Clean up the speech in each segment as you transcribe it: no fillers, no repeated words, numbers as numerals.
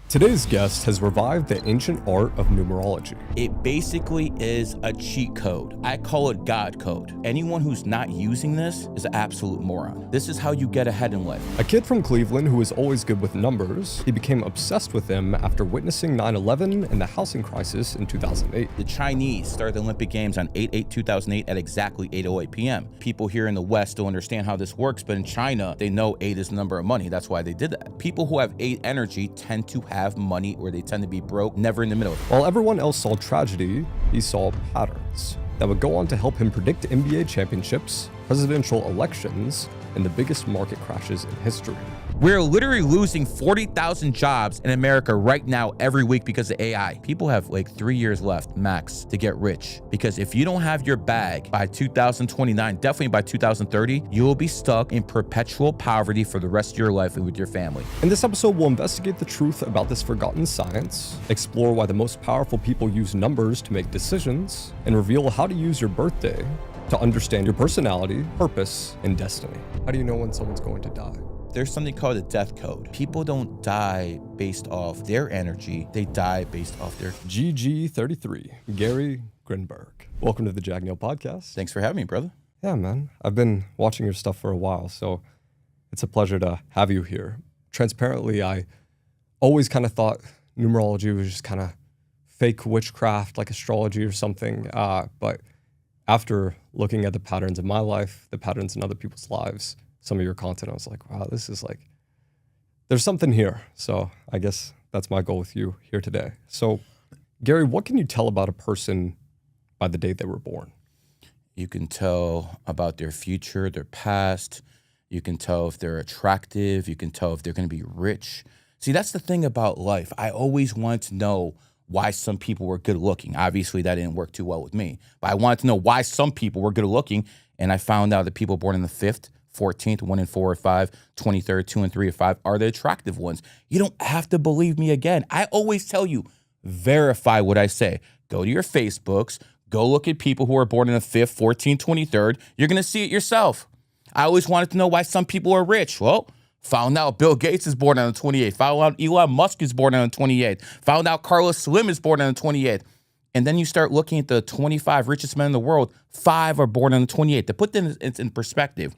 Today's guest has revived the ancient art of numerology. It basically is a cheat code. I call it God code. Anyone who's not using this is an absolute moron. This is how you get ahead in life. A kid from Cleveland who was always good with numbers, he became obsessed with them after witnessing 9/11 and the housing crisis in 2008. The Chinese started the Olympic Games on 8/8/2008 at exactly 8:08 p.m. People here in the West don't understand how this works, but in China, they know 8 is the number of money. That's why they did that. People who have 8 energy tend to have money, or they tend to be broke, never in the middle. While everyone else saw tragedy, he saw patterns that would go on to help him predict NBA championships, presidential elections, and the biggest market crashes in history. We're literally losing 40,000 jobs in America right now every week because of AI. People have like 3 years left max to get rich, because if you don't have your bag by 2029, definitely by 2030, you will be stuck in perpetual poverty for the rest of your life and with your family. In this episode, we'll investigate the truth about this forgotten science, explore why the most powerful people use numbers to make decisions, and reveal how to use your birthday to understand your personality, purpose, and destiny. How do you know when someone's going to die? There's something called a death code. People don't die based off their energy, they die based off their... GG33, Gary Grinberg. Welcome to the Jagneel Podcast. Thanks for having me, brother. Yeah, man. I've been watching your stuff for a while, so it's a pleasure to have you here. Transparently, I always kind of thought numerology was just kind of fake witchcraft, like astrology or something, but after looking at the patterns in my life, the patterns in other people's lives, some of your content, I was like, wow, this is like, there's something here. So I guess that's my goal with you here today. So Gary, what can you tell about a person by the date they were born? You can tell about their future, their past. You can tell if they're attractive. You can tell if they're going to be rich. See, that's the thing about life. I always wanted to know why some people were good looking. Obviously, that didn't work too well with me. But I wanted to know why some people were good looking. And I found out that people born in the 5th, 14th, 1 and 4 or 5, 23rd, 2 and 3 or 5 are the attractive ones. You don't have to believe me again. I always tell you, verify what I say. Go to your Facebooks, go look at people who are born in the 5th, 14th, 23rd. You're going to see it yourself. I always wanted to know why some people are rich. Well, found out Bill Gates is born on the 28th. Found out Elon Musk is born on the 28th. Found out Carlos Slim is born on the 28th. And then you start looking at the 25 richest men in the world. 5 are born on the 28th. To put them in perspective,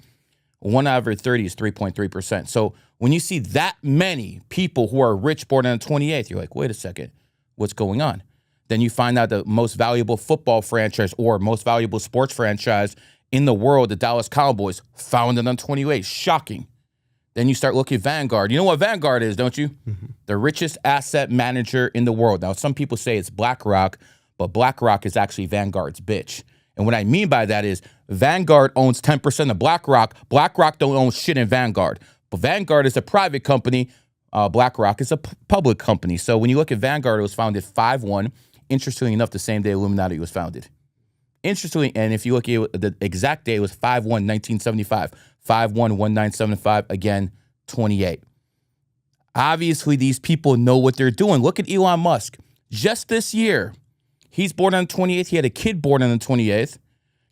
1 out of every 30 is 3.3%. So when you see that many people who are rich born on the 28th, you're like, wait a second, what's going on? Then you find out the most valuable football franchise or most valuable sports franchise in the world, the Dallas Cowboys, founded on 28. Shocking. Then you start looking at Vanguard. You know what Vanguard is, don't you? Mm-hmm. The richest asset manager in the world. Now, some people say it's BlackRock, but BlackRock is actually Vanguard's bitch. And what I mean by that is Vanguard owns 10% of BlackRock. BlackRock don't own shit in Vanguard. But Vanguard is a private company. BlackRock is a public company. So when you look at Vanguard, it was founded 5/1. Interestingly enough, the same day Illuminati was founded. Interestingly, and if you look at the exact day, it was 5/1/1975. 5/1/1975, again, 28. Obviously, these people know what they're doing. Look at Elon Musk. Just this year, he's born on the 28th. He had a kid born on the 28th,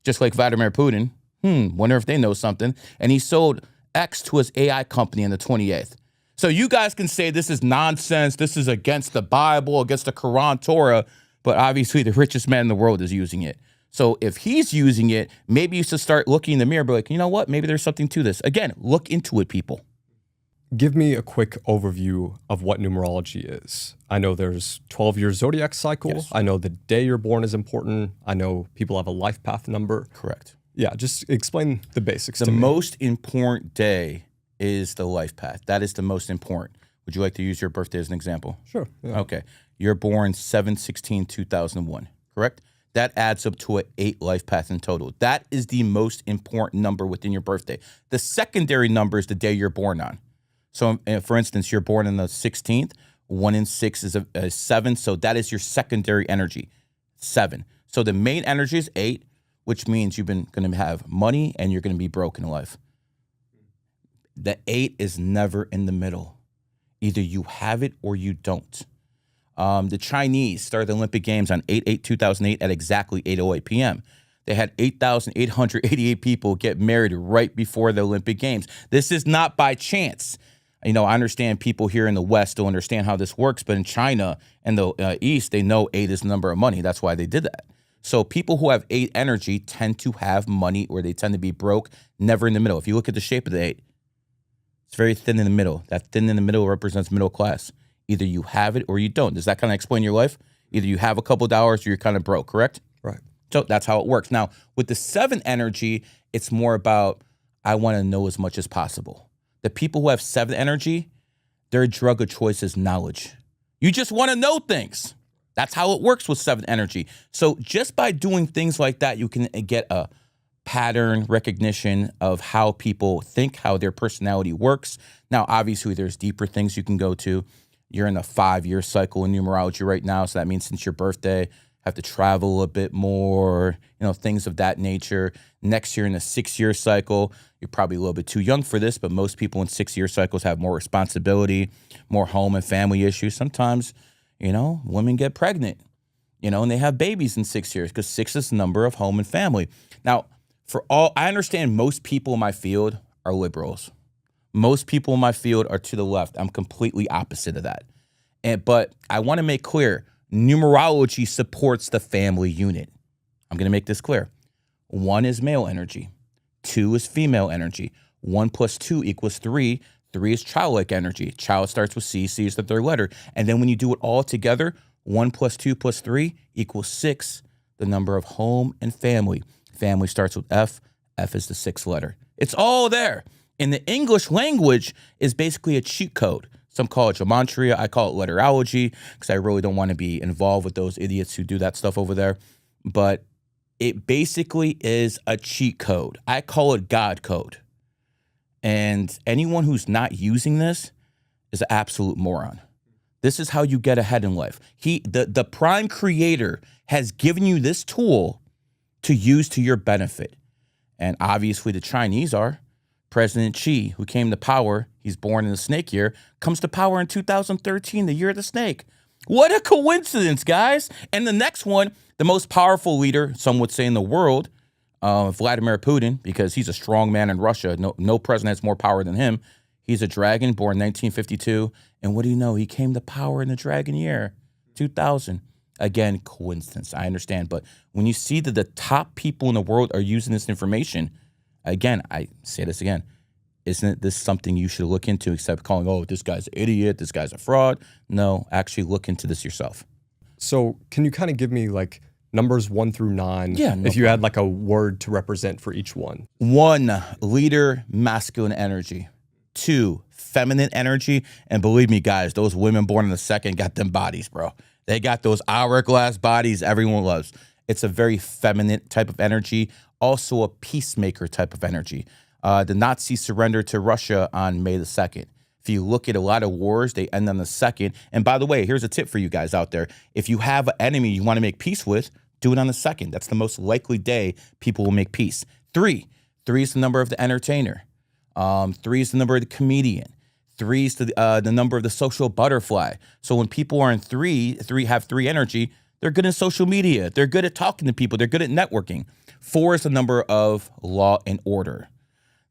just like Vladimir Putin. Wonder if they know something. And he sold X to his AI company on the 28th. So you guys can say this is nonsense. This is against the Bible, against the Quran, Torah. But obviously, the richest man in the world is using it. So if he's using it, maybe you should start looking in the mirror and be like, you know what? Maybe there's something to this. Again, look into it, people. Give me a quick overview of what numerology is. I know there's 12-year zodiac cycle. Yes. I know the day you're born is important. I know people have a life path number. Correct. Yeah, just explain the basics to me. The most important day is the life path. That is the most important. Would you like to use your birthday as an example? Sure. Yeah. Okay. You're born 7/16/2001, correct? That adds up to an 8 life path in total. That is the most important number within your birthday. The secondary number is the day you're born on. So, for instance, you're born on the 16th. 1 and 6 is a 7. So that is your secondary energy, 7. So the main energy is 8, which means you've been going to have money and you're going to be broke in life. The 8 is never in the middle. Either you have it or you don't. The Chinese started the Olympic Games on 8/8/2008 at exactly 8:08 p.m. They had 8,888 people get married right before the Olympic Games. This is not by chance. You know, I understand people here in the West don't understand how this works, but in China and the East, they know 8 is the number of money. That's why they did that. So people who have 8 energy tend to have money, or they tend to be broke, never in the middle. If you look at the shape of the 8, it's very thin in the middle. That thin in the middle represents middle class. Either you have it or you don't. Does that kind of explain your life? Either you have a couple dollars or you're kind of broke, correct? Right. So that's how it works. Now, with the 7 energy, it's more about, I want to know as much as possible. The people who have 7 energy, their drug of choice is knowledge. You just want to know things. That's how it works with 7 energy. So just by doing things like that, you can get a pattern recognition of how people think, how their personality works. Now, obviously, there's deeper things you can go to. You're in a 5-year cycle in numerology right now. So that means since your birthday, have to travel a bit more, you know, things of that nature. Next year in a 6-year cycle, you're probably a little bit too young for this, but most people in 6-year cycles have more responsibility, more home and family issues. Sometimes, you know, women get pregnant, you know, and they have babies in 6 years because 6 is the number of home and family. Now, I understand most people in my field are liberals. Most people in my field are to the left. I'm completely opposite of that. But I want to make clear, numerology supports the family unit. I'm going to make this clear. 1 is male energy. 2 is female energy. 1 plus 2 equals 3. 3 is childlike energy. Child starts with C. C is the 3rd letter. And then when you do it all together, 1 plus 2 plus 3 equals 6, the number of home and family. Family starts with F. F is the 6th letter. It's all there. In the English language is basically a cheat code. Some call it gematria. I call it letterology because I really don't want to be involved with those idiots who do that stuff over there. But it basically is a cheat code. I call it God code. And anyone who's not using this is an absolute moron. This is how you get ahead in life. The prime creator has given you this tool to use to your benefit. And obviously the Chinese are. President Xi, who came to power, he's born in the snake year, comes to power in 2013, the year of the snake. What a coincidence, guys. And the next one, the most powerful leader, some would say in the world, Vladimir Putin, because he's a strong man in Russia. No president has more power than him. He's a dragon, born 1952. And what do you know? He came to power in the dragon year, 2000. Again, coincidence, I understand. But when you see that the top people in the world are using this information, again, I say this again, isn't this something you should look into, except calling, oh, this guy's an idiot, this guy's a fraud? No, actually look into this yourself. So can you kind of give me like numbers 1 through 9? Yeah, no if you had like a word to represent for each one. 1, leader, masculine energy. 2, feminine energy. And believe me, guys, those women born in the 2nd got them bodies, bro. They got those hourglass bodies everyone loves. It's a very feminine type of energy, also a peacemaker type of energy. The Nazis surrendered to Russia on May the 2nd. If you look at a lot of wars, they end on the 2nd. And by the way, here's a tip for you guys out there. If you have an enemy you want to make peace with, do it on the 2nd. That's the most likely day people will make peace. 3 is the number of the entertainer. 3 is the number of the comedian. 3 is the number of the social butterfly. So when people are in 3 have 3 energy, they're good in social media. They're good at talking to people. They're good at networking. 4 is the number of law and order.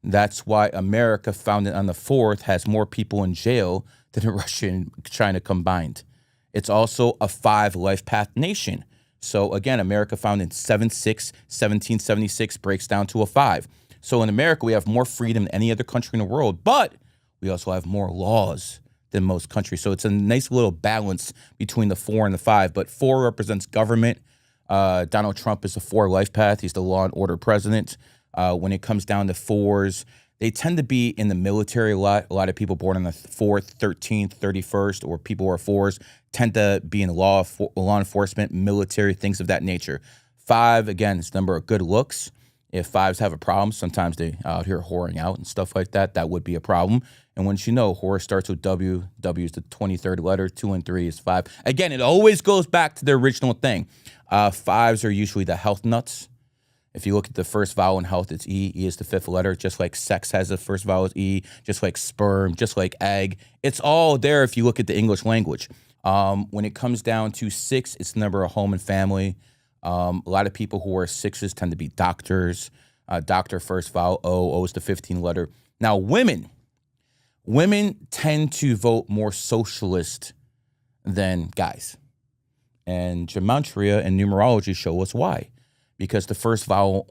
That's why America, founded on the 4th, has more people in jail than Russia and China combined. It's also a 5 life path nation. So again, America founded in 1776, breaks down to a 5. So in America, we have more freedom than any other country in the world, but we also have more laws than most countries. So it's a nice little balance between the 4 and the 5. But 4 represents government. Donald Trump is the 4 life path. He's the law and order president. When it comes down to 4s, they tend to be in the military a lot. A lot of people born on the 4th, 13th, 31st, or people who are 4s tend to be in law enforcement, military, things of that nature. 5, again, is the number of good looks. If 5s have a problem, sometimes they out here whoring out and stuff like that. That would be a problem. And once you know, whore starts with W. W is the 23rd letter. 2 and 3 is 5. Again, it always goes back to the original thing. 5s are usually the health nuts. If you look at the first vowel in health, it's E. E is the 5th letter, just like sex has the first vowel is E, just like sperm, just like egg. It's all there if you look at the English language. When it comes down to 6, it's the number of home and family. A lot of people who are 6s tend to be doctors. Doctor, first vowel, O. O is the 15th letter. Now, women women tend to vote more socialist than guys. And gematria and numerology show us why. Because the first vowel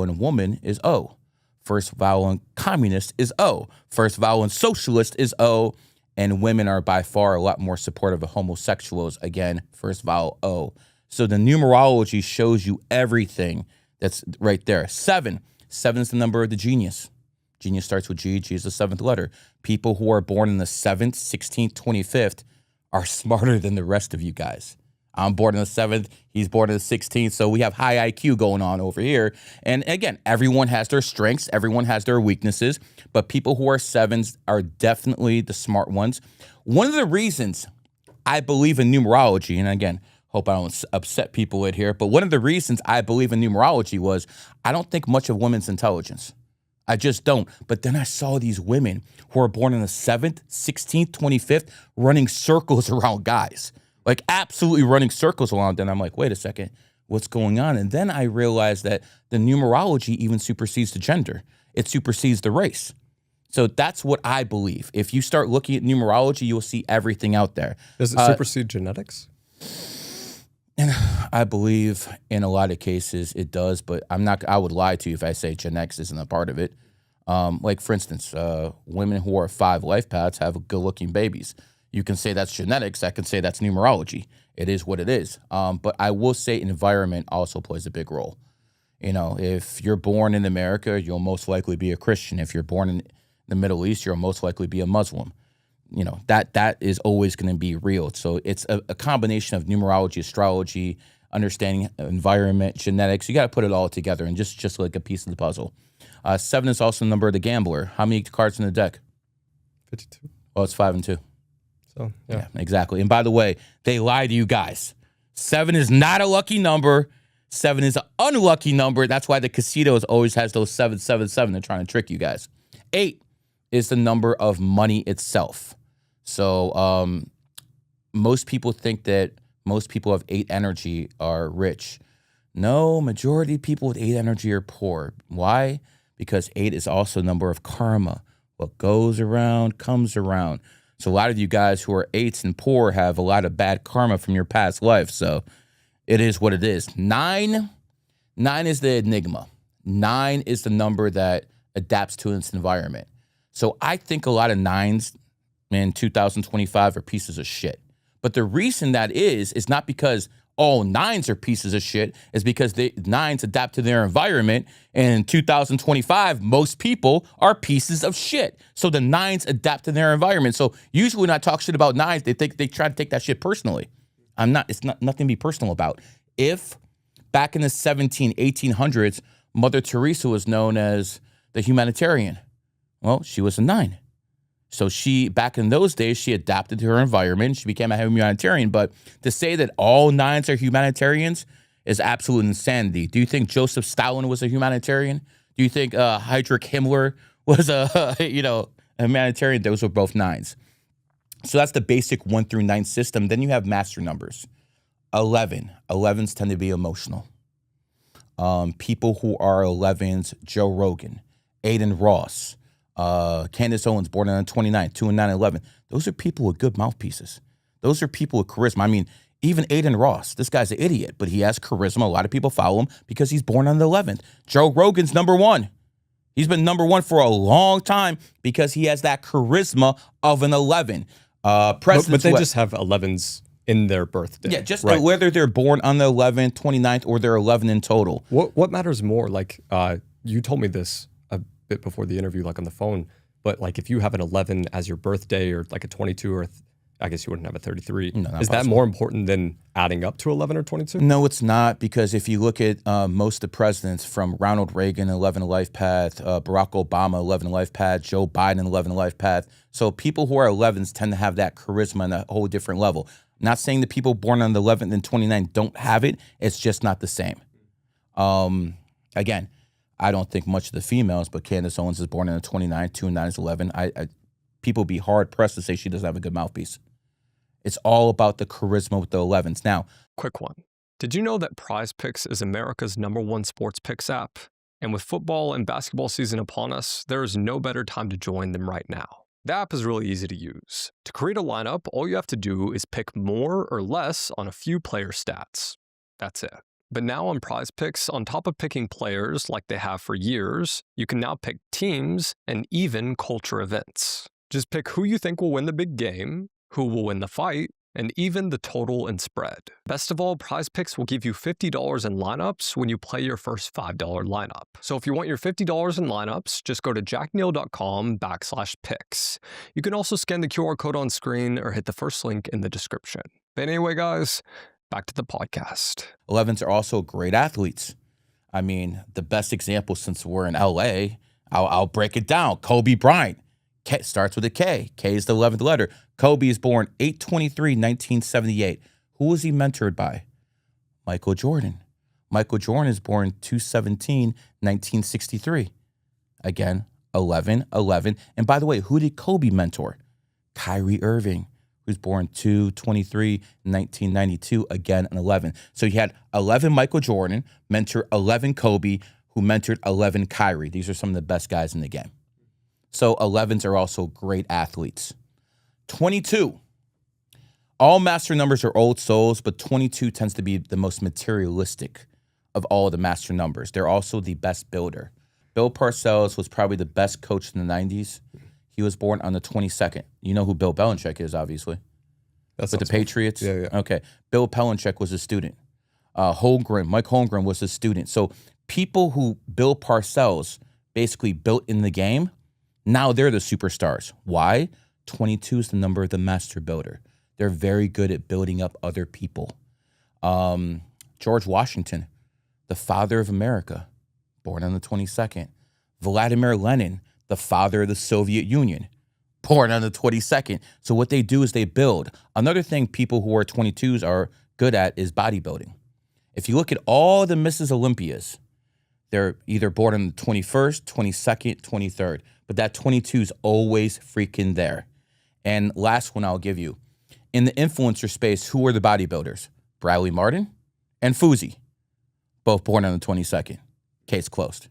in a woman is O. First vowel in communist is O. First vowel in socialist is O. And women are by far a lot more supportive of homosexuals. Again, first vowel O. So the numerology shows you everything that's right there. 7. 7 is the number of the genius. Genius starts with G. G is the 7th letter. People who are born in the 7th, 16th, 25th are smarter than the rest of you guys. I'm born in the 7th. He's born in the 16th. So we have high IQ going on over here. And again, everyone has their strengths. Everyone has their weaknesses. But people who are 7s are definitely the smart ones. One of the reasons I believe in numerology, and again, hope I don't upset people in here, but one of the reasons I believe in numerology was I don't think much of women's intelligence. I just don't. But then I saw these women who are born in the 7th, 16th, 25th running circles around guys. Like absolutely running circles around them. I'm like, wait a second, what's going on? And then I realized that the numerology even supersedes the gender. It supersedes the race. So that's what I believe. If you start looking at numerology, you'll see everything out there. Does it supersede genetics? And I believe in a lot of cases it does, but I would lie to you if I say genetics isn't a part of it. Like for instance, women who are 5 life paths have good looking babies. You can say that's genetics. I can say that's numerology. It is what it is. But I will say environment also plays a big role. You know, if you're born in America, you'll most likely be a Christian. If you're born in the Middle East, you'll most likely be a Muslim. You know, that is always going to be real. So it's a combination of numerology, astrology, understanding environment, genetics. You got to put it all together and just like a piece of the puzzle. 7 is also the number of the gambler. How many cards in the deck? 52. Well, it's 5 and 2. So, yeah, exactly. And by the way, they lie to you guys. 7 is not a lucky number. 7 is an unlucky number. That's why the casinos always has those 777. They're trying to trick you guys. 8 is the number of money itself. So most people think that most people have 8 energy are rich. No, majority of people with 8 energy are poor. Why? Because 8 is also a number of karma. What goes around comes around. So a lot of you guys who are 8s and poor have a lot of bad karma from your past life. So it is what it is. 9 is the enigma. 9 is the number that adapts to its environment. So I think a lot of 9s in 2025 are pieces of shit. But the reason that is not because all 9s are pieces of shit, is because the 9s adapt to their environment. And in 2025, most people are pieces of shit. So the 9s adapt to their environment. So usually when I talk shit about 9s, they try to take that shit personally. It's not nothing to be personal about. If back in the 1800s, Mother Teresa was known as the humanitarian, well, she was a 9. So back in those days, she adapted to her environment. She became a humanitarian. But to say that all 9s are humanitarians is absolute insanity. Do you think Joseph Stalin was a humanitarian? Do you think Heinrich Himmler was a humanitarian? Those were both 9s. So that's the basic 1 through 9 system. Then you have master numbers. 11. 11s tend to be emotional. People who are 11s, Joe Rogan, Aiden Ross, Candace Owens, born on the 29th, 2 and 9 and 11. Those are people with good mouthpieces. Those are people with charisma. I mean, even Aiden Ross, this guy's an idiot, but he has charisma. A lot of people follow him because he's born on the 11th. Joe Rogan's number 1. He's been number 1 for a long time because he has that charisma of an 11. But they just have 11s in their birthday. Yeah, just right. Whether they're born on the 11th, 29th, or they're 11 in total. What matters more? Like, you told me this a bit before the interview, like on the phone, but like if you have an 11 as your birthday or like a 22 or I guess you wouldn't have a 33. No, is that more important than adding up to 11 or 22? No, it's not, because if you look at most of the presidents, from Ronald Reagan, 11 life path, Barack Obama, 11 life path, Joe Biden, 11 life path. So people who are 11s tend to have that charisma on a whole different level. Not saying that people born on the 11th and 29 don't have it. It's just not the same. Again, I don't think much of the females, but Candace Owens is born on the 29, 2 and 9 is 11. People be hard pressed to say she doesn't have a good mouthpiece. It's all about the charisma with the 11s. Now, quick one. Did you know that Prize Picks is America's #1 sports picks app? And with football and basketball season upon us, there is no better time to join them right now. The app is really easy to use. To create a lineup, all you have to do is pick more or less on a few player stats. That's it. But now on Prize Picks, on top of picking players like they have for years, you can now pick teams and even culture events. Just pick who you think will win the big game, who will win the fight, and even the total and spread. Best of all, Prize Picks will give you $50 in lineups when you play your first $5 lineup. So if you want your $50 in lineups, just go to jackneal.com/picks. You can also scan the QR code on screen or hit the first link in the description. But anyway, guys, back to the podcast. 11s are also great athletes. I mean, the best example, since we're in LA, I'll break it down. Kobe Bryant. K starts with a K. K is the 11th letter. Kobe is born 8/23/1978. Who was he mentored by? Michael Jordan. Michael Jordan is born 2/17/1963. Again, 11. And by the way, who did Kobe mentor? Kyrie Irving, who's born 2/23/1992, again an 11. So you had 11 Michael Jordan, mentor 11 Kobe, who mentored 11 Kyrie. These are some of the best guys in the game. So 11s are also great athletes. 22. All master numbers are old souls, but 22 tends to be the most materialistic of all the master numbers. They're also the best builder. Bill Parcells was probably the best coach in the 90s. He was born on the 22nd. You know who Bill Belichick is, obviously. With the Patriots? Yeah. Okay. Bill Belichick was a student. Mike Holmgren was a student. So people who Bill Parcells basically built in the game, now they're the superstars. Why? 22 is the number of the master builder. They're very good at building up other people. George Washington, the father of America, born on the 22nd. Vladimir Lenin, the father of the Soviet Union, born on the 22nd. So what they do is they build. Another thing people who are 22s are good at is bodybuilding. If you look at all the Mrs. Olympias, they're either born on the 21st, 22nd, 23rd. But that 22 is always freaking there. And last one I'll give you. In the influencer space, who are the bodybuilders? Bradley Martin and Fuzi, both born on the 22nd. Case closed.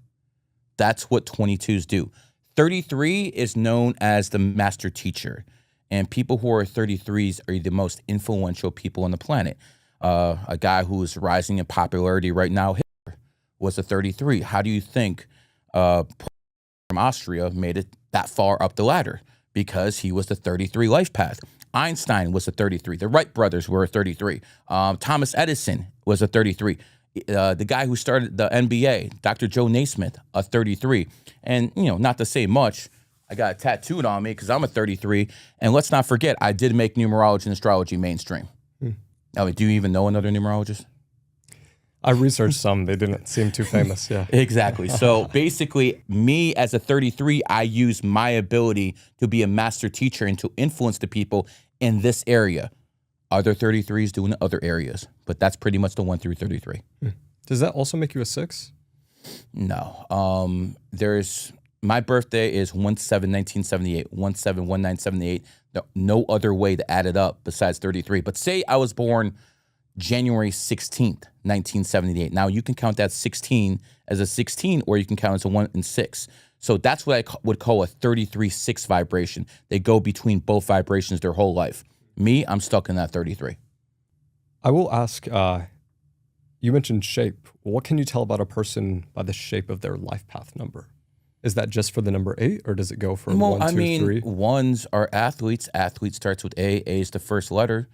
That's what 22s do. 33 is known as the master teacher. And people who are 33s are the most influential people on the planet. A guy who is rising in popularity right now, Hitler, was a 33. How do you think from Austria made it that far up the ladder? Because he was the 33 life path. Einstein was a 33. The Wright brothers were a 33. Thomas Edison was a 33. The guy who started the NBA, Dr. Joe Naismith, a 33. And, not to say much, I got it tattooed on me because I'm a 33. And let's not forget, I did make numerology and astrology mainstream. I mean, do you even know another numerologist? I researched some. They didn't seem too famous, yeah. Exactly. So basically, me as a 33, I use my ability to be a master teacher and to influence the people in this area. Other 33s do in other areas, but that's pretty much the 1 through 33. Does that also make you a 6? No. My birthday is 1/7/1978, 1/7/1978. No other way to add it up besides 33. But say I was born January 16th, 1978. Now you can count that 16 as a 16, or you can count as a 1 and 6. So that's what I would call a 33-6 vibration. They go between both vibrations their whole life. Me, I'm stuck in that 33. I will ask, you mentioned shape. What can you tell about a person by the shape of their life path number? Is that just for the number 8, or does it go for 1, 2, 3? Ones are athletes. Athlete starts with A. A is the first letter.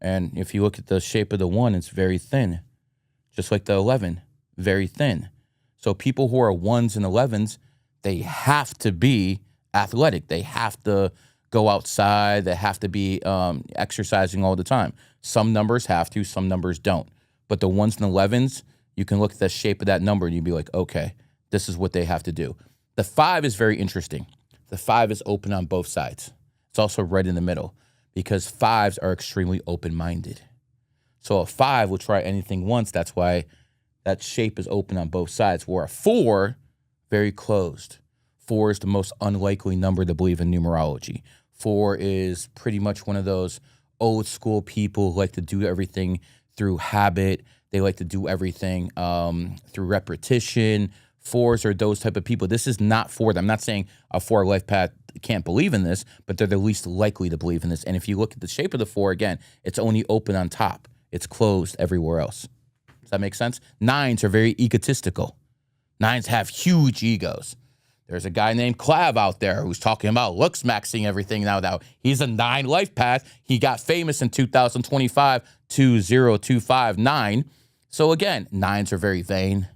And if you look at the shape of the 1, it's very thin. Just like the 11, very thin. So people who are 1s and 11s, they have to be athletic. They have to go outside. They have to be exercising all the time. Some numbers have to, some numbers don't. But the 1s and 11s, you can look at the shape of that number and you'd be like, okay, this is what they have to do. The 5 is very interesting. The 5 is open on both sides. It's also right in the middle, because 5s are extremely open-minded. So a 5 will try anything once. That's why that shape is open on both sides. Where a 4, very closed. 4 is the most unlikely number to believe in numerology. 4 is pretty much one of those old school people who like to do everything through habit. They like to do everything through repetition. Fours are those type of people. This is not for them. I'm not saying a 4 life path can't believe in this, but they're the least likely to believe in this. And if you look at the shape of the 4, again, it's only open on top. It's closed everywhere else. Does that make sense? 9s are very egotistical. 9s have huge egos. There's a guy named Clav out there who's talking about looks maxing everything now. He's a 9 life path. He got famous in 2025, 20259. So again, 9s are very vain.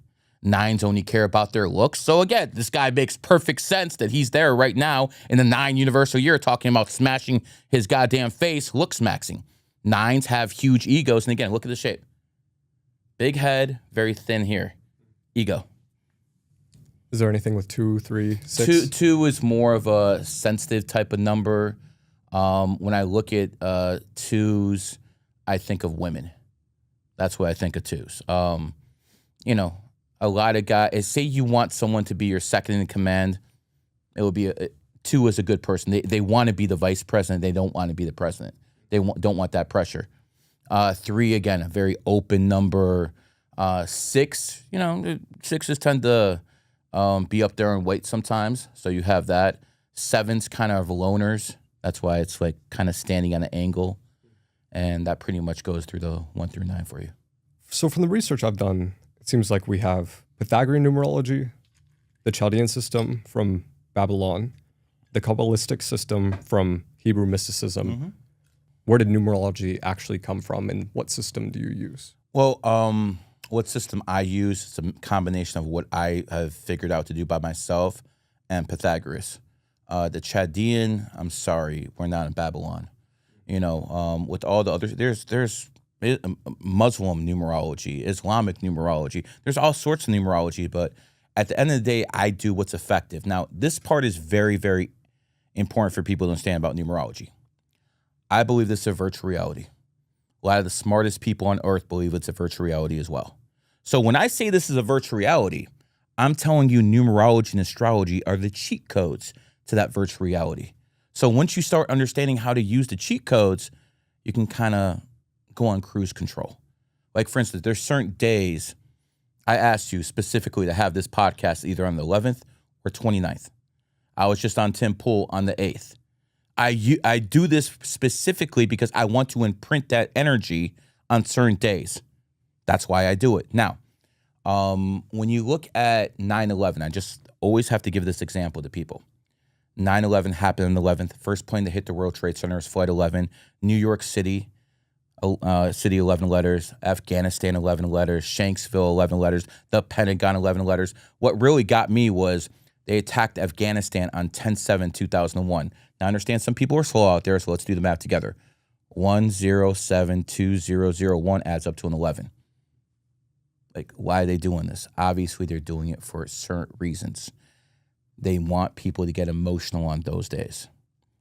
9s only care about their looks. So again, this guy makes perfect sense that he's there right now in the 9 universal year talking about smashing his goddamn face, looks maxing. 9s have huge egos. And again, look at the shape. Big head, very thin here. Ego. Is there anything with 2, 3, 6? Two is more of a sensitive type of number. When I look at 2s, I think of women. That's what I think of 2s. A lot of guys, say you want someone to be your second in command, it would be 2 is a good person. They want to be the vice president. They don't want to be the president. They don't want that pressure. 3, again, a very open number. 6, 6s tend to be up there in weight sometimes. So you have that. 7s kind of loners. That's why it's like kind of standing at an angle. And that pretty much goes through the 1 through 9 for you. So from the research I've done, it seems like we have Pythagorean numerology, the Chaldean system from Babylon, the Kabbalistic system from Hebrew mysticism. Mm-hmm. Where did numerology actually come from, and what system do you use? Well, what system I use is a combination of what I have figured out to do by myself and Pythagoras. The Chaldean, I'm sorry, we're not in Babylon. With all the others, there's Muslim numerology, Islamic numerology. There's all sorts of numerology, but at the end of the day, I do what's effective. Now, this part is very, very important for people to understand about numerology. I believe this is a virtual reality. A lot of the smartest people on earth believe it's a virtual reality as well. So when I say this is a virtual reality, I'm telling you numerology and astrology are the cheat codes to that virtual reality. So once you start understanding how to use the cheat codes, you can kind of go on cruise control. Like, for instance, there's certain days I asked you specifically to have this podcast either on the 11th or 29th. I was just on Tim Pool on the 8th. I do this specifically because I want to imprint that energy on certain days. That's why I do it. Now, when you look at 9/11, I just always have to give this example to people. 9/11 happened on the 11th. First plane to hit the World Trade Center is Flight 11. New York City, City 11 letters. Afghanistan 11 letters. Shanksville 11 letters. The Pentagon 11 letters. What really got me was they attacked Afghanistan on 10/7/2001. Now, I understand some people are slow out there, so let's do the math together. 10720001 adds up to an 11. Like, why are they doing this? Obviously, they're doing it for certain reasons. They want people to get emotional on those days.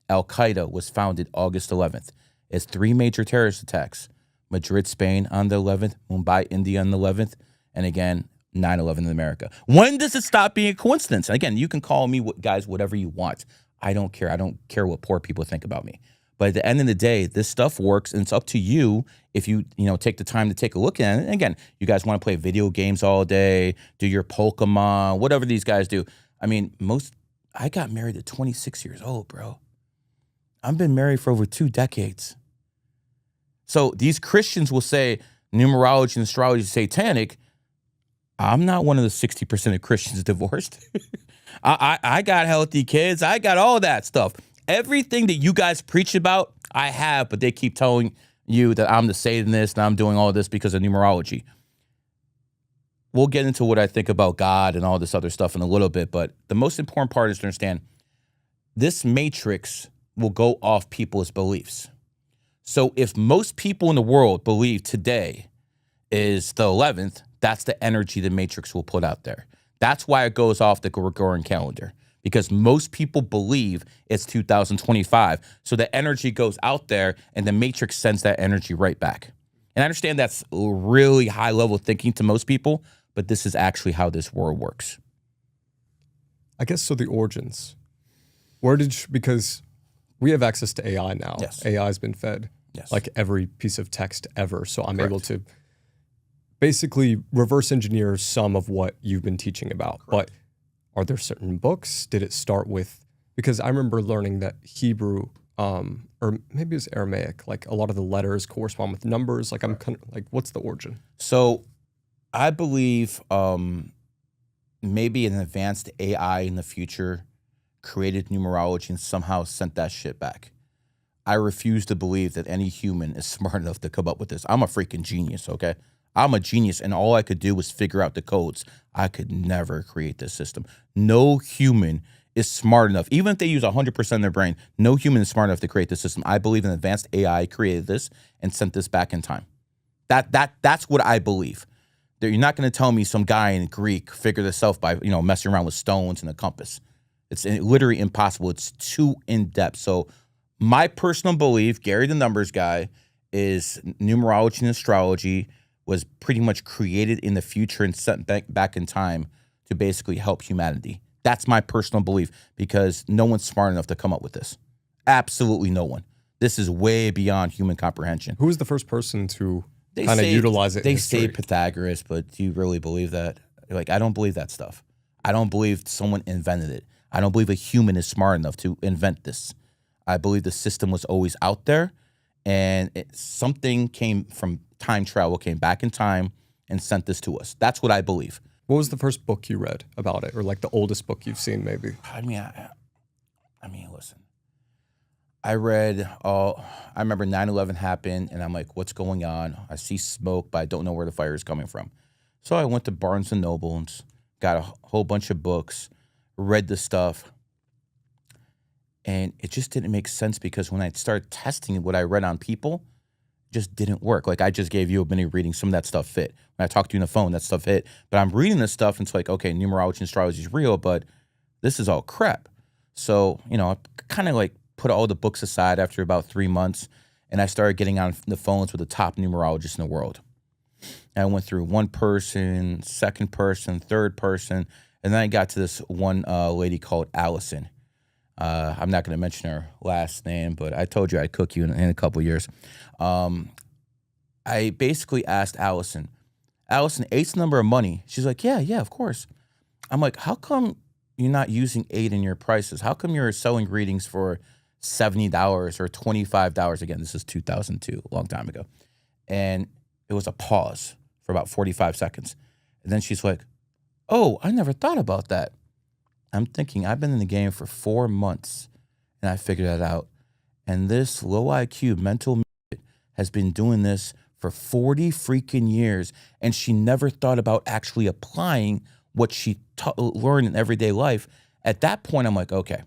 Al-Qaeda was founded August 11th. It's 3 major terrorist attacks. Madrid, Spain on the 11th, Mumbai, India on the 11th, and again, 9/11 in America. When does it stop being a coincidence? And again, you can call me, guys, whatever you want. I don't care. I don't care what poor people think about me. But at the end of the day, this stuff works, and it's up to you if you take the time to take a look at it. And again, you guys want to play video games all day, do your Pokemon, whatever these guys do. I mean, I got married at 26 years old, bro. I've been married for over 2 decades. So these Christians will say numerology and astrology is satanic. I'm not one of the 60% of Christians divorced. I got healthy kids. I got all that stuff. Everything that you guys preach about, I have, but they keep telling you that I'm the Satanist and I'm doing all this because of numerology. We'll get into what I think about God and all this other stuff in a little bit, but the most important part is to understand this matrix will go off people's beliefs. So if most people in the world believe today is the 11th, that's the energy the matrix will put out there. That's why it goes off the Gregorian calendar, because most people believe it's 2025. So the energy goes out there and the matrix sends that energy right back. And I understand that's really high level thinking to most people, but this is actually how this world works. I guess so. The origins. Because we have access to AI now. Yes. AI has been fed Yes. like every piece of text ever. So I'm Correct. able to basically reverse engineer some of what you've been teaching about. Correct. But are there certain books? Did it start with, because I remember learning that Hebrew, or maybe it's Aramaic, like a lot of the letters correspond with numbers. Like I'm kind of like, what's the origin? So I believe maybe an advanced AI in the future created numerology and somehow sent that shit back. I refuse to believe that any human is smart enough to come up with this. I'm a freaking genius, okay? I'm a genius, and all I could do was figure out the codes. I could never create this system. No human is smart enough. Even if they use 100% of their brain, no human is smart enough to create this system. I believe an advanced AI created this and sent this back in time. That's what I believe. You're not going to tell me some guy in Greek figured this out by messing around with stones and a compass. It's literally impossible. It's too in-depth. So my personal belief, Gary the numbers guy, is numerology and astrology was pretty much created in the future and sent back in time to basically help humanity. That's my personal belief, because no one's smart enough to come up with this. Absolutely no one. This is way beyond human comprehension. Who was the first person to kind of utilize it? They say Pythagoras, but do you really believe that? Like, I don't believe that stuff. I don't believe someone invented it. I don't believe a human is smart enough to invent this. I believe the system was always out there, and something came from time travel, came back in time and sent this to us. That's what I believe. What was the first book you read about it, or like the oldest book you've seen, maybe? I mean, listen. I remember 9/11 happened, and I'm like, what's going on? I see smoke, but I don't know where the fire is coming from. So I went to Barnes & Noble and got a whole bunch of books, read the stuff, and it just didn't make sense, because when I started testing what I read on people, it just didn't work. Like, I just gave you a mini reading. Some of that stuff fit. When I talked to you on the phone, that stuff hit. But I'm reading this stuff, and it's like, okay, numerology and astrology is real, but this is all crap. So, I kind of like put all the books aside after about 3 months, and I started getting on the phones with the top numerologists in the world. And I went through one person, second person, third person, and then I got to this one lady called Allison. I'm not going to mention her last name, but I told you I'd cook you in a couple of years. I basically asked Allison, eight's the number of money. She's like, yeah, of course. I'm like, how come you're not using 8 in your prices? How come you're selling readings for $70 or $25? Again, this is 2002, a long time ago. And it was a pause for about 45 seconds. And then she's like, oh, I never thought about that. I'm thinking, I've been in the game for 4 months, and I figured that out. And this low IQ mental has been doing this for 40 freaking years, and she never thought about actually applying what she learned in everyday life. At that point, I'm like, okay,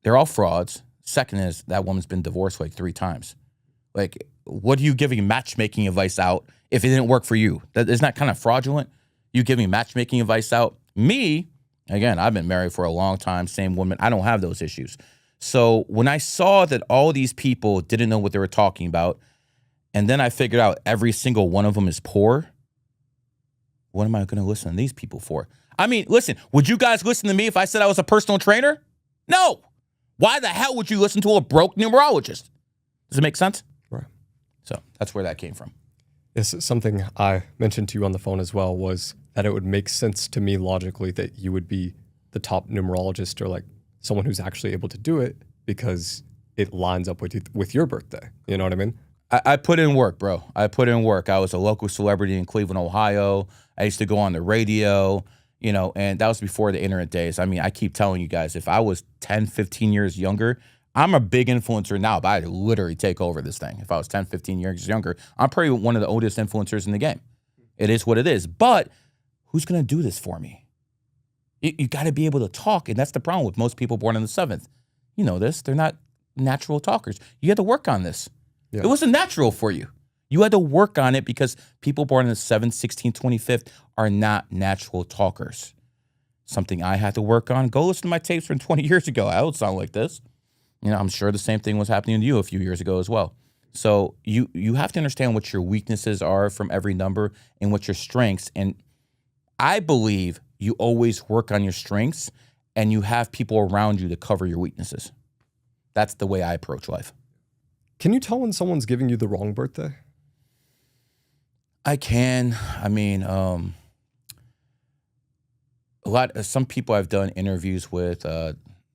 they're all frauds. Second is, that woman's been divorced like 3 times. Like, what are you giving matchmaking advice out if it didn't work for you? That isn't that kind of fraudulent? You giving matchmaking advice out? Me, again, I've been married for a long time, same woman. I don't have those issues. So when I saw that all these people didn't know what they were talking about, and then I figured out every single one of them is poor, what am I going to listen to these people for? I mean, listen, would you guys listen to me if I said I was a personal trainer? No. Why the hell would you listen to a broke numerologist? Does it make sense? Right. So that's where that came from. Yes, something I mentioned to you on the phone as well was that it would make sense to me logically that you would be the top numerologist, or like someone who's actually able to do it, because it lines up with your birthday. You know what I mean? I put in work, bro. I put in work. I was a local celebrity in Cleveland, Ohio. I used to go on the radio, and that was before the internet days. I mean, I keep telling you guys, if I was 10, 15 years younger, I'm a big influencer now, but I'd literally take over this thing. If I was 10, 15 years younger, I'm probably one of the oldest influencers in the game. It is what it is. But who's going to do this for me? You got to be able to talk, and that's the problem with most people born in the 7th. You know this. They're not natural talkers. You had to work on this. Yeah. It wasn't natural for you. You had to work on it, because people born in the 7th, 16th, 25th are not natural talkers. Something I had to work on. Go listen to my tapes from 20 years ago. I don't sound like this. I'm sure the same thing was happening to you a few years ago as well. So you have to understand what your weaknesses are from every number and what your strengths. And I believe you always work on your strengths, and you have people around you to cover your weaknesses. That's the way I approach life. Can you tell when someone's giving you the wrong birthday? I can. I mean, some people I've done interviews with,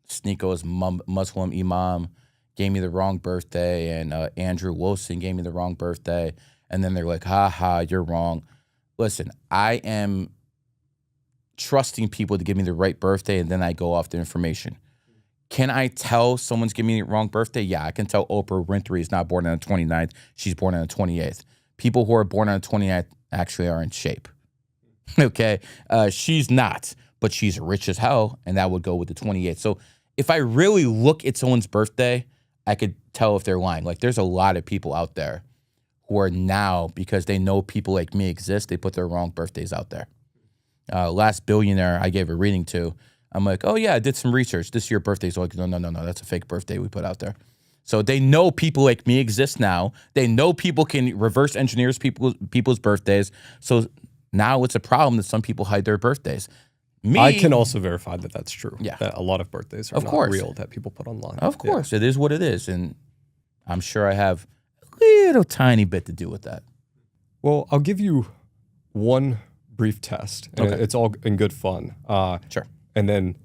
Sneako's Muslim imam gave me the wrong birthday, and Andrew Wilson gave me the wrong birthday, and then they're like, "Ha ha, you're wrong." Listen, I am trusting people to give me the right birthday, and then I go off the information. Can I tell someone's giving me the wrong birthday? Yeah, I can tell Oprah Winfrey is not born on the 29th. She's born on the 28th. People who are born on the 29th actually are in shape. Okay? She's not, but she's rich as hell, and that would go with the 28th. So if I really look at someone's birthday, I could tell if they're lying. Like, there's a lot of people out there who are now, because they know people like me exist, they put their wrong birthdays out there. Last billionaire I gave a reading to, I'm like, oh yeah, I did some research. This is your birthday. So like, no, that's a fake birthday we put out there. So they know people like me exist now. They know people can reverse engineer people's birthdays. So now it's a problem that some people hide their birthdays. I can also verify that that's true. Yeah. That a lot of birthdays are Of not course. real that people put online. Of course, it is what it is. And I'm sure I have a little tiny bit to do with that. Well, I'll give you one brief test. And Okay. it's all in good fun. Sure. And then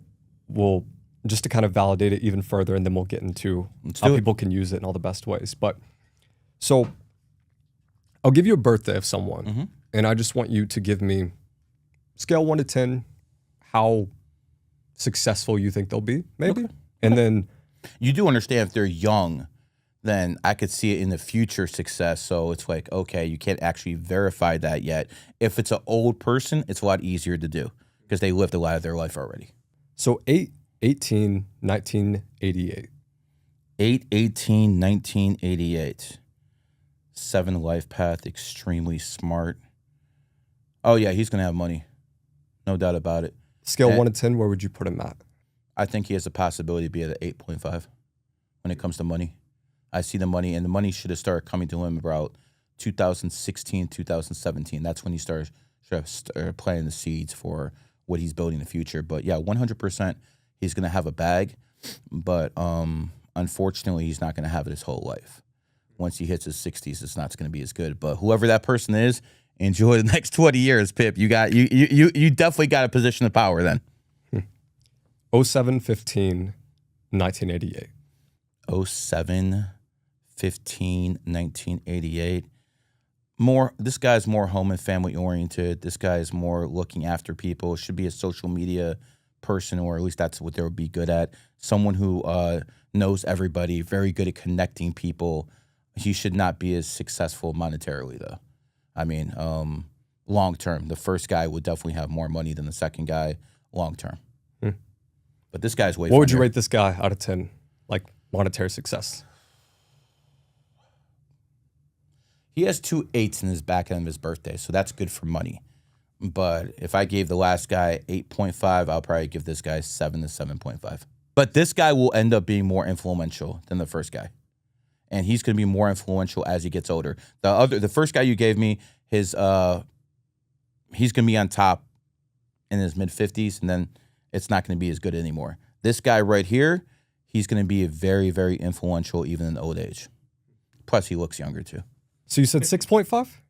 we'll, just to kind of validate it even further, and then we'll get into Let's how do it. people can use it in all the best ways. But so I'll give you a birthday of someone, Mm-hmm. and I just want you to give me scale 1 to 10, how successful you think they'll be, maybe. Okay. And then You do understand if they're young, then I could see it in the future success. So it's like, okay, you can't actually verify that yet. If it's an old person, it's a lot easier to do because they lived a lot of their life already. so 8/18, 1988. 8/18/1988. 7 life path, extremely smart. Oh yeah, he's gonna have money, no doubt about it. Scale And- 1 to 10, where would you put him at? I think he has a possibility to be at an 8.5 when it comes to money. I see the money, and the money should have started coming to him about 2016, 2017. That's when he started planting the seeds for what he's building in the future. But yeah, 100%, he's going to have a bag, but unfortunately, he's not going to have it his whole life. Once he hits his 60s, it's not going to be as good. But whoever that person is, enjoy the next 20 years, Pip. You definitely got a position of power then. 07/15, 1988. 07/15/1988. This guy's more home and family oriented. This guy is more looking after people. Should be a social media person, or at least that's what they would be good at. Someone who knows everybody, very good at connecting people. He should not be as successful monetarily, though. I mean, long term, the first guy would definitely have more money than the second guy long term. But this guy's way. What would you funnier. rate this guy out of 10, like monetary success? He has 2 8s in his back end of his birthday, so that's good for money. But if I gave the last guy 8.5, I'll probably give this guy 7 to 7.5. But this guy will end up being more influential than the first guy. And he's going to be more influential as he gets older. The first guy you gave me, he's going to be on top in his mid-50s, and then it's not going to be as good anymore. This guy right here, he's going to be very, very influential even in old age. Plus, he looks younger too. So you said 6.5?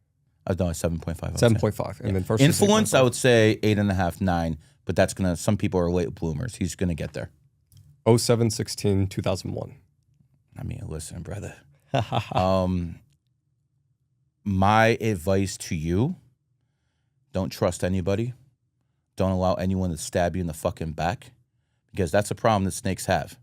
No, 7.5. 7.5. And then first Influence, I 8.5. would say 8.5, 9. But that's gonna. Some people are late bloomers. He's gonna get there. 07/16, 2001. I mean, listen, brother. My advice to you: don't trust anybody. Don't allow anyone to stab you in the fucking back, because that's a problem that snakes have.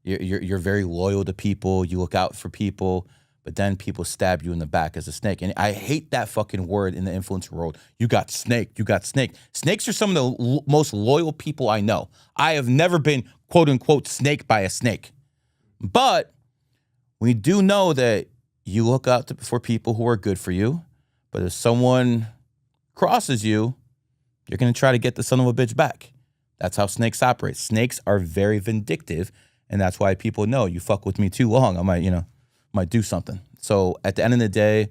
You're very loyal to people. You look out for people. But then people stab you in the back as a snake. And I hate that fucking word in the influencer world. You got snake. You got snake. Snakes are some of the most loyal people I know. I have never been, quote unquote, snaked by a snake. But we do know that you look out for people who are good for you. But if someone crosses you, you're going to try to get the son of a bitch back. That's how snakes operate. Snakes are very vindictive. And that's why people know you fuck with me too long. I might do something. So at the end of the day,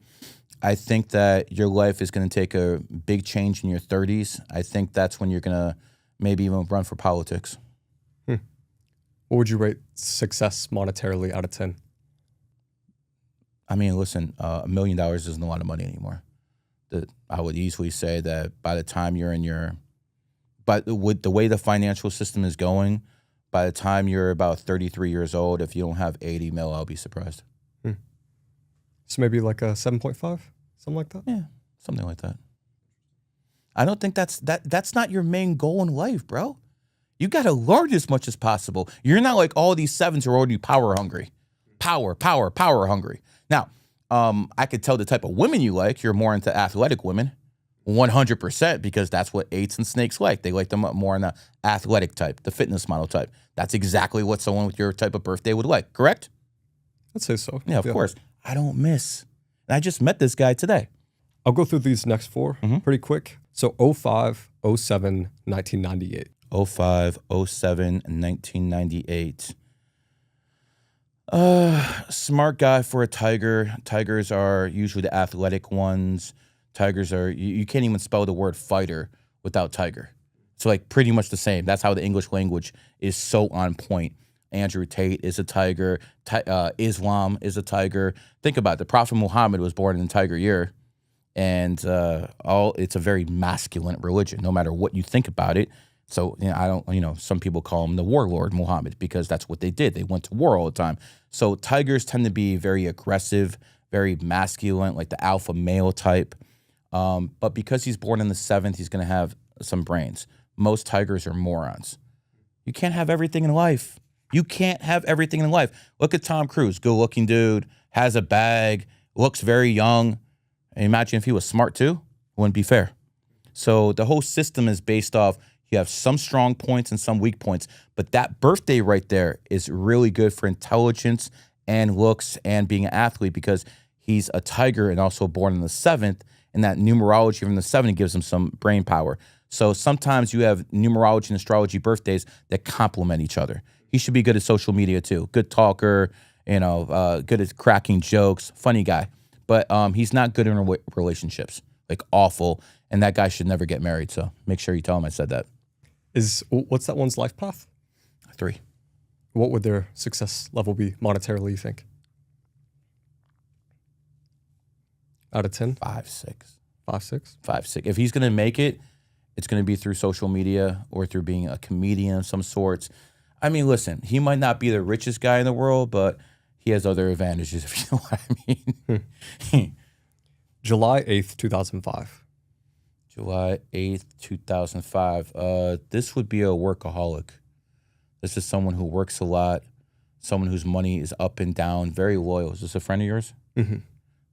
I think that your life is going to take a big change in your 30s. I think that's when you're going to maybe even run for politics. What would you rate success monetarily out of 10? I mean, listen, $1 million isn't a lot of money anymore. I would easily say that by the time you're in your, but with the way the financial system is going, by the time you're about 33 years old, if you don't have 80 mil, I'll be surprised. So maybe like a 7.5, something like that? Yeah, something like that. I don't think that's not your main goal in life, bro. You got to learn as much as possible. You're not like all these sevens are already power hungry. Power hungry. Now, I could tell the type of women you like. You're more into athletic women, 100%, because that's what eights and snakes like. They like them more in the athletic type, the fitness model type. That's exactly what someone with your type of birthday would like, correct? I'd say so. Yeah, of course. I don't miss. And I just met this guy today. I'll go through these next four pretty quick. So 05, 07, 1998. 05, 07, 1998. Smart guy for a tiger. Tigers are usually the athletic ones. Tigers are, you can't even spell the word fighter without tiger. So like pretty much the same. That's how the English language is so on point. Andrew Tate is a tiger. Islam is a tiger. Think about it. The Prophet Muhammad was born in the tiger year. And it's a very masculine religion, no matter what you think about it. So, some people call him the warlord Muhammad because that's what they did. They went to war all the time. So tigers tend to be very aggressive, very masculine, like the alpha male type. But because he's born in the 7th, he's going to have some brains. Most tigers are morons. You can't have everything in life. You can't have everything in life. Look at Tom Cruise, good-looking dude, has a bag, looks very young. And imagine if he was smart too, it wouldn't be fair. So the whole system is based off, you have some strong points and some weak points, but that birthday right there is really good for intelligence and looks and being an athlete because he's a tiger and also born in the 7th, and that numerology from the 7th gives him some brain power. So sometimes you have numerology and astrology birthdays that complement each other. He should be good at social media too. Good talker, good at cracking jokes, funny guy. But he's not good in relationships, like awful. And that guy should never get married. So make sure you tell him I said that. What's that one's life path? 3. What would their success level be monetarily, you think? Out of 10? 5, 6. 5, 6? 5, 6. If he's going to make it, it's going to be through social media or through being a comedian of some sorts. I mean, listen, he might not be the richest guy in the world, but he has other advantages, if you know what I mean. July 8th, 2005. July 8th, 2005. This would be a workaholic. This is someone who works a lot, someone whose money is up and down, very loyal. Is this a friend of yours? Mm-hmm.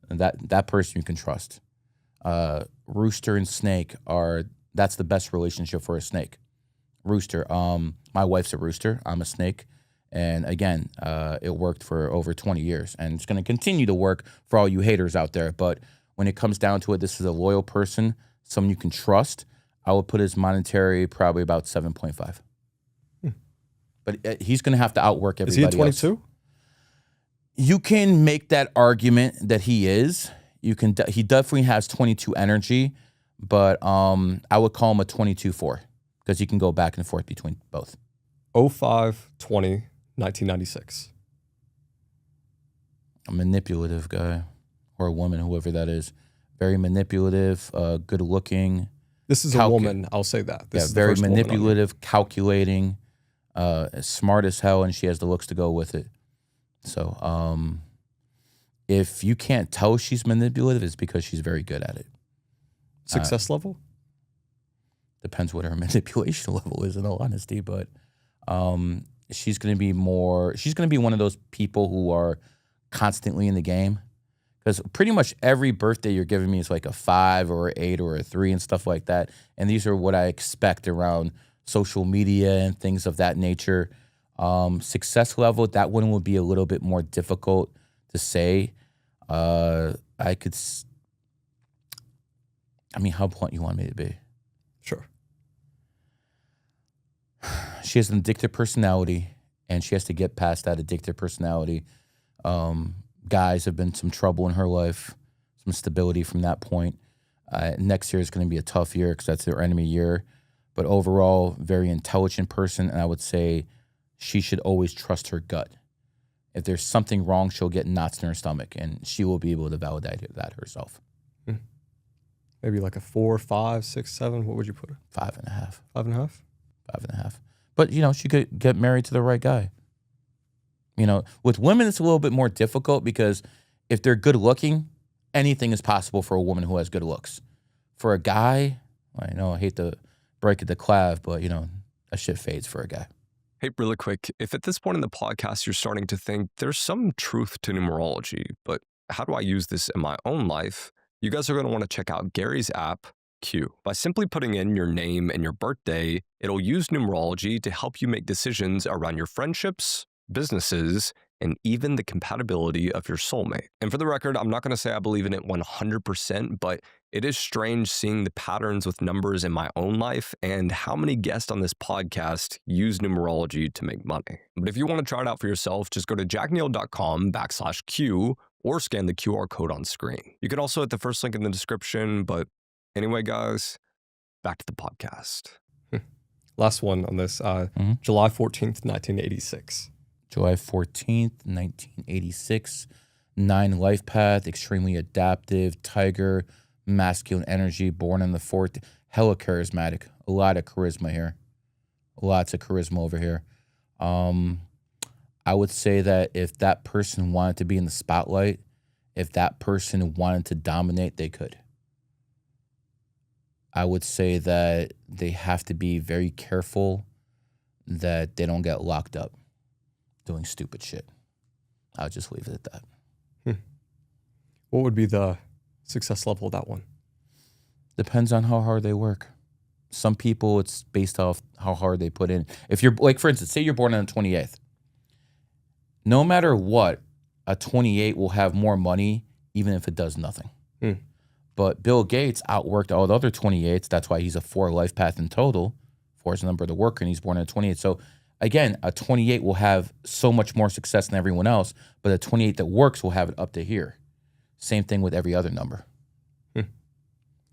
And that person you can trust. Rooster and snake that's the best relationship for a snake. Rooster. My wife's a rooster. I'm a snake. And again, it worked for over 20 years. And it's going to continue to work for all you haters out there. But when it comes down to it, this is a loyal person, someone you can trust. I would put his monetary probably about 7.5. But he's going to have to outwork everybody else. Is he at 22? You can make that argument that he is. He definitely has 22 energy. But I would call him a 22-4 because he can go back and forth between both. 05, 20, 1996. A manipulative guy or a woman, whoever that is. Very manipulative, good looking. This is a woman, I'll say that. This is very manipulative, calculating, smart as hell, and she has the looks to go with it. So if you can't tell she's manipulative, it's because she's very good at it. Success level? Depends what her manipulation level is, in all honesty, but she's going to be one of those people who are constantly in the game. Because pretty much every birthday you're giving me is like a 5 or an 8 or a 3 and stuff like that. And these are what I expect around social media and things of that nature. Success level, that one would be a little bit more difficult to say. How blunt you want me to be? Sure. She has an addictive personality, and she has to get past that addictive personality. Guys have been some trouble in her life, some stability from that point. Next year is going to be a tough year because that's their enemy year. But overall, very intelligent person, and I would say she should always trust her gut. If there's something wrong, she'll get knots in her stomach, and she will be able to validate that herself. Maybe like a 4, 5, 6, 7. What would you put her? 5.5. 5.5? 5.5. But, she could get married to the right guy. With women, it's a little bit more difficult because if they're good looking, anything is possible for a woman who has good looks. For a guy, I know I hate to break it to Clav, but, that shit fades for a guy. Hey, really quick, if at this point in the podcast you're starting to think there's some truth to numerology, but how do I use this in my own life? You guys are going to want to check out Gary's app, Q. By simply putting in your name and your birthday, it'll use numerology to help you make decisions around your friendships, businesses, and even the compatibility of your soulmate. And for the record, I'm not going to say I believe in it 100%, but it is strange seeing the patterns with numbers in my own life and how many guests on this podcast use numerology to make money. But if you want to try it out for yourself, just go to jackneal.com/Q or scan the QR code on screen. You can also hit the first link in the description, but anyway, guys, back to the podcast. Last one on this, July 14th, 1986. July 14th, 1986. 9 life path, extremely adaptive, tiger, masculine energy, born on the 4th, hella charismatic. A lot of charisma here. Lots of charisma over here. I would say that if that person wanted to be in the spotlight, if that person wanted to dominate, they could. I would say that they have to be very careful that they don't get locked up doing stupid shit. I'll just leave it at that. What would be the success level of that one? Depends on how hard they work. Some people, it's based off how hard they put in. If you're, like, for instance, say you're born on the 28th. No matter what, a 28 will have more money even if it does nothing. But Bill Gates outworked all the other 28s. That's why he's a 4 life path in total. 4 is the number of the worker, and he's born on a 28. So, again, a 28 will have so much more success than everyone else, but a 28 that works will have it up to here. Same thing with every other number. You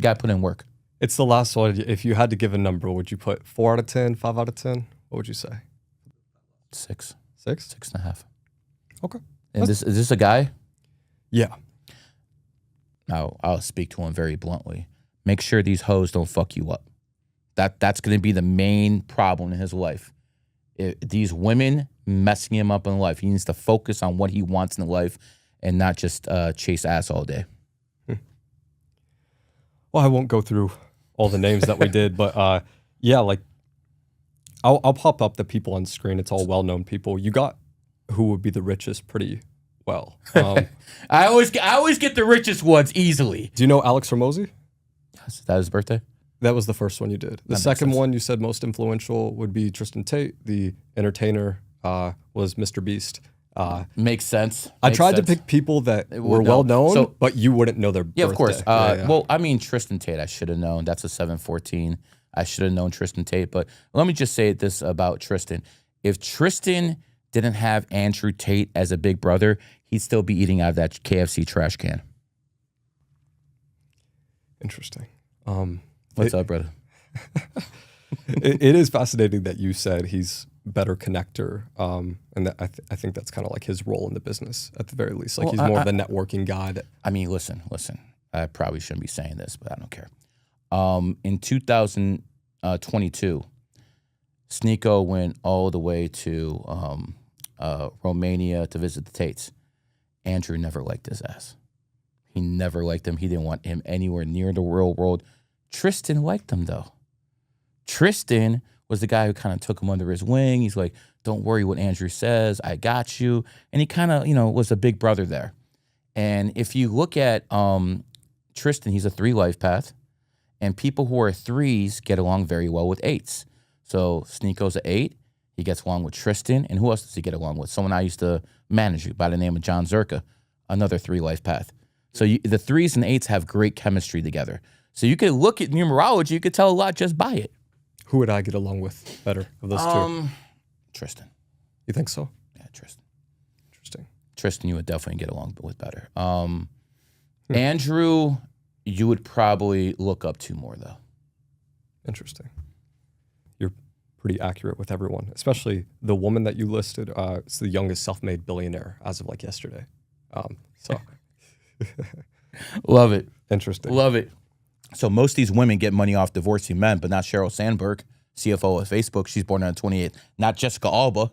got to put in work. It's the last one. If you had to give a number, would you put 4 out of 10, 5 out of 10? What would you say? 6. 6? 6.5. Okay. And is this a guy? Yeah. Now, I'll speak to him very bluntly. Make sure these hoes don't fuck you up. That's going to be the main problem in his life. These women messing him up in life. He needs to focus on what he wants in life and not just chase ass all day. Well, I won't go through all the names that we did, but yeah, like I'll pop up the people on screen. It's all well-known people. You got who would be the richest pretty well. I always get the richest ones easily. Do you know Alex Ramosi? Yes, that was his birthday? That was the first one you did. The second one you said most influential would be Tristan Tate. The entertainer was Mr. Beast. Makes sense. I tried to pick people that were well known, but you wouldn't know their birthday. Yeah, of course. Well, I mean, Tristan Tate, I should have known. That's a 714. I should have known Tristan Tate. But let me just say this about Tristan. If Tristan didn't have Andrew Tate as a big brother, he'd still be eating out of that KFC trash can. Interesting. What's up, brother? It is fascinating that you said he's better connector, and that I think that's kind of like his role in the business at the very least. Like he's more of the networking guy. I mean, listen. I probably shouldn't be saying this, but I don't care. In 2022, Sneeko went all the way to Romania to visit the Tates. Andrew never liked his ass. He never liked him. He didn't want him anywhere near the real world. Tristan liked him, though. Tristan was the guy who kind of took him under his wing. He's like, don't worry what Andrew says. I got you. And he kind of, was a big brother there. And if you look at Tristan, he's a 3 life path. And people who are 3s get along very well with 8s. So Sneeko's an 8. He gets along with Tristan. And who else does he get along with? Someone I used to manage by the name of John Zerka, another 3 life path. So the 3s and 8s have great chemistry together. So you could look at numerology, you could tell a lot just by it. Who would I get along with better of those two? Tristan. You think so? Yeah, Tristan. Interesting. Tristan, you would definitely get along with better. Andrew, you would probably look up to more, though. Interesting. You're pretty accurate with everyone, especially the woman that you listed. It's the youngest self-made billionaire as of like yesterday. So Love it. Interesting. Love it. So most of these women get money off divorcing men, but not Sheryl Sandberg, CFO of Facebook. She's born on the 28th. Not Jessica Alba,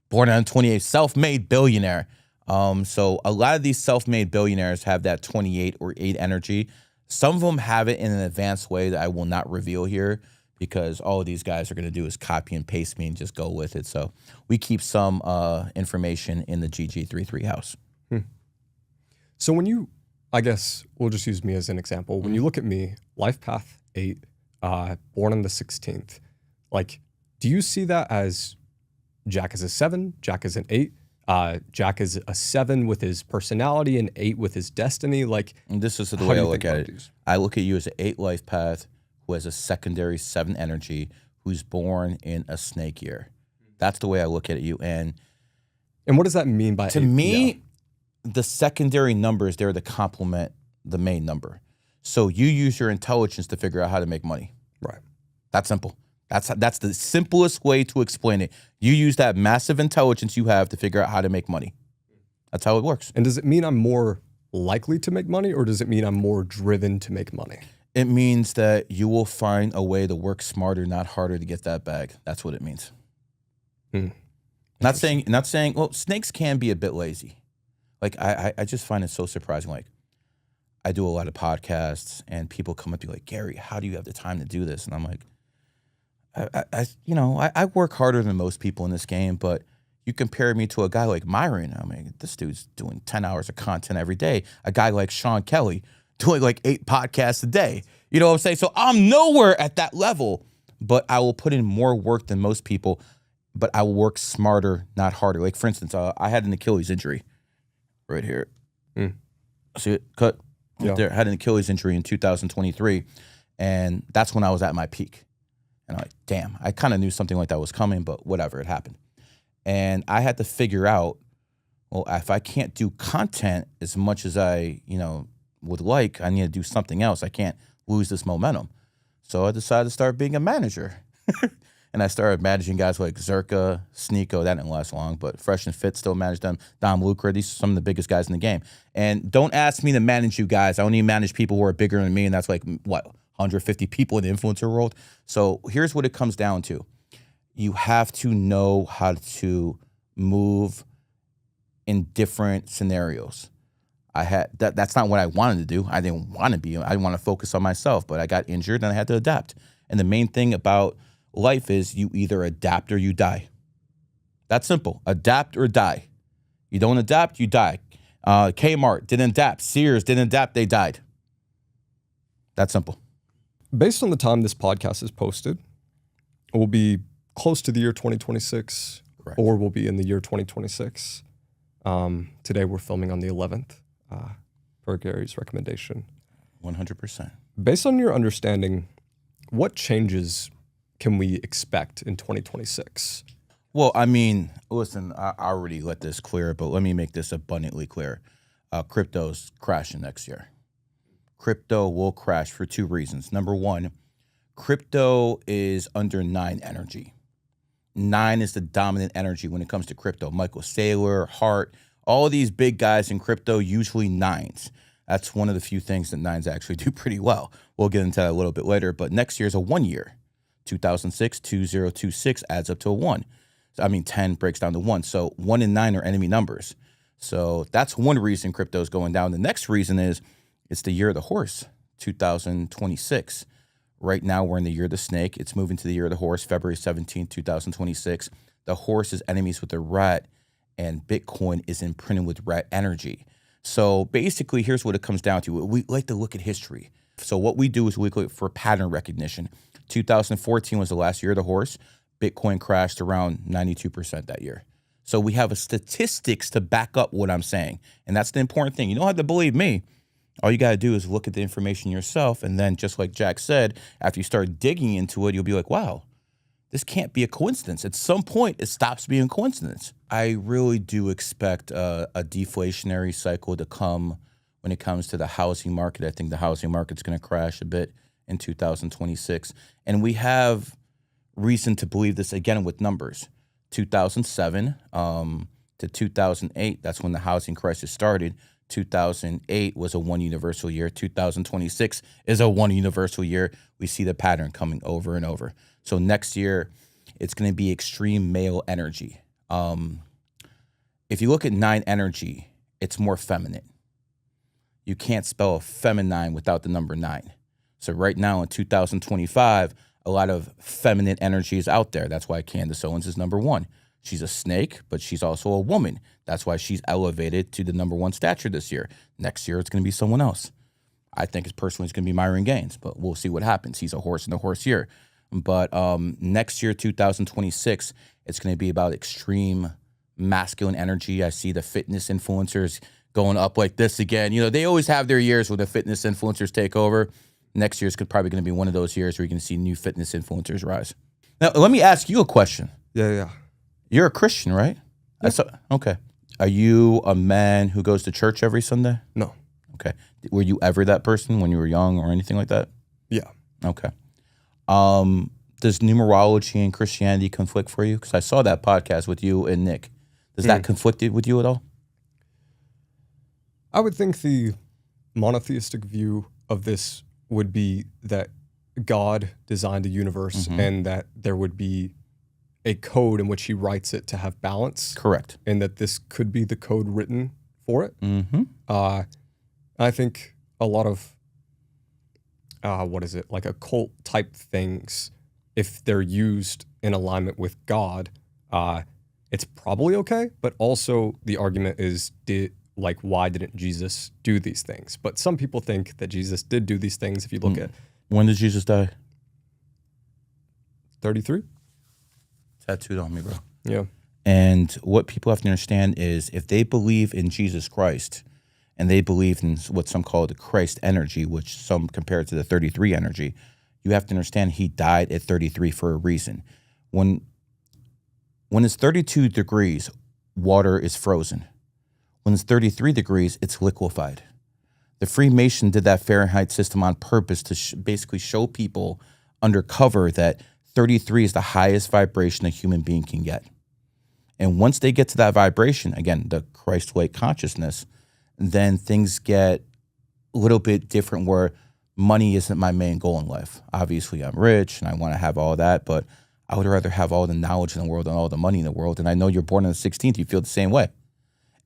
born on the 28th, self-made billionaire. So a lot of these self-made billionaires have that 28 or 8 energy. Some of them have it in an advanced way that I will not reveal here because all of these guys are going to do is copy and paste me and just go with it. So we keep some information in the GG33 house. So when you, I guess we'll just use me as an example. When you look at me, life path 8, born on the 16th, like, do you see that as Jack is a 7, Jack is an 8, Jack is a 7 with his personality and 8 with his destiny? Like, and this is the way I look at it. These? I look at you as an 8 life path who has a secondary 7 energy, who's born in a snake year. That's the way I look at you. And what does that mean by 8? To me, the secondary numbers, they're to complement the main number. So you use your intelligence to figure out how to make money. Right. That's simple. That's the simplest way to explain it. You use that massive intelligence you have to figure out how to make money. That's how it works. And does it mean I'm more likely to make money, or does it mean I'm more driven to make money? It means that you will find a way to work smarter, not harder, to get that bag. That's what it means. Not saying, well, snakes can be a bit lazy. Like, I just find it so surprising. Like, I do a lot of podcasts and people come up to me like, Gary, how do you have the time to do this? And I'm like, I work harder than most people in this game, but you compare me to a guy like Myron. I mean, this dude's doing 10 hours of content every day. A guy like Sean Kelly doing like 8 podcasts a day. You know what I'm saying? So I'm nowhere at that level, but I will put in more work than most people, but I will work smarter, not harder. Like, for instance, I had an Achilles injury right here. See it? Cut. Yeah. There. I had an Achilles injury in 2023, and that's when I was at my peak. And I'm like, damn, I kind of knew something like that was coming, but whatever, it happened. And I had to figure out, well, if I can't do content as much as I, would like, I need to do something else. I can't lose this momentum. So I decided to start being a manager. And I started managing guys like Zerka, Sneeko. That didn't last long, but Fresh and Fit still managed them. Dom Lucre, these are some of the biggest guys in the game. And don't ask me to manage you guys. I only manage people who are bigger than me, and that's like, 150 people in the influencer world. So here's what it comes down to. You have to know how to move in different scenarios. That's not what I wanted to do. I didn't want to be. I didn't want to focus on myself, but I got injured and I had to adapt. And the main thing about life is you either adapt or you die. That's simple. Adapt or die. You don't adapt, you die. Kmart didn't adapt. Sears didn't adapt, they died. That's simple. Based on the time this podcast is posted, it will be close to the year 2026. Correct. Or we'll be in the year 2026. Today we're filming on the 11th, per Gary's recommendation. 100%. Based on your understanding, what changes can we expect in 2026? Well, I mean, listen, I already let this clear, but let me make this abundantly clear. Crypto's crashing next year. Crypto will crash for 2 reasons. Number 1, crypto is under 9 energy. 9 is the dominant energy when it comes to crypto. Michael Saylor, Hart, all of these big guys in crypto, usually 9s. That's one of the few things that 9s actually do pretty well. We'll get into that a little bit later, but next year is a 1 year. 2006, 2026 adds up to a 1. I mean, 10 breaks down to 1. So 1 and 9 are enemy numbers. So that's one reason crypto is going down. The next reason is it's the year of the horse, 2026. Right now, we're in the year of the snake. It's moving to the year of the horse, February 17th, 2026. The horse is enemies with the rat, and Bitcoin is imprinted with rat energy. So basically, here's what it comes down to. We like to look at history. So what we do is we look for pattern recognition. 2014 was the last year of the horse. Bitcoin crashed around 92% that year. So we have statistics to back up what I'm saying. And that's the important thing. You don't have to believe me. All you got to do is look at the information yourself. And then just like Jack said, after you start digging into it, you'll be like, wow, this can't be a coincidence. At some point, it stops being a coincidence. I really do expect a deflationary cycle to come when it comes to the housing market. I think the housing market's going to crash a bit in 2026. And we have reason to believe this again with numbers. 2007 to 2008, that's when the housing crisis started. 2008 was a one universal year. 2026 is a one universal year. We see the pattern coming over and over. So next year, it's going to be extreme male energy. If you look at 9 energy, it's more feminine. You can't spell a feminine without the number 9. So right now in 2025, a lot of feminine energy is out there. That's why Candace Owens is number 1. She's a snake, but she's also a woman. That's why she's elevated to the number 1 stature this year. Next year, it's going to be someone else. I think it's going to be Myron Gaines, but we'll see what happens. He's a horse in the horse year. But next year, 2026, it's going to be about extreme masculine energy. I see the fitness influencers going up like this again. You know, they always have their years where the fitness influencers take over. Next year is probably going to be one of those years where you're going to see new fitness influencers rise. Now, let me ask you a question. Yeah. You're a Christian, right? Yeah. Okay. Are you a man who goes to church every Sunday? No. Okay. Were you ever that person when you were young or anything like that? Yeah. Okay. Does numerology and Christianity conflict for you? Because I saw that podcast with you and Nick. Does that conflict with you at all? I would think the monotheistic view of this would be that God designed a universe and that there would be a code in which he writes it to have balance. Correct. And that this could be the code written for it. I think a lot of, like occult type things, if they're used in alignment with God, it's probably okay. But also the argument is, why didn't Jesus do these things? But some people think that Jesus did do these things. If you look at... When did Jesus die? 33? Tattooed on me, bro. Yeah. And what people have to understand is if they believe in Jesus Christ and they believe in what some call the Christ energy, which some compare it to the 33 energy, you have to understand he died at 33 for a reason. When it's 32 degrees, water is frozen. When it's 33 degrees, it's liquefied. The Freemason did that Fahrenheit system on purpose to basically show people undercover that 33 is the highest vibration a human being can get. And once they get to that vibration, again, the Christ-like consciousness, then things get a little bit different where money isn't my main goal in life. Obviously, I'm rich and I want to have all that, but I would rather have all the knowledge in the world and all the money in the world. And I know you're born on the 16th, you feel the same way.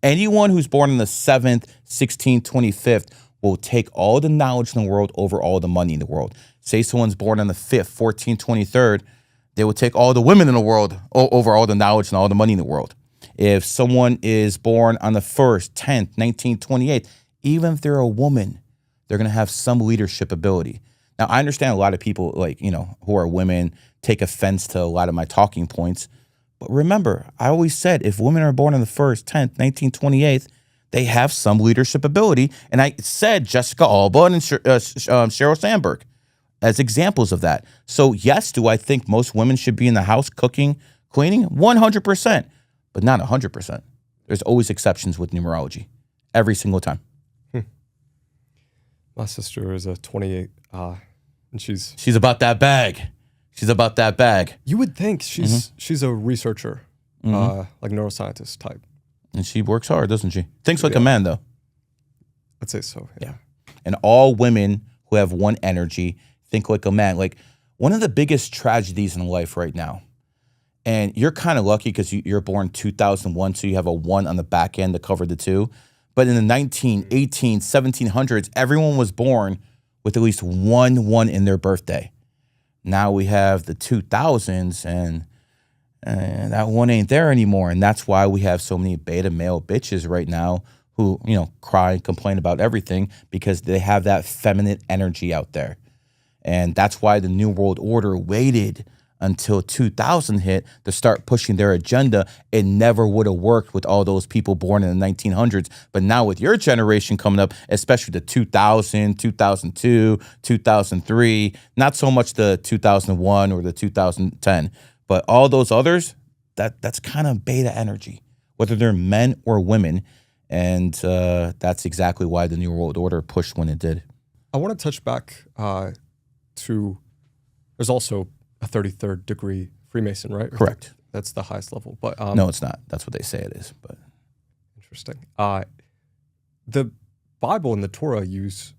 Anyone who's born on the 7th, 16th, 25th will take all the knowledge in the world over all the money in the world. Say someone's born on the 5th, 14th, 23rd, they will take all the women in the world over all the knowledge and all the money in the world. If someone is born on the 1st, 10th, 19th, 28th, even if they're a woman, they're going to have some leadership ability. Now, I understand a lot of people who are women take offense to a lot of my talking points. But remember, I always said if women are born on the 1st, 10th, 19th, 28th, they have some leadership ability. And I said Jessica Alba and Sheryl Sandberg as examples of that. So yes, do I think most women should be in the house cooking, cleaning? 100%, but not 100%. There's always exceptions with numerology, every single time. My sister is a 28, and she's about that bag. She's about that bag. You would think she's a researcher, like neuroscientist type. And she works hard, doesn't she? Thinks like a man, though. I'd say so, yeah. And all women who have one energy think like a man. Like, one of the biggest tragedies in life right now, and you're kind of lucky because you're born 2001, so you have a 1 on the back end to cover the 2. But in the 1918, 1700s, everyone was born with at least one 1 in their birthday. Now we have the 2000s, and that 1 ain't there anymore. And that's why we have so many beta male bitches right now who, cry and complain about everything because they have that feminine energy out there. And that's why the New World Order waited until 2000 hit to start pushing their agenda. It never would have worked with all those people born in the 1900s. But now with your generation coming up, especially the 2000, 2002, 2003, not so much the 2001 or the 2010, but all those others, that's kind of beta energy, whether they're men or women. And that's exactly why the New World Order pushed when it did. I want to touch back to, there's also a 33rd degree Freemason, right? Correct. That's the highest level. But no, it's not. That's what they say it is. But interesting. the Bible and the Torah use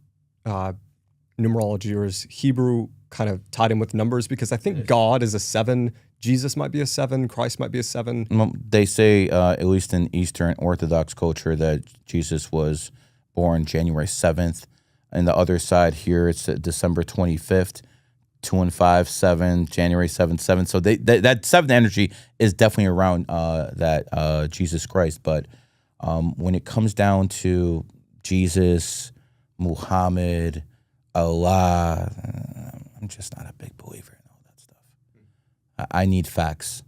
numerology, or is Hebrew kind of tied in with numbers? Because I think God is a 7, Jesus might be a 7, Christ might be a 7. They say, at least in Eastern Orthodox culture, that Jesus was born January 7th. And the other side here, it's December 25th, 2 and 5, 7, January 7th, 7. So that 7th energy is definitely around that Jesus Christ. But when it comes down to Jesus, Muhammad, Allah, I'm just not a big believer in all that stuff. I need facts.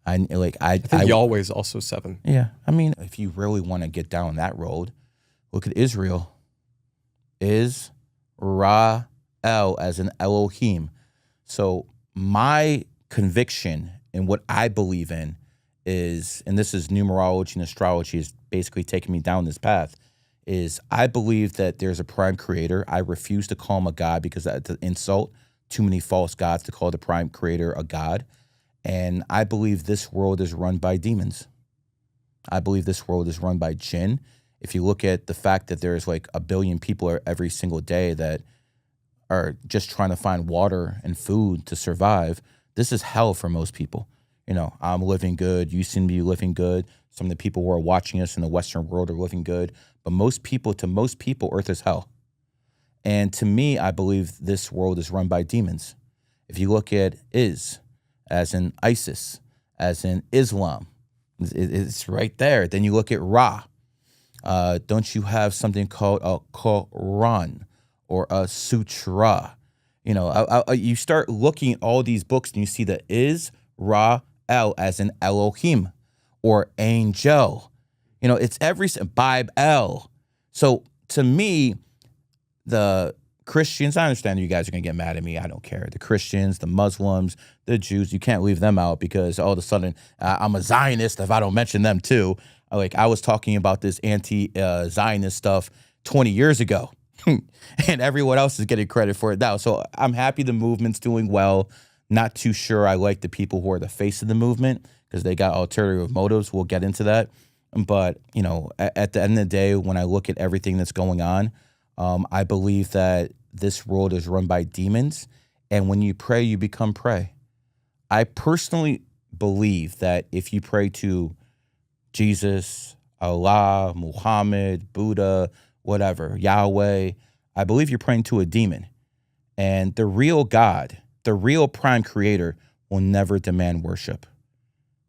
I think Yahweh is also 7. Yeah. I mean, if you really want to get down that road, look at Israel. Ra El as in Elohim. So my conviction and what I believe in is, and this is numerology and astrology is basically taking me down this path, is I believe that there's a prime creator. I refuse to call him a god because that's an insult. Too many false gods to call the prime creator a god. And I believe this world is run by demons. I believe this world is run by jinn. If you look at the fact that there's like 1 billion people every single day that are just trying to find water and food to survive, this is hell for most people. You know, I'm living good. You seem to be living good. Some of the people who are watching us in the Western world are living good. But to most people, Earth is hell. And to me, I believe this world is run by demons. If you look at as in ISIS, as in Islam, it's right there. Then you look at Ra. Don't you have something called a Quran or a Sutra? You know, you start looking at all these books and you see the Ra El as in Elohim or angel. You know, it's every Bible. So to me, the Christians, I understand you guys are going to get mad at me. I don't care. The Christians, the Muslims, the Jews, you can't leave them out because all of a sudden I'm a Zionist if I don't mention them too. Like I was talking about this anti-Zionist stuff 20 years ago and everyone else is getting credit for it now. So I'm happy the movement's doing well. Not too sure I like the people who are the face of the movement because they got ulterior motives. We'll get into that. But, you know, at the end of the day, when I look at everything that's going on, I believe that this world is run by demons. And when you pray, you become prey. I personally believe that if you pray to Jesus, Allah, Muhammad, Buddha, whatever, Yahweh, I believe you're praying to a demon. And the real God, the real prime creator, will never demand worship.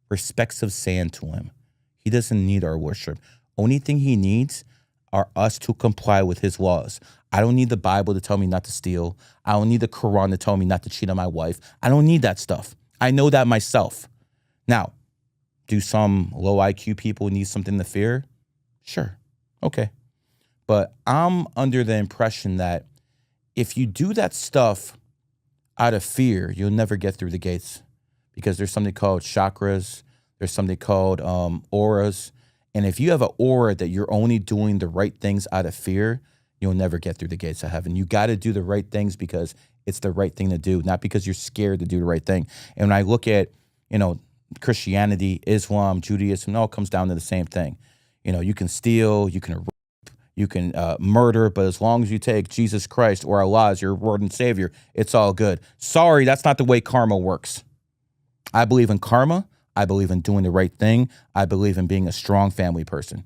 Respects of sand to him. He doesn't need our worship. Only thing he needs are us to comply with his laws. I don't need the Bible to tell me not to steal. I don't need the Quran to tell me not to cheat on my wife. I don't need that stuff. I know that myself. Now, do some low IQ people need something to fear? Sure. Okay. But I'm under the impression that if you do that stuff out of fear, you'll never get through the gates because there's something called chakras. There's something called auras. And if you have an aura that you're only doing the right things out of fear, you'll never get through the gates of heaven. You got to do the right things because it's the right thing to do, not because you're scared to do the right thing. And when I look at, you know, Christianity, Islam, Judaism, it all comes down to the same thing. You know, you can steal, you can rape, you can murder, but as long as you take Jesus Christ or Allah as your Lord and Savior, it's all good. Sorry, that's not the way karma works. I believe in karma. I believe in doing the right thing. I believe in being a strong family person.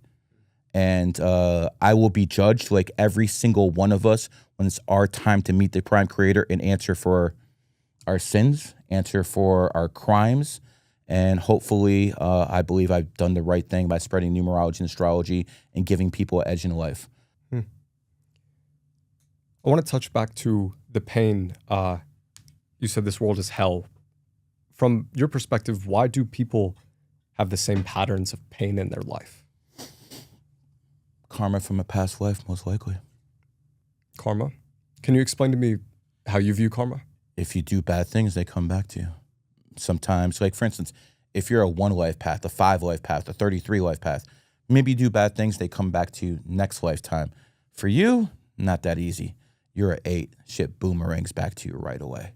And I will be judged like every single one of us when it's our time to meet the prime creator and answer for our sins, answer for our crimes. And hopefully, I believe I've done the right thing by spreading numerology and astrology and giving people an edge in life. I want to touch back to the pain. You said this world is hell. From your perspective, why do people have the same patterns of pain in their life? Karma from a past life, most likely. Karma? Can you explain to me how you view karma? If you do bad things, they come back to you. Sometimes, like for instance, if you're a 1 life path, a 5 life path, a 33 life path, maybe you do bad things, they come back to you next lifetime. For you, not that easy. You're an 8, shit boomerangs back to you right away.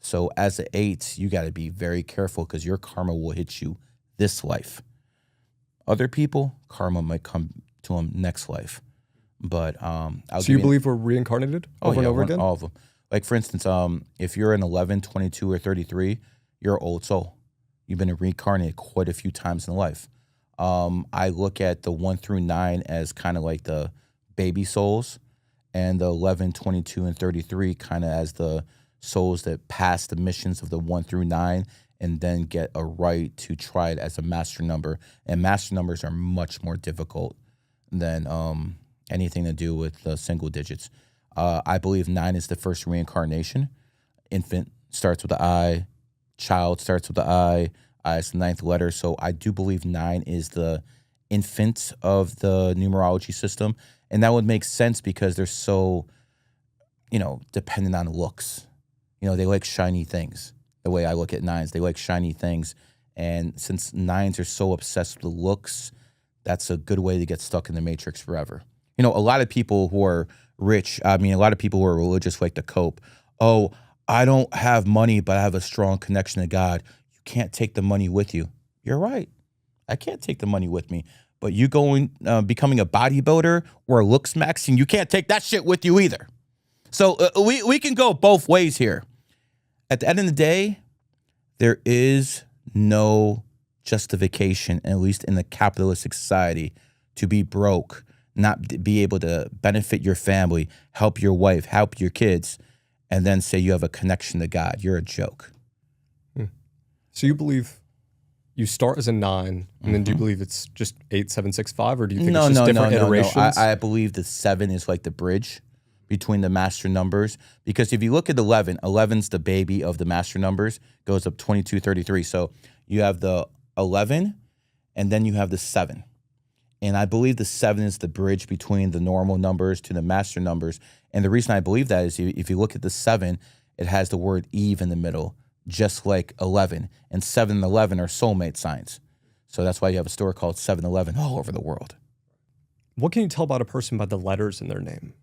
So as an 8, you got to be very careful because your karma will hit you this life. Other people, karma might come to them next life. But I'll So you give believe we're reincarnated over and over again? all of them. Like for instance, if you're an 11, 22, or 33, you're an old soul. You've been reincarnated quite a few times in life. I look at the 1 through 9 as kind of like the baby souls, and the 11, 22, and 33 kind of as the souls that pass the missions of the 1 through 9 and then get a right to try it as a master number. And master numbers are much more difficult than anything to do with single digits. I believe 9 is the first reincarnation. Infant starts with the I, child starts with the I is the 9th letter. So I do believe 9 is the infant of the numerology system. And that would make sense because they're so, dependent on looks. They like shiny things. The way I look at 9s, they like shiny things. And since 9s are so obsessed with looks, that's a good way to get stuck in the matrix forever. A lot of people who are rich, a lot of people who are religious like to cope. Oh, I don't have money, but I have a strong connection to God. You can't take the money with you. You're right. I can't take the money with me. But you going, becoming a bodybuilder or a looks maxing, you can't take that shit with you either. So we can go both ways here. At the end of the day, there is no justification, at least in the capitalistic society, to be broke, not be able to benefit your family, help your wife, help your kids, and then say you have a connection to God. You're a joke. So you believe you start as a 9, and then do you believe it's just 8, 7, 6, 5, or do you think it's just different iterations? I believe the 7 is like the bridge between the master numbers. Because if you look at 11, 11's the baby of the master numbers, goes up 22, 33. So you have the 11, and then you have the 7. And I believe the 7 is the bridge between the normal numbers to the master numbers. And the reason I believe that is if you look at the 7, it has the word Eve in the middle, just like 11. And 7 and 11 are soulmate signs. So that's why you have a store called 7-Eleven all over the world. What can you tell about a person by the letters in their name?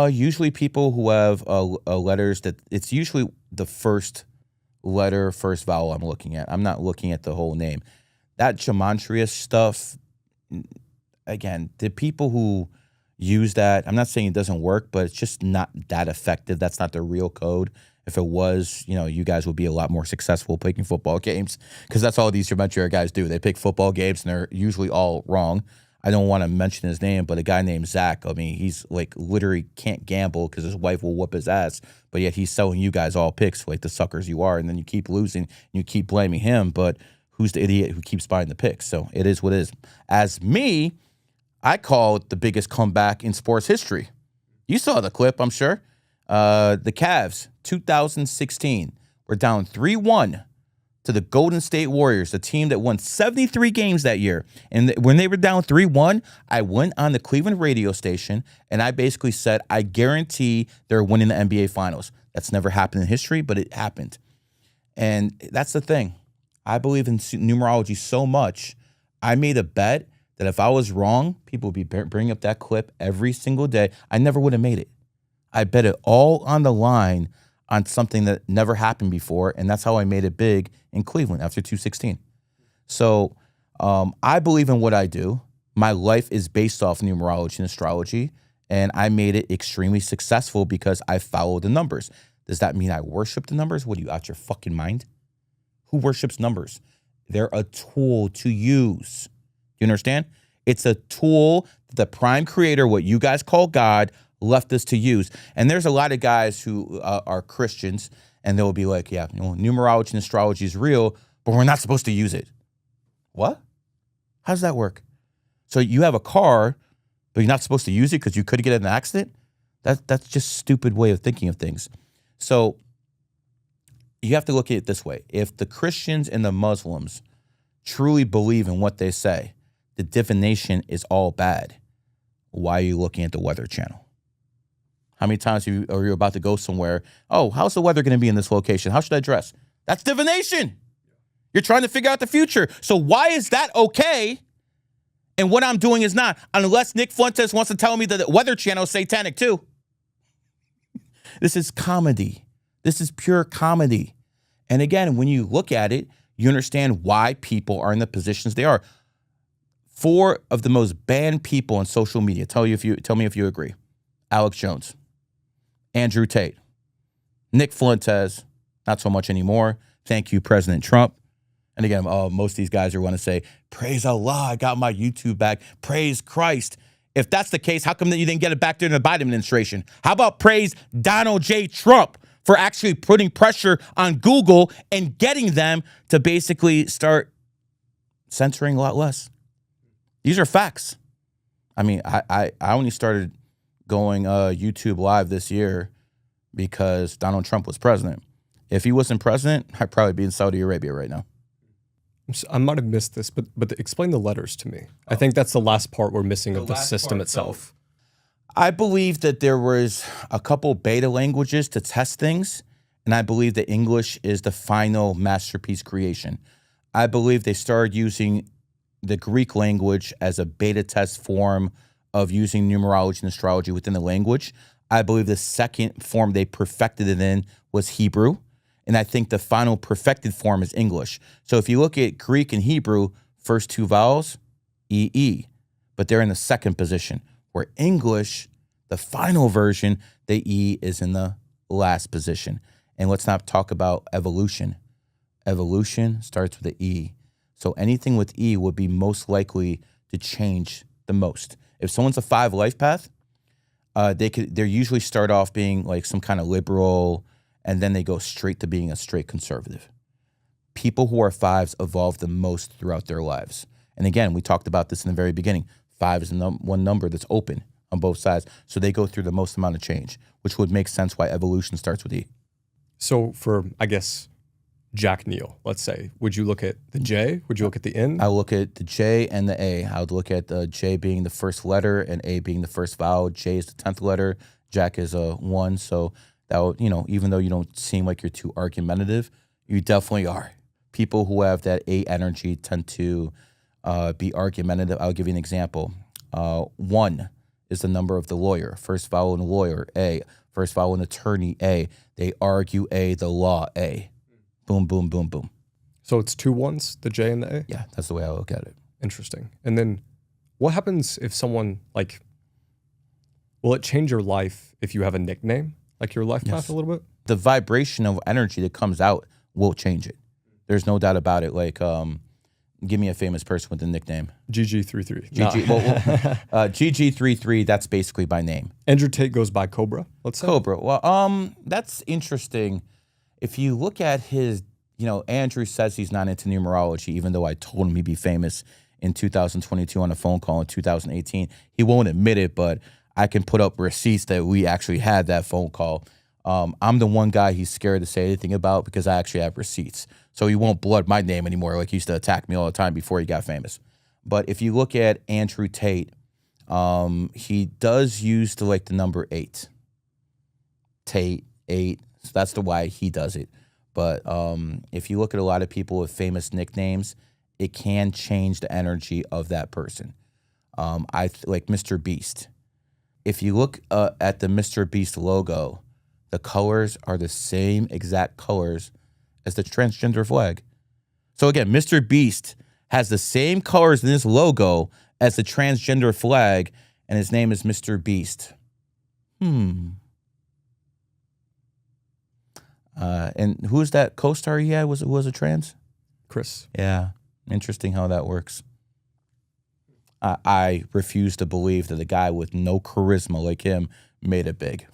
Usually people who have letters that it's usually the first letter, first vowel I'm looking at. I'm not looking at the whole name. That gematria stuff, again, the people who use that, I'm not saying it doesn't work, but it's just not that effective. That's not the real code. If it was, you guys would be a lot more successful picking football games, because that's all these gematria guys do. They pick football games and they're usually all wrong. I don't want to mention his name, but a guy named Zach, he's like literally can't gamble because his wife will whoop his ass, but yet he's selling you guys all picks like the suckers you are, and then you keep losing and you keep blaming him, but who's the idiot who keeps buying the picks? So it is what it is. As me, I call it the biggest comeback in sports history. You saw the clip, I'm sure. The Cavs, 2016, were down 3-1 to the Golden State Warriors, a team that won 73 games that year. And when they were down 3-1, I went on the Cleveland radio station and I basically said, I guarantee they're winning the NBA Finals. That's never happened in history, but it happened. And that's the thing. I believe in numerology so much, I made a bet that if I was wrong, people would be bringing up that clip every single day. I never would have made it. I bet it all on the line on something that never happened before, and that's how I made it big in Cleveland after 2016. So I believe in what I do. My life is based off numerology and astrology, and I made it extremely successful because I follow the numbers. Does that mean I worship the numbers? What, are you out your fucking mind? Who worships numbers? They're a tool to use. You understand? It's a tool that the prime creator, what you guys call God, left us to use. And there's a lot of guys who are Christians, and they'll be like, yeah, numerology and astrology is real, but we're not supposed to use it. What? How does that work? So you have a car, but you're not supposed to use it because you could get in an accident? That's just a stupid way of thinking of things. So you have to look at it this way. If the Christians and the Muslims truly believe in what they say, the divination is all bad, why are you looking at the Weather Channel? How many times are you about to go somewhere? Oh, how's the weather going to be in this location? How should I dress? That's divination. You're trying to figure out the future. So why is that okay? And what I'm doing is not, unless Nick Fuentes wants to tell me that the Weather Channel is satanic too. This is comedy. This is pure comedy. And again, when you look at it, you understand why people are in the positions they are. 4 of the most banned people on social media. Tell me if you agree. Alex Jones, Andrew Tate, Nick Fuentes, not so much anymore. Thank you, President Trump. And again, most of these guys are want to say, praise Allah, I got my YouTube back. Praise Christ. If that's the case, how come that you didn't get it back during the Biden administration? How about praise Donald J. Trump for actually putting pressure on Google and getting them to basically start censoring a lot less? These are facts. I mean, I only started going YouTube live this year because Donald Trump was president. If he wasn't president, I'd probably be in Saudi Arabia right now. I might have missed this, but explain the letters to me. I think that's the last part we're missing of the system itself. I believe that there was a couple beta languages to test things, and I believe that English is the final masterpiece creation. I believe they started using the Greek language as a beta test form of using numerology and astrology within the language. I believe the second form they perfected it in was Hebrew. And I think the final perfected form is English. So if you look at Greek and Hebrew, first 2 vowels, E. But they're in the second position. Where English, the final version, the E is in the last position. And let's not talk about evolution. Evolution starts with the E. So anything with E would be most likely to change the most. If someone's a 5 life path, they usually start off being like some kind of liberal, and then they go straight to being a straight conservative. People who are 5s evolve the most throughout their lives. And again, we talked about this in the very beginning. 5 is one number that's open on both sides. So they go through the most amount of change, which would make sense why evolution starts with E. So for, I guess, Jack Neal, let's say, would you look at the J? Would you look at the N? I look at the J and the A. I would look at the J being the first letter and A being the first vowel. J is the 10th letter. Jack is a 1. So that would, even though you don't seem like you're too argumentative, you definitely are. People who have that A energy tend to be argumentative. I'll give you an example. 1 is the number of the lawyer. First vowel in lawyer, A. First vowel in attorney, A. They argue A, the law, A. Boom, boom, boom, boom. So it's 2 1s, the J and the A? Yeah, that's the way I look at it. Interesting. And then what happens if someone, will it change your life if you have a nickname? Like your life path a little bit? The vibration of energy that comes out will change it. There's no doubt about it. Give me a famous person with a nickname. GG33. GG33, that's basically by name. Andrew Tate goes by Cobra, let's say. Cobra. Well, that's interesting. If you look at his, Andrew says he's not into numerology, even though I told him he'd be famous in 2022 on a phone call in 2018. He won't admit it, but I can put up receipts that we actually had that phone call. I'm the one guy he's scared to say anything about because I actually have receipts. So he won't blood my name anymore like he used to attack me all the time before he got famous. But if you look at Andrew Tate, he does use the number 8. Tate, 8. So that's the why he does it. But if you look at a lot of people with famous nicknames, it can change the energy of that person. Like Mr. Beast. If you look at the Mr. Beast logo, the colors are the same exact colors as the transgender flag. So again, Mr. Beast has the same colors in his logo as the transgender flag, and his name is Mr. Beast. And who's that co-star he had? Was a trans? Chris. Yeah. Interesting how that works. I refuse to believe that a guy with no charisma like him made it big.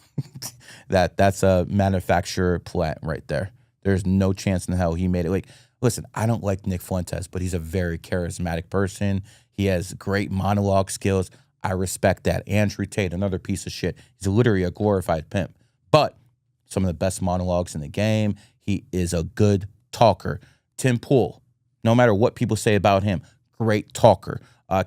That's a manufacturer plant right there. There's no chance in hell he made it. Listen, I don't like Nick Fuentes, but he's a very charismatic person. He has great monologue skills. I respect that. Andrew Tate, another piece of shit. He's literally a glorified pimp. But some of the best monologues in the game. He is a good talker. Tim Pool, no matter what people say about him, great talker.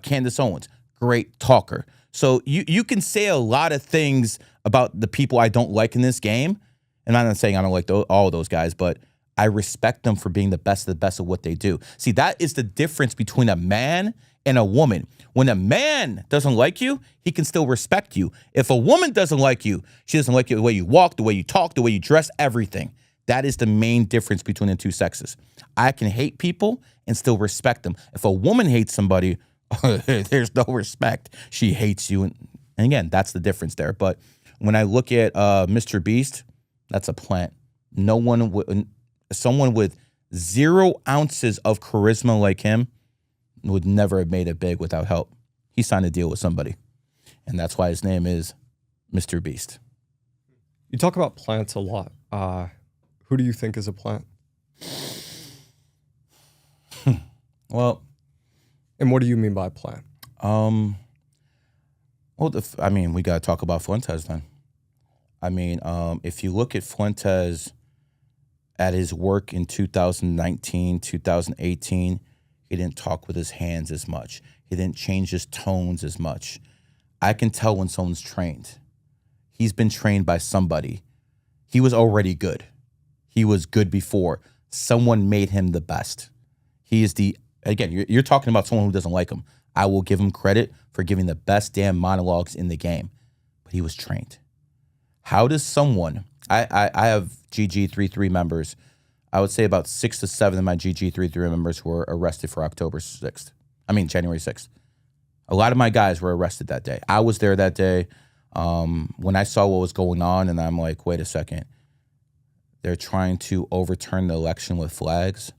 Candace Owens, great talker. So you can say a lot of things about the people I don't like in this game. And I'm not saying I don't like all of those guys, but I respect them for being the best of the best of what they do. See, that is the difference between a man and a woman. When a man doesn't like you, he can still respect you. If a woman doesn't like you, she doesn't like you the way you walk, the way you talk, the way you dress, everything. That is the main difference between the two sexes. I can hate people and still respect them. If a woman hates somebody, There's no respect. She hates you. And again, that's the difference there. But when I look at Mr. Beast, that's a plant. No one would, someone with 0 ounces of charisma like him would never have made it big without help. He signed a deal with somebody. And that's why his name is Mr. Beast. You talk about plants a lot. Who do you think is a plant? Well, and what do you mean by plant? Well, we got to talk about Fuentes then. If you look at Fuentes at his work in 2019, 2018, he didn't talk with his hands as much. He didn't change his tones as much. I can tell when someone's trained. He's been trained by somebody. He was already good. He was good before. Someone made him the best. He is you're talking about someone who doesn't like him. I will give him credit for giving the best damn monologues in the game, but he was trained. How does someone, I have GG33 members. I would say about 6 to 7 of my GG33 members were arrested for January 6th. A lot of my guys were arrested that day. I was there that day. When I saw what was going on, and I'm like, wait a second. They're trying to overturn the election with flags.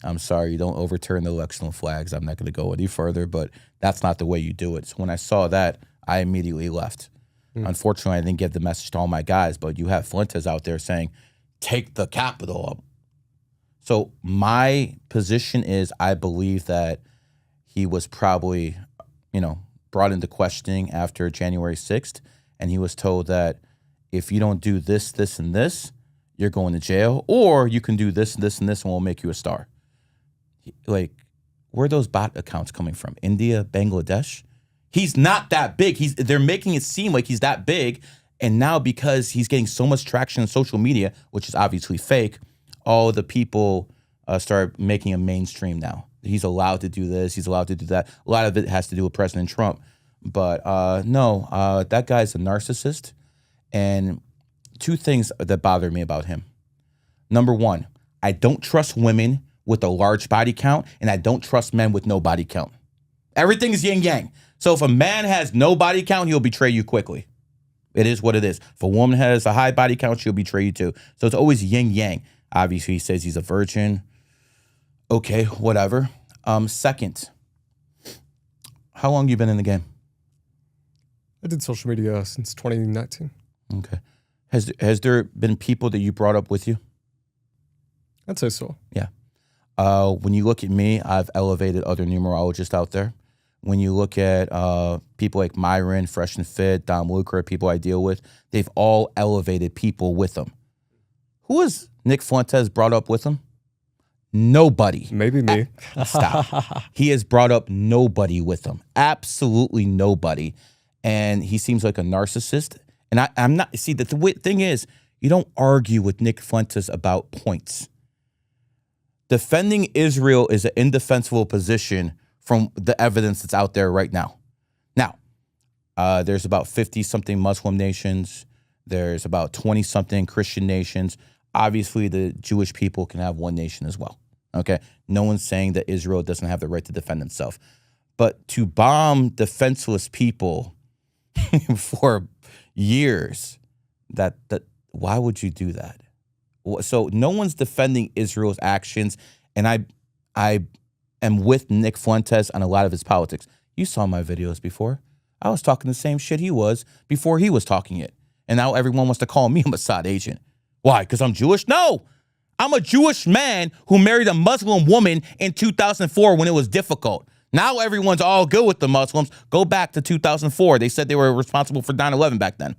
I'm sorry, you don't overturn the election with flags. I'm not going to go any further, but that's not the way you do it. So when I saw that, I immediately left. Unfortunately, I didn't get the message to all my guys, but you have Fuentes out there saying, take the Capitol up. So my position is I believe that he was probably, brought into questioning after January 6th, and he was told that if you don't do this, this, and this, you're going to jail, or you can do this, this, and this, and we'll make you a star. Like, where are those bot accounts coming from? India, Bangladesh? He's not that big. They're making it seem like he's that big, and now because he's getting so much traction on social media, which is obviously fake, all the people start making him mainstream now. He's allowed to do this. He's allowed to do that. A lot of it has to do with President Trump. But no, that guy's a narcissist. And 2 things that bother me about him. Number 1, I don't trust women with a large body count, and I don't trust men with no body count. Everything is yin yang. So if a man has no body count, he'll betray you quickly. It is what it is. If a woman has a high body count, she'll betray you too. So it's always yin yang. Obviously, he says he's a virgin. Okay, whatever. Second, how long you been in the game? I did social media since 2019. Okay. Has there been people that you brought up with you? I'd say so. Yeah. When you look at me, I've elevated other numerologists out there. When you look at people like Myron, Fresh and Fit, Dom Luker, people I deal with, they've all elevated people with them. Who has Nick Fuentes brought up with him? Nobody. Maybe me. Stop. He has brought up nobody with him. Absolutely nobody. And he seems like a narcissist. And I'm not, see, the thing is, you don't argue with Nick Fuentes about points. Defending Israel is an indefensible position from the evidence that's out there right now. Now, there's about 50-something Muslim nations. There's about 20-something Christian nations. Obviously, the Jewish people can have one nation as well. Okay? No one's saying that Israel doesn't have the right to defend itself. But to bomb defenseless people for years, why would you do that? So no one's defending Israel's actions, and I am with Nick Fuentes on a lot of his politics. You saw my videos before. I was talking the same shit he was before he was talking it. And now everyone wants to call me a Mossad agent. Why? Because I'm Jewish? No. I'm a Jewish man who married a Muslim woman in 2004 when it was difficult. Now everyone's all good with the Muslims. Go back to 2004. They said they were responsible for 9/11 back then.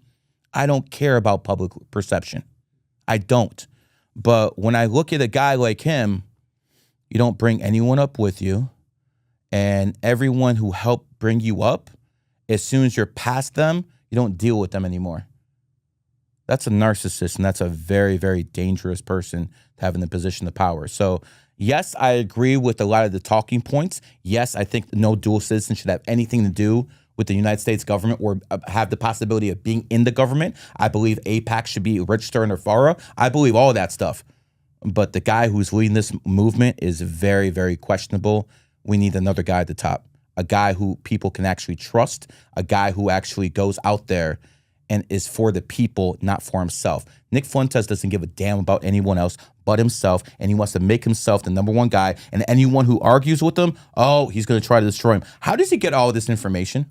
I don't care about public perception. I don't. But when I look at a guy like him, you don't bring anyone up with you. And everyone who helped bring you up, as soon as you're past them, you don't deal with them anymore. That's a narcissist, and that's a very, very dangerous person to have in the position of power. So, yes, I agree with a lot of the talking points. Yes, I think no dual citizen should have anything to do with the United States government or have the possibility of being in the government. I believe AIPAC should be registered under FARA. I believe all of that stuff. But the guy who's leading this movement is very, very questionable. We need another guy at the top. a guy who people can actually trust, a guy who actually goes out there and is for the people, not for himself. Nick Fuentes doesn't give a damn about anyone else but himself, and he wants to make himself the number one guy, and anyone who argues with him, oh, he's going to try to destroy him. How does he get all of this information?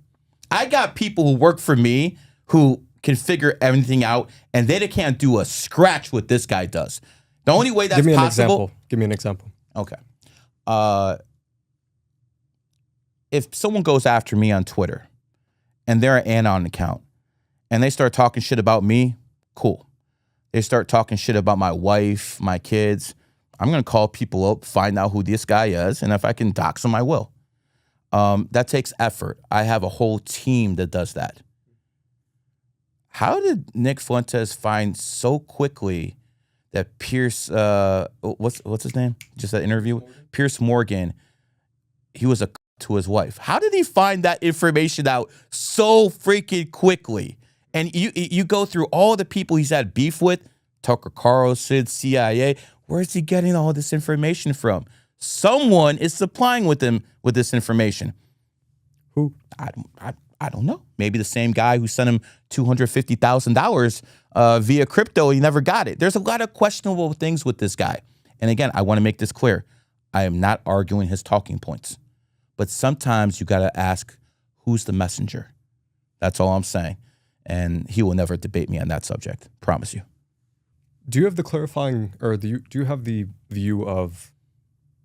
I got people who work for me who can figure everything out, and they can't do a scratch what this guy does. The only way that's possible... Give me an example. Okay. If someone goes after me on Twitter, and they're an Anon account, and they start talking shit about me, cool. They start talking shit about my wife, my kids, I'm going to call people up, find out who this guy is, and if I can dox him, I will. That takes effort. I have a whole team that does that. How did Nick Fuentes find so quickly that Pierce, what's his name? Just that interview? Pierce Morgan, he was a to his wife. How did he find that information out so freaking quickly? And you go through all the people he's had beef with, Tucker Carlson, CIA. Where's he getting all this information from? Someone is supplying with him with this information. Who? I don't know. Maybe the same guy who sent him $250,000 via crypto. He never got it. There's a lot of questionable things with this guy. And again, I want to make this clear. I am not arguing his talking points. But sometimes you got to ask, who's the messenger? That's all I'm saying. And he will never debate me on that subject. Promise you. Do you have the clarifying, or do you have the view of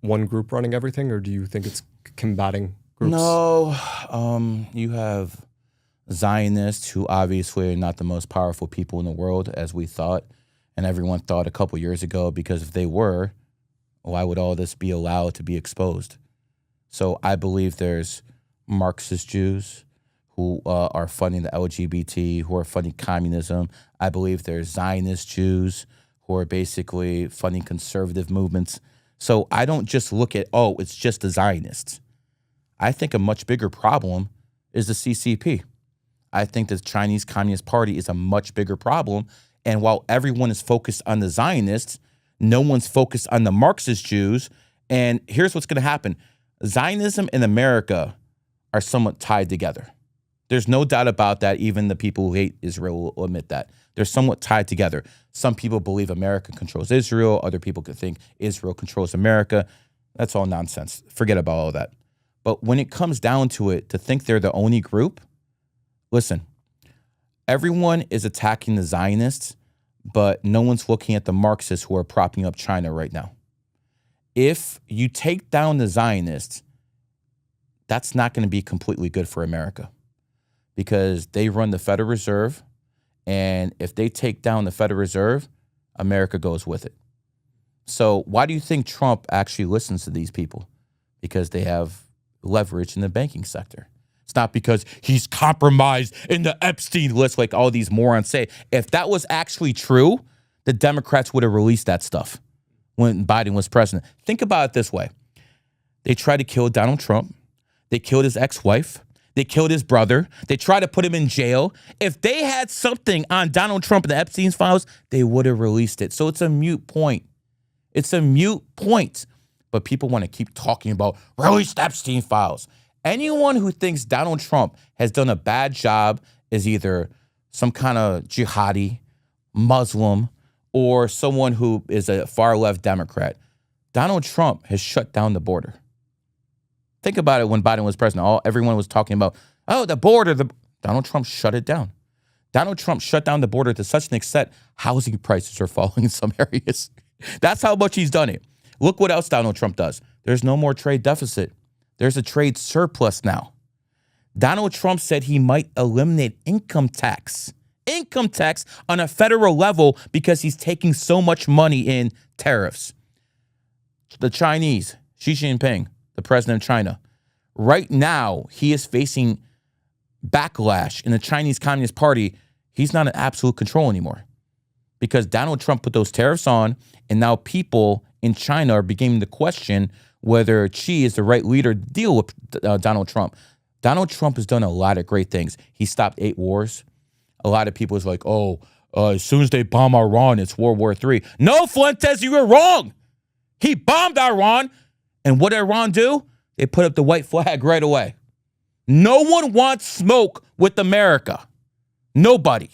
one group running everything, or do you think it's combating groups? No. You have Zionists who obviously are not the most powerful people in the world, as we thought. And everyone thought a couple years ago, because if they were, why would all this be allowed to be exposed? So I believe there's Marxist Jews who are funding the LGBT, who are funding communism. I believe there's Zionist Jews who are basically funding conservative movements. So I don't just look at, oh, it's just the Zionists. I think a much bigger problem is the CCP. I think the Chinese Communist Party is a much bigger problem. And while everyone is focused on the Zionists, no one's focused on the Marxist Jews. And here's what's going to happen. Zionism and America are somewhat tied together. There's no doubt about that. Even the people who hate Israel will admit that. They're somewhat tied together. Some people believe America controls Israel. Other people could think Israel controls America. That's all nonsense. Forget about all that. But when it comes down to it, to think they're the only group, listen, everyone is attacking the Zionists, but no one's looking at the Marxists who are propping up China right now. If you take down the Zionists, that's not going to be completely good for America, because they run the Federal Reserve, and if they take down the Federal Reserve, America goes with it. So why do you think Trump actually listens to these people? Because they have leverage in the banking sector. It's not because he's compromised in the Epstein list like all these morons say. If that was actually true, the Democrats would have released that stuff when Biden was president. Think about it this way. They tried to kill Donald Trump. They killed his ex-wife. They killed his brother. They tried to put him in jail. If they had something on Donald Trump and the Epstein files, they would have released it. So it's a moot point. It's a moot point. But people want to keep talking about release the Epstein files. Anyone who thinks Donald Trump has done a bad job is either some kind of jihadi, Muslim, or someone who is a far-left Democrat. Donald Trump has shut down the border. Think about it. When Biden was president, everyone was talking about, oh, the border. Donald Trump shut it down. Donald Trump shut down the border to such an extent, housing prices are falling in some areas. That's how much he's done it. Look what else Donald Trump does. There's no more trade deficit. There's a trade surplus now. Donald Trump said he might eliminate income tax on a federal level because he's taking so much money in tariffs. The Chinese, Xi Jinping, the president of China, right now he is facing backlash in the Chinese Communist Party. He's not in absolute control anymore because Donald Trump put those tariffs on, and now people in China are beginning to question whether Xi is the right leader to deal with Donald Trump. Donald Trump has done a lot of great things. He stopped 8 wars. A lot of people is like, as soon as they bomb Iran, it's World War III. No, Fuentes, you were wrong. He bombed Iran. And what did Iran do? They put up the white flag right away. No one wants smoke with America. Nobody.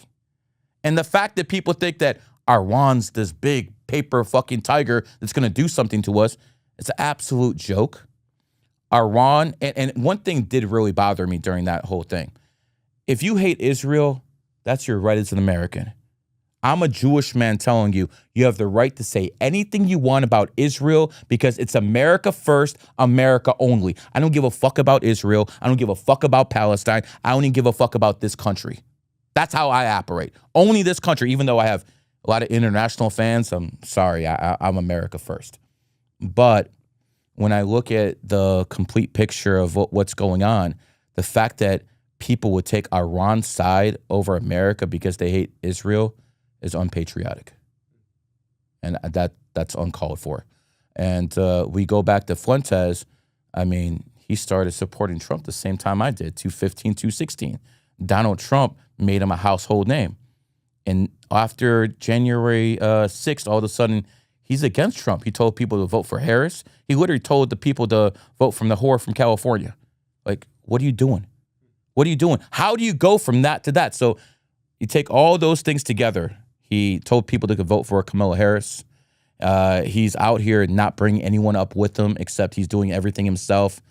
And the fact that people think that Iran's this big paper fucking tiger that's going to do something to us, it's an absolute joke. Iran, and one thing did really bother me during that whole thing. If you hate Israel, that's your right as an American. I'm a Jewish man telling you, you have the right to say anything you want about Israel because it's America first, America only. I don't give a fuck about Israel. I don't give a fuck about Palestine. I don't even give a fuck about this country. That's how I operate. Only this country, even though I have a lot of international fans, I'm sorry, I'm America first. But when I look at the complete picture of what's going on, the fact that people would take Iran's side over America because they hate Israel is unpatriotic. And that's uncalled for. And we go back to Fuentes. I mean, he started supporting Trump the same time I did, 2015, 2016. Donald Trump made him a household name. And after January 6th, all of a sudden, he's against Trump. He told people to vote for Harris. He literally told the people to vote from the whore from California. Like, what are you doing? What are you doing? How do you go from that to that? So you take all those things together. He told people to vote for Kamala Harris. He's out here not bringing anyone up with him except he's doing everything himself.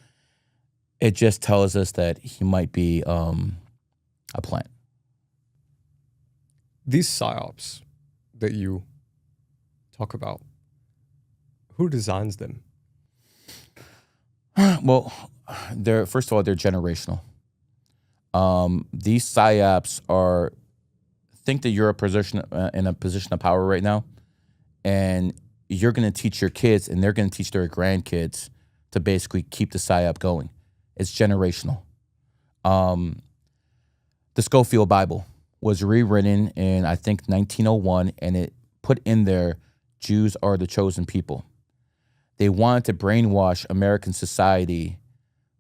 It just tells us that he might be a plant. These psyops that you talk about, who designs them? Well, first of all, they're generational. These psyops are, think that you're in a position of power right now, and you're going to teach your kids, and they're going to teach their grandkids to basically keep the psyop going. It's generational. The Schofield Bible was rewritten in, I think, 1901, and it put in there, Jews are the chosen people. They wanted to brainwash American society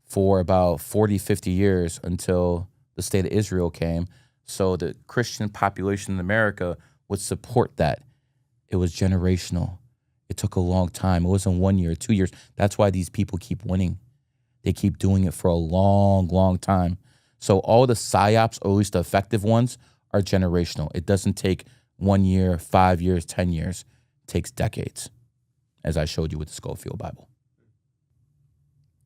for about 40, 50 years until the state of Israel came, so the Christian population in America would support that. It was generational. It took a long time. It wasn't 1 year, 2 years. That's why these people keep winning. They keep doing it for a long, long time. So all the psyops, or at least the effective ones, are generational. It doesn't take 1 year, 5 years, 10 years. It takes decades, as I showed you with the Schofield Bible.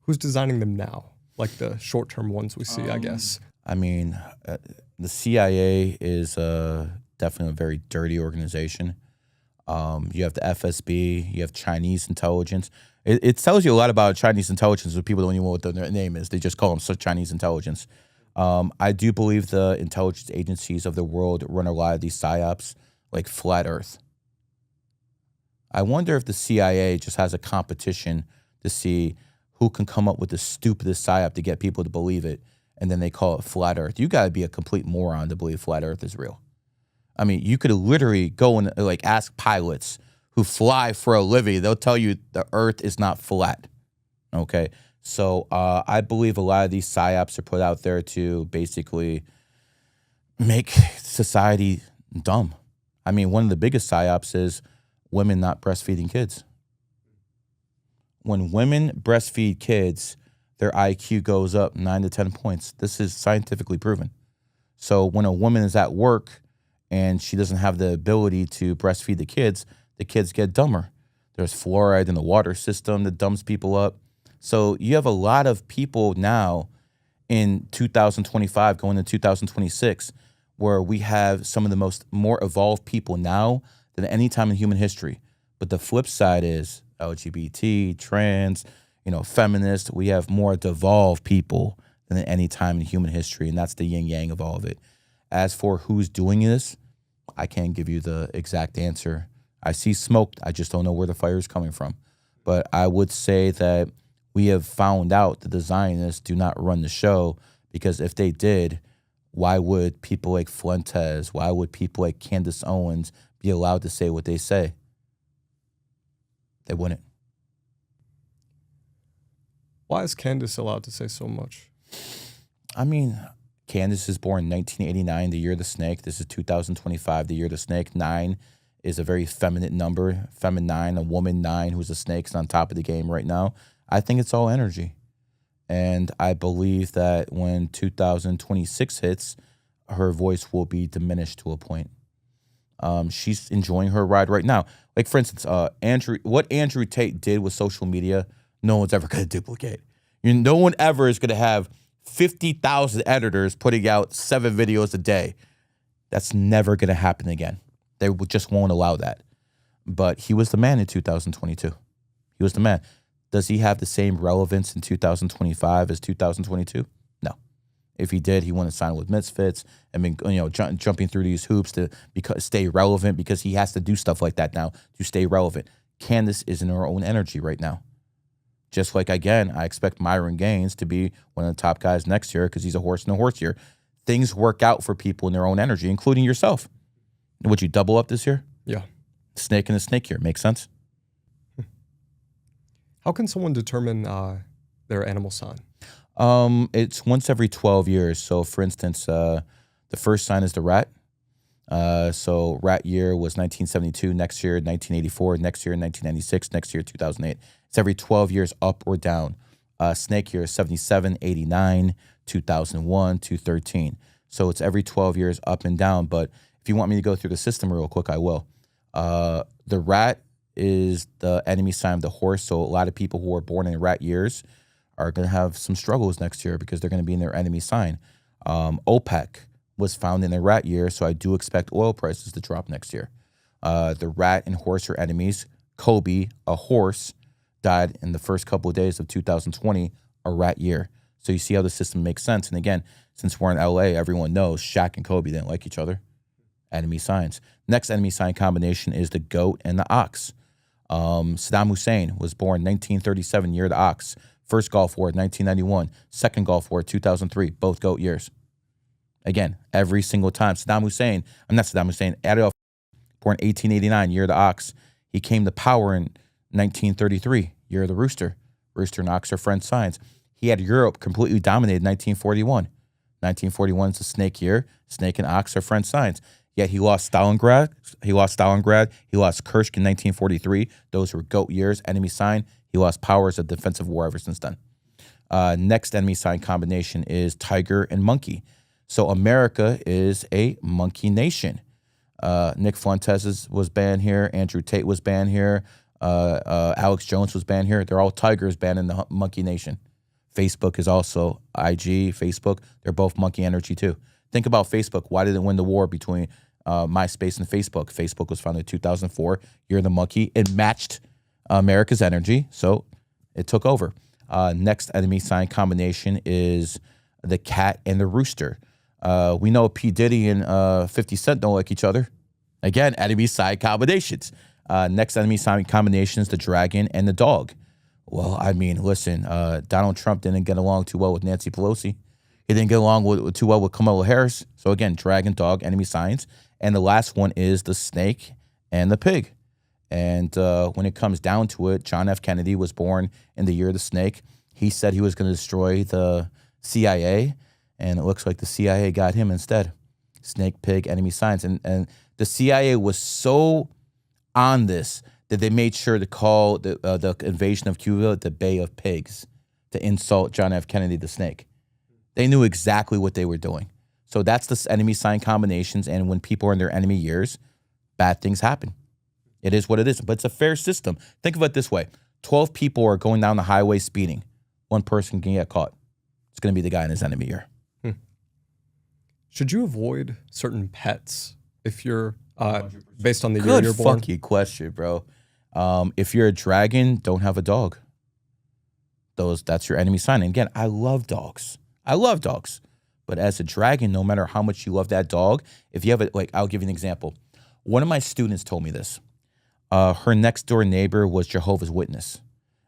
Who's designing them now? Like the short-term ones we see, I guess. I mean, the CIA is definitely a very dirty organization. You have the FSB, you have Chinese intelligence. It tells you a lot about Chinese intelligence, but people don't even know what their name is. They just call them Chinese intelligence. I do believe the intelligence agencies of the world run a lot of these psyops, like Flat Earth. I wonder if the CIA just has a competition to see who can come up with the stupidest psyop to get people to believe it, and then they call it Flat Earth. You got to be a complete moron to believe Flat Earth is real. I mean, you could literally go and ask pilots who fly for a living. They'll tell you the Earth is not flat. Okay, so I believe a lot of these psyops are put out there to basically make society dumb. I mean, one of the biggest psyops is women not breastfeeding kids. When women breastfeed kids, their IQ goes up 9 to 10 points. This is scientifically proven. So when a woman is at work and she doesn't have the ability to breastfeed the kids get dumber. There's fluoride in the water system that dumbs people up. So you have a lot of people now in 2025 going to 2026 where we have some of the more evolved people now than any time in human history. But the flip side is LGBT, trans, feminists. We have more devolved people than at any time in human history, and that's the yin yang of all of it. As for who's doing this, I can't give you the exact answer. I see smoke. I just don't know where the fire is coming from. But I would say that we have found out that the Zionists do not run the show, because if they did, why would people like Fuentes, why would people like Candace Owens be allowed to say what they say? They wouldn't. Why is Candace allowed to say so much? I mean, Candace is born in 1989, the year of the snake. This is 2025, the year of the snake. 9 is a very feminine number. Feminine, a woman 9 who's a snake is on top of the game right now. I think it's all energy. And I believe that when 2026 hits, her voice will be diminished to a point. She's enjoying her ride right now. Like, for instance, what Andrew Tate did with social media, no one's ever going to duplicate. No one ever is going to have 50,000 editors putting out 7 videos a day. That's never going to happen again. They just won't allow that. But he was the man in 2022. He was the man. Does he have the same relevance in 2025 as 2022? No. If he did, he wouldn't sign with Misfits and been, jumping through these hoops to stay relevant, because he has to do stuff like that now to stay relevant. Candace is in her own energy right now. Just like, again, I expect Myron Gaines to be one of the top guys next year because he's a horse in a horse year. Things work out for people in their own energy, including yourself. Would you double up this year? Yeah. Snake in a snake year. Makes sense? How can someone determine their animal sign? It's once every 12 years. So, for instance, the first sign is the rat. So rat year was 1972, next year 1984, next year 1996, next year 2008. It's every 12 years up or down. Snake year is 77, 89, 2001, 2013. So it's every 12 years up and down. But if you want me to go through the system real quick, I will. The rat is the enemy sign of the horse. So a lot of people who are born in rat years are going to have some struggles next year because they're going to be in their enemy sign. OPEC was found in a rat year, so I do expect oil prices to drop next year. The rat and horse are enemies. Kobe, a horse, died in the first couple of days of 2020, a rat year. So you see how the system makes sense. And again, since we're in LA, everyone knows Shaq and Kobe didn't like each other. Enemy signs. Next enemy sign combination is the goat and the ox. Saddam Hussein was born 1937, year of the ox. First Gulf War, 1991. Second Gulf War, 2003. Both goat years. Again, every single time. Adolf, born 1889, year of the ox. He came to power in 1933, year of the rooster. Rooster and ox are friend signs. He had Europe completely dominated in 1941. 1941 is the snake year. Snake and ox are friend signs. Yet he lost Stalingrad. He lost Kursk in 1943. Those were goat years. Enemy sign. He lost power as a defensive war ever since then. Next enemy sign combination is tiger and monkey. So America is a monkey nation. Nick Fuentes was banned here. Andrew Tate was banned here. Alex Jones was banned here. They're all tigers banned in the monkey nation. Facebook is also IG, Facebook. They're both monkey energy too. Think about Facebook. Why did it win the war between MySpace and Facebook? Facebook was founded in 2004. Year of the monkey. It matched America's energy, so it took over. Next enemy sign combination is the cat and the rooster. We know P. Diddy and 50 Cent don't like each other. Again, enemy sign combinations. Next enemy sign combination is the dragon and the dog. Well, I mean, listen, Donald Trump didn't get along too well with Nancy Pelosi. He didn't get along too well with Kamala Harris. So again, dragon, dog, enemy signs. And the last one is the snake and the pig. And when it comes down to it, John F. Kennedy was born in the year of the snake. He said he was going to destroy the CIA, and it looks like the CIA got him instead. Snake, pig, enemy signs. And the CIA was so on this that they made sure to call the invasion of Cuba the Bay of Pigs to insult John F. Kennedy, the snake. They knew exactly what they were doing. So that's the enemy sign combinations, and when people are in their enemy years, bad things happen. It is what it is, but it's a fair system. Think of it this way. 12 people are going down the highway speeding. One person can get caught. It's going to be the guy in his enemy year. Should you avoid certain pets if you're based on the year you're born? Good funky question, bro. If you're a dragon, don't have a dog. That's your enemy sign. And again, I love dogs. But as a dragon, no matter how much you love that dog, if you have I'll give you an example. One of my students told me this. Her next door neighbor was Jehovah's Witness.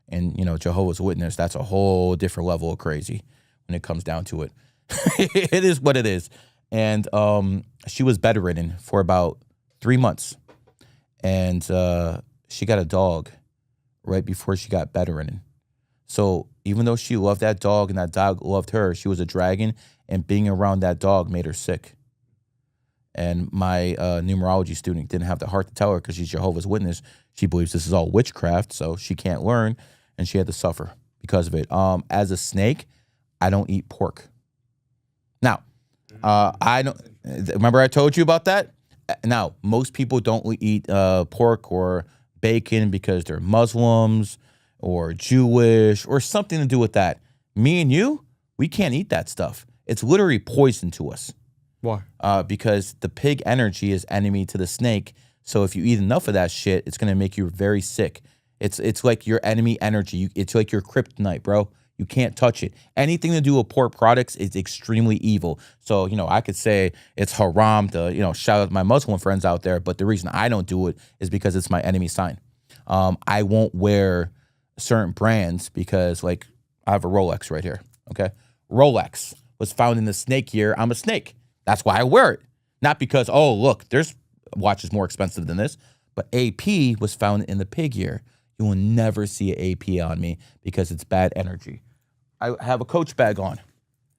And, Jehovah's Witness, that's a whole different level of crazy when it comes down to it. It is what it is. And she was bedridden for about 3 months. And she got a dog right before she got bedridden. So even though she loved that dog and that dog loved her, she was a dragon, and being around that dog made her sick. And my numerology student didn't have the heart to tell her because she's Jehovah's Witness. She believes this is all witchcraft, so she can't learn, and she had to suffer because of it. As a snake, I don't eat pork. Now, I don't remember I told you about that. Now, most people don't eat pork or bacon because they're Muslims or Jewish or something to do with that. Me and you, we can't eat that stuff. It's literally poison to us. Why? Because the pig energy is enemy to the snake. So if you eat enough of that shit, it's gonna make you very sick. It's like your enemy energy. It's like your kryptonite, bro. You can't touch it. Anything to do with pork products is extremely evil. So, I could say it's haram to, shout out my Muslim friends out there, but the reason I don't do it is because it's my enemy sign. I won't wear certain brands because, like, I have a Rolex right here, okay? Rolex was found in the snake year. I'm a snake. That's why I wear it. Not because, oh, look, there's watches more expensive than this, but AP was found in the pig year. You will never see an AP on me because it's bad energy. I have a Coach bag on.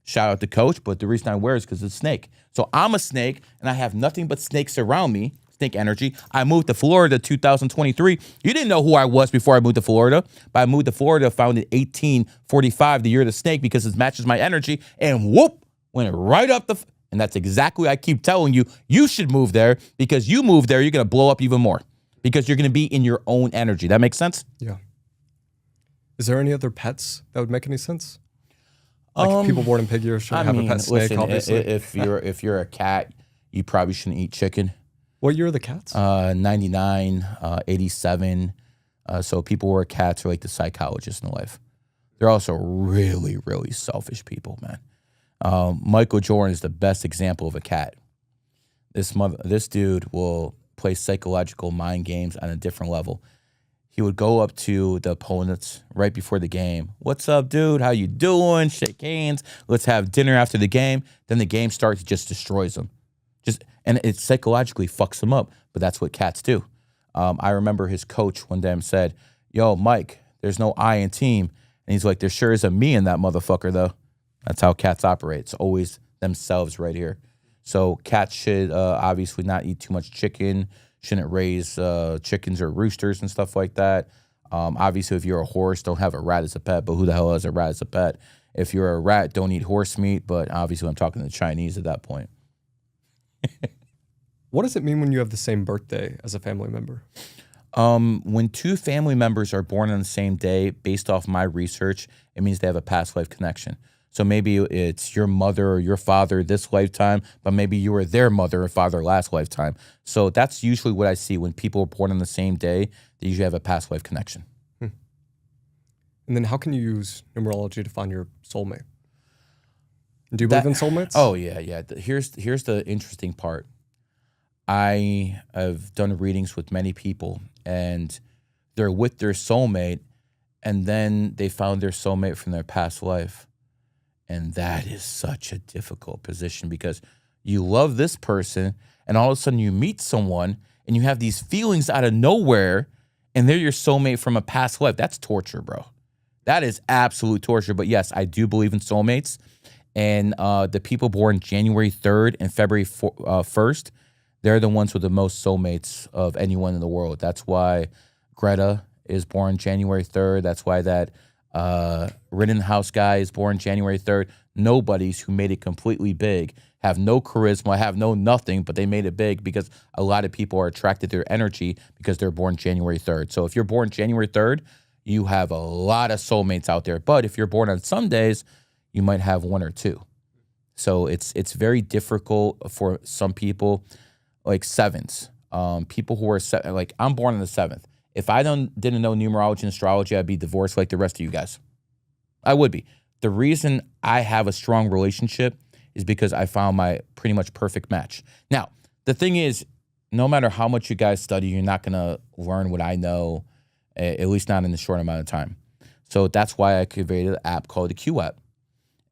Shout out to Coach, but the reason I wear it is because it's snake. So I'm a snake, and I have nothing but snakes around me, snake energy. I moved to Florida 2023. You didn't know who I was before I moved to Florida, but I moved to Florida, found in 1845, the year of the snake, because it matches my energy, and whoop, went right up the... And that's exactly, I keep telling you, you should move there, because you move there, you're going to blow up even more. Because you're going to be in your own energy. That makes sense? Yeah. Is there any other pets that would make any sense? Like people born in pig years should have a pet snake, listen, obviously. If you're a cat, you probably shouldn't eat chicken. What year are the cats? 99, 87. So people who are cats are like the psychologists in life. They're also really, really selfish people, man. Michael Jordan is the best example of a cat. This dude will play psychological mind games on a different level. He would go up to the opponents right before the game. What's up, dude? How you doing? Shake hands. Let's have dinner after the game. Then the game starts, it just destroys them. And it psychologically fucks them up. But that's what cats do. I remember his coach one day said, "Yo, Mike, there's no I in team." And he's like, "There sure is a me in that motherfucker, though." That's how cats operate. It's always themselves right here. So cats should obviously not eat too much chicken. Shouldn't raise chickens or roosters and stuff like that. Obviously, if you're a horse, don't have a rat as a pet. But who the hell has a rat as a pet? If you're a rat, don't eat horse meat. But obviously, I'm talking to the Chinese at that point. What does it mean when you have the same birthday as a family member? When two family members are born on the same day, based off my research, it means they have a past life connection. So maybe it's your mother or your father this lifetime, but maybe you were their mother or father last lifetime. So that's usually what I see when people are born on the same day. They usually have a past life connection. And then how can you use numerology to find your soulmate? Do you believe in soulmates? Oh, yeah. Here's the interesting part. I have done readings with many people, and they're with their soulmate, and then they found their soulmate from their past life. And that is such a difficult position because you love this person, and all of a sudden you meet someone, and you have these feelings out of nowhere, and they're your soulmate from a past life. That's torture, bro. That is absolute torture. But yes, I do believe in soulmates. And the people born January 3rd and February 1st, they're the ones with the most soulmates of anyone in the world. That's why Greta is born January 3rd. That's why that Rittenhouse guy is born January 3rd. Nobodies who made it completely big have no charisma, have no nothing, but they made it big because a lot of people are attracted to their energy because they're born January 3rd. So if you're born January 3rd, you have a lot of soulmates out there. But if you're born on some days, you might have one or two. So it's very difficult for some people, like sevens. People who are like, I'm born on the 7th. If I didn't know numerology and astrology, I'd be divorced like the rest of you guys. I would be. The reason I have a strong relationship is because I found my pretty much perfect match. Now, the thing is, no matter how much you guys study, you're not going to learn what I know, at least not in a short amount of time. So that's why I created an app called the Q app.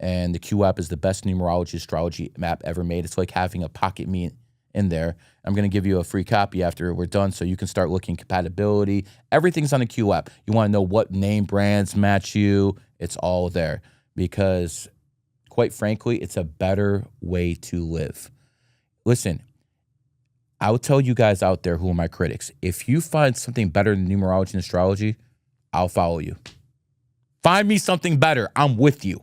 And the Q app is the best numerology astrology app ever made. It's like having a pocket me in there. I'm going to give you a free copy after we're done so you can start looking compatibility. Everything's on the Q app. You want to know what name brands match you. It's all there because, quite frankly, it's a better way to live. Listen, I will tell you guys out there who are my critics. If you find something better than numerology and astrology, I'll follow you. Find me something better. I'm with you.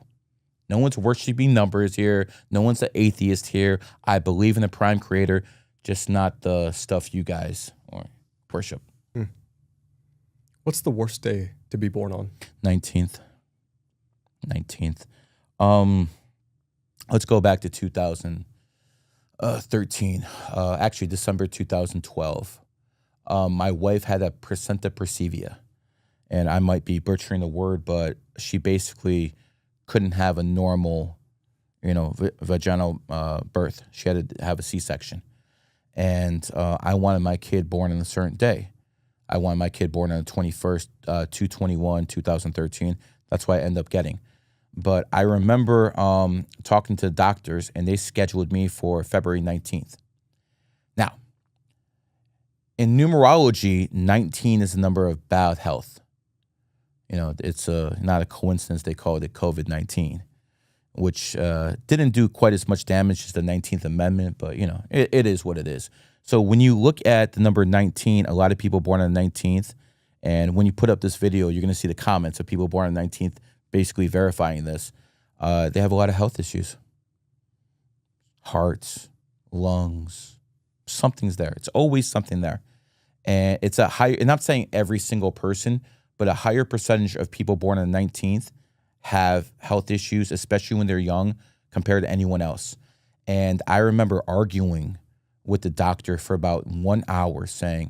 No one's worshiping numbers here. No one's an atheist here. I believe in the prime creator, just not the stuff you guys worship. What's the worst day to be born on? 19th. Let's go back to 2013. Actually, December 2012. My wife had a placenta previa, and I might be butchering the word, but she basically couldn't have a normal, vaginal birth. She had to have a C-section. And I wanted my kid born on a certain day. I wanted my kid born on the 21st, 2/21/2013. That's what I ended up getting. But I remember talking to the doctors, and they scheduled me for February 19th. Now, in numerology, 19 is the number of bad health. It's not a coincidence they called it COVID-19, which didn't do quite as much damage as the 19th Amendment, but, it is what it is. So when you look at the number 19, a lot of people born on the 19th, and when you put up this video, you're going to see the comments of people born on the 19th basically verifying this. They have a lot of health issues. Hearts, lungs, something's there. It's always something there. And it's a higher, and I'm not saying every single person, but a higher percentage of people born on the 19th have health issues, especially when they're young, compared to anyone else. And I remember arguing with the doctor for about 1 hour saying,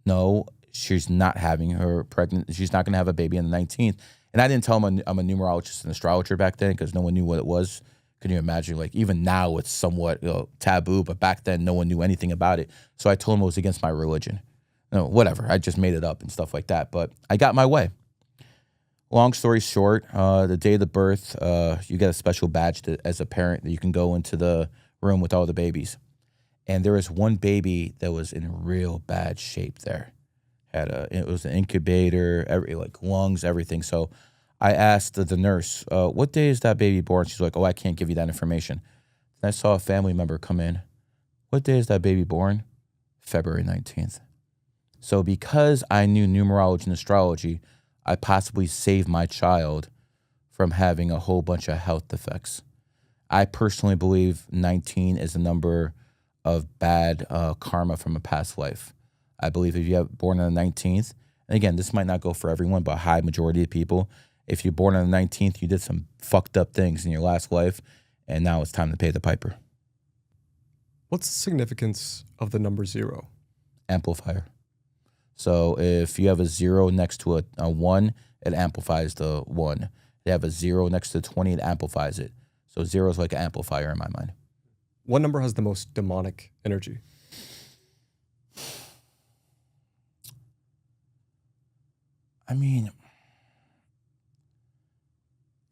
no, she's not having her pregnant. She's not going to have a baby on the 19th. And I didn't tell him I'm a numerologist and astrologer back then because no one knew what it was. Can you imagine? Like, even now it's somewhat taboo, but back then no one knew anything about it. So I told him it was against my religion. Whatever. I just made it up and stuff like that. But I got my way. Long story short, the day of the birth, you get a special badge as a parent that you can go into the room with all the babies. And there was one baby that was in real bad shape there. It was an incubator, lungs, everything. So I asked the nurse, what day is that baby born? She's like, oh, I can't give you that information. And I saw a family member come in. What day is that baby born? February 19th. So because I knew numerology and astrology, I possibly saved my child from having a whole bunch of health defects. I personally believe 19 is a number of bad karma from a past life. I believe if you have born on the 19th, and again, this might not go for everyone, but a high majority of people, if you're born on the 19th, you did some fucked up things in your last life, and now it's time to pay the piper. What's the significance of the number 0? Amplifier. So if you have a 0 next to a 1, it amplifies the 1. They have a 0 next to 20, it amplifies it. So 0 is like an amplifier in my mind. What number has the most demonic energy? I mean,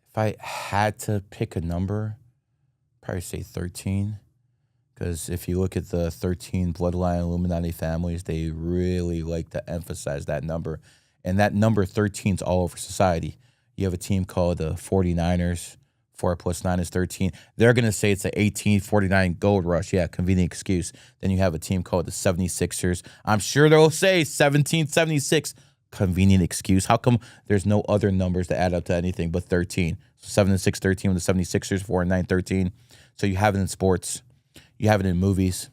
if I had to pick a number, I'd probably say 13. Because if you look at the 13 bloodline Illuminati families, they really like to emphasize that number. And that number 13 is all over society. You have a team called the 49ers. 4 + 9 is 13. They're going to say it's the 1849 gold rush. Yeah, convenient excuse. Then you have a team called the 76ers. I'm sure they'll say 1776. Convenient excuse. How come there's no other numbers that add up to anything but 13? So 7 and 6, 13 with the 76ers, 4 and 9, 13. So you have it in sports. You have it in movies.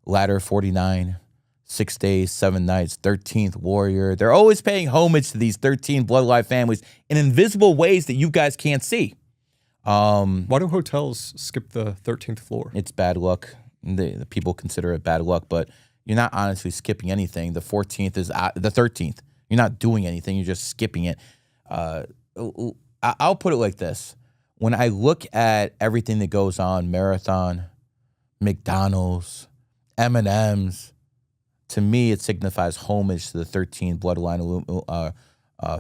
Ladder 49, 6 days, 7 nights, 13th warrior. They're always paying homage to these 13 bloodline families in invisible ways that you guys can't see. Why do hotels skip the 13th floor? It's bad luck. The people consider it bad luck, but you're not honestly skipping anything. The 14th is the 13th. You're not doing anything. You're just skipping it. I'll put it like this. When I look at everything that goes on, Marathon, McDonald's, M&M's, to me, it signifies homage to the 13 bloodline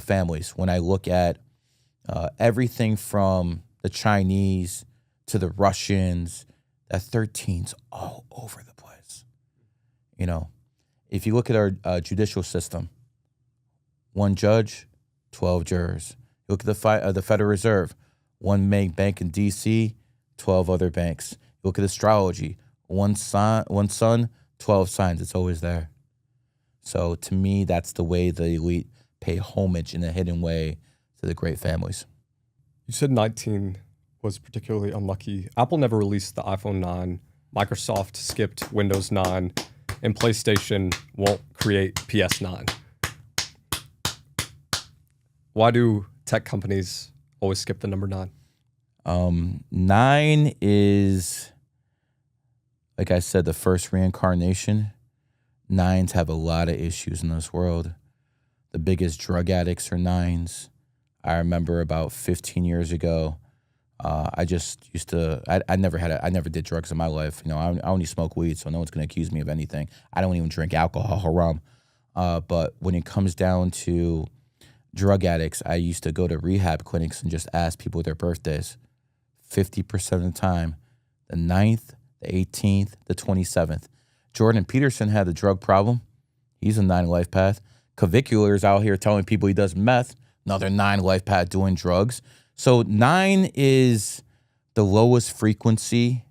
families. When I look at everything from the Chinese to the Russians, that 13's all over the place. If you look at our judicial system, 1 judge, 12 jurors. You look at the Federal Reserve, 1 main bank in D.C., 12 other banks. You look at astrology, one sun, 12 signs. It's always there. So to me, that's the way the elite pay homage in a hidden way to the great families. You said 19 was particularly unlucky. Apple never released the iPhone 9. Microsoft skipped Windows 9. And PlayStation won't create PS9. Why do tech companies always skip the number 9? 9 is, like I said, the first reincarnation. 9s have a lot of issues in this world. The biggest drug addicts are 9s. I remember about 15 years ago, I just used to, I never did drugs in my life. You know, I only smoke weed, so no one's going to accuse me of anything. I don't even drink alcohol, haram. But when it comes down to drug addicts, I used to go to rehab clinics and just ask people their birthdays. 50% of the time, the 9th, the 18th, the 27th. Jordan Peterson had a drug problem. He's a 9 life path. Cavicular's out here telling people he does meth. Another 9 life path doing drugs. So 9 is the lowest frequency,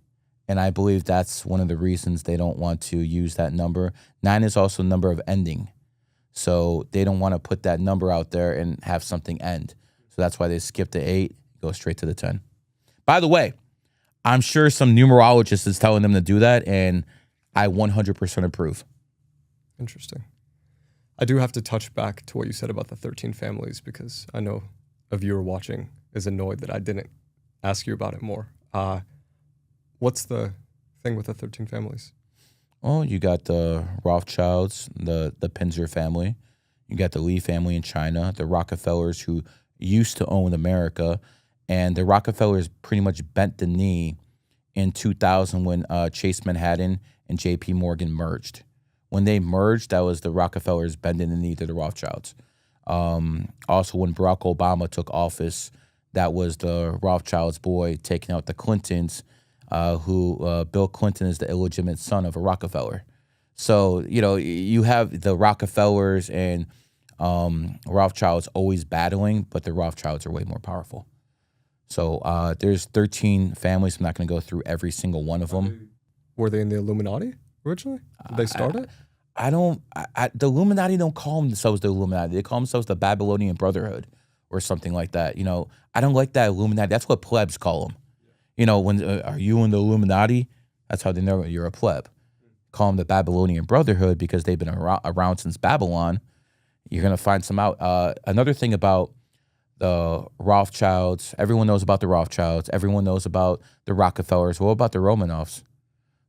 and I believe that's one of the reasons they don't want to use that number. 9 is also a number of ending. So they don't want to put that number out there and have something end. So that's why they skip the 8, go straight to the 10. By the way, I'm sure some numerologist is telling them to do that, and I 100% approve. Interesting. I do have to touch back to what you said about the 13 families because I know a viewer watching is annoyed that I didn't ask you about it more. What's the thing with the 13 families? Oh, you got the Rothschilds, the Pinzer family. You got the Lee family in China, the Rockefellers who used to own America. And the Rockefellers pretty much bent the knee in 2000 when Chase Manhattan and J.P. Morgan merged. When they merged, that was the Rockefellers bending the knee to the Rothschilds. Also, when Barack Obama took office, that was the Rothschilds' boy taking out the Clintons, who Bill Clinton is the illegitimate son of a Rockefeller. So, you know, you have the Rockefellers and Rothschilds always battling, but the Rothschilds are way more powerful. So there's 13 families. I'm not going to go through every single one of them. Were they in the Illuminati originally? Did they start it? The Illuminati don't call themselves the Illuminati. They call themselves the Babylonian Brotherhood or something like that. You know, I don't like that Illuminati. That's what plebs call them. You know, when are you in the Illuminati? That's how they know you're a pleb. Call them the Babylonian Brotherhood because they've been around since Babylon. You're going to find some out. Another thing about the Rothschilds, everyone knows about the Rothschilds. Everyone knows about the Rockefellers. What about the Romanovs?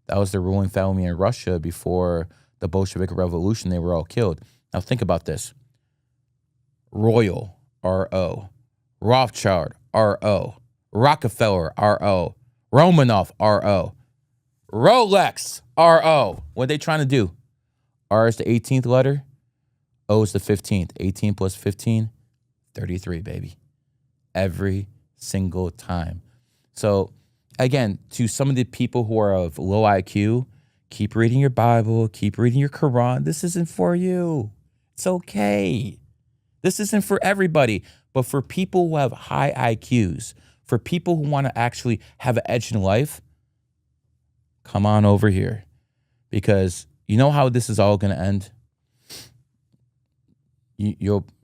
That was the ruling family in Russia before the Bolshevik Revolution. They were all killed. Now think about this. Royal, R-O. Rothschild, R-O. Rockefeller, R-O. Romanov, R-O. Rolex, R-O. What are they trying to do? R is the 18th letter. O is the 15th. 18 plus 15, 33, baby. Every single time. So, again, to some of the people who are of low IQ, keep reading your Bible, keep reading your Quran. This isn't for you. It's okay. This isn't for everybody. But for people who have high IQs, for people who want to actually have an edge in life, come on over here. Because you know how this is all going to end?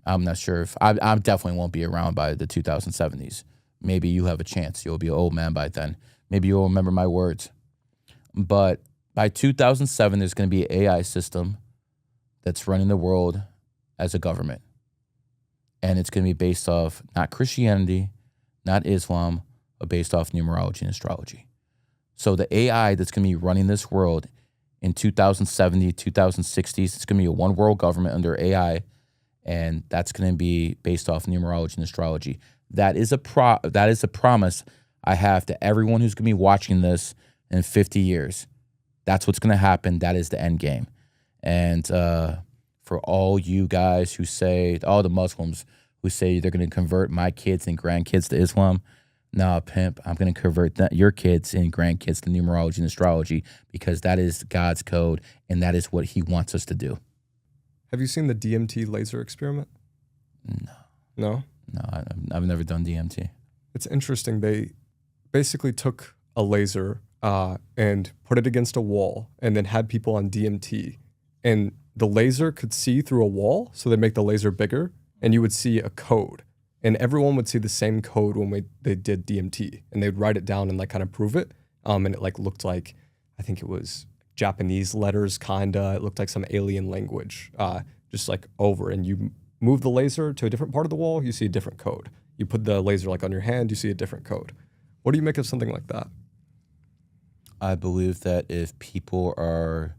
I'm not sure if I definitely won't be around by the 2070s. Maybe you have a chance. You'll be an old man by then. Maybe you'll remember my words. But by 2007, there's going to be an AI system that's running the world as a government. And it's going to be based off not Christianity, not Islam, but based off numerology and astrology. So the AI that's going to be running this world in 2070, 2060s, it's going to be a one world government under AI. And that's going to be based off numerology and astrology. That is a promise I have to everyone who's going to be watching this in 50 years. That's what's going to happen. That is the end game. And for all you guys who say, all the Muslims who say they're going to convert my kids and grandkids to Islam, nah, pimp, I'm going to convert your kids and grandkids to numerology and astrology because that is God's code and that is what he wants us to do. Have you seen the DMT laser experiment? No. No? No, I've never done DMT. It's interesting. They basically took a laser and put it against a wall and then had people on DMT. And the laser could see through a wall, so they make the laser bigger, and you would see a code. and everyone would see the same code when they did DMT, and they'd write it down and like kind of prove it. And it like looked like, I think it was Japanese letters, kinda. It looked like some alien language, just like over. And you move the laser to a different part of the wall, you see a different code. You put the laser like on your hand, you see a different code. What do you make of something like that? I believe that if people are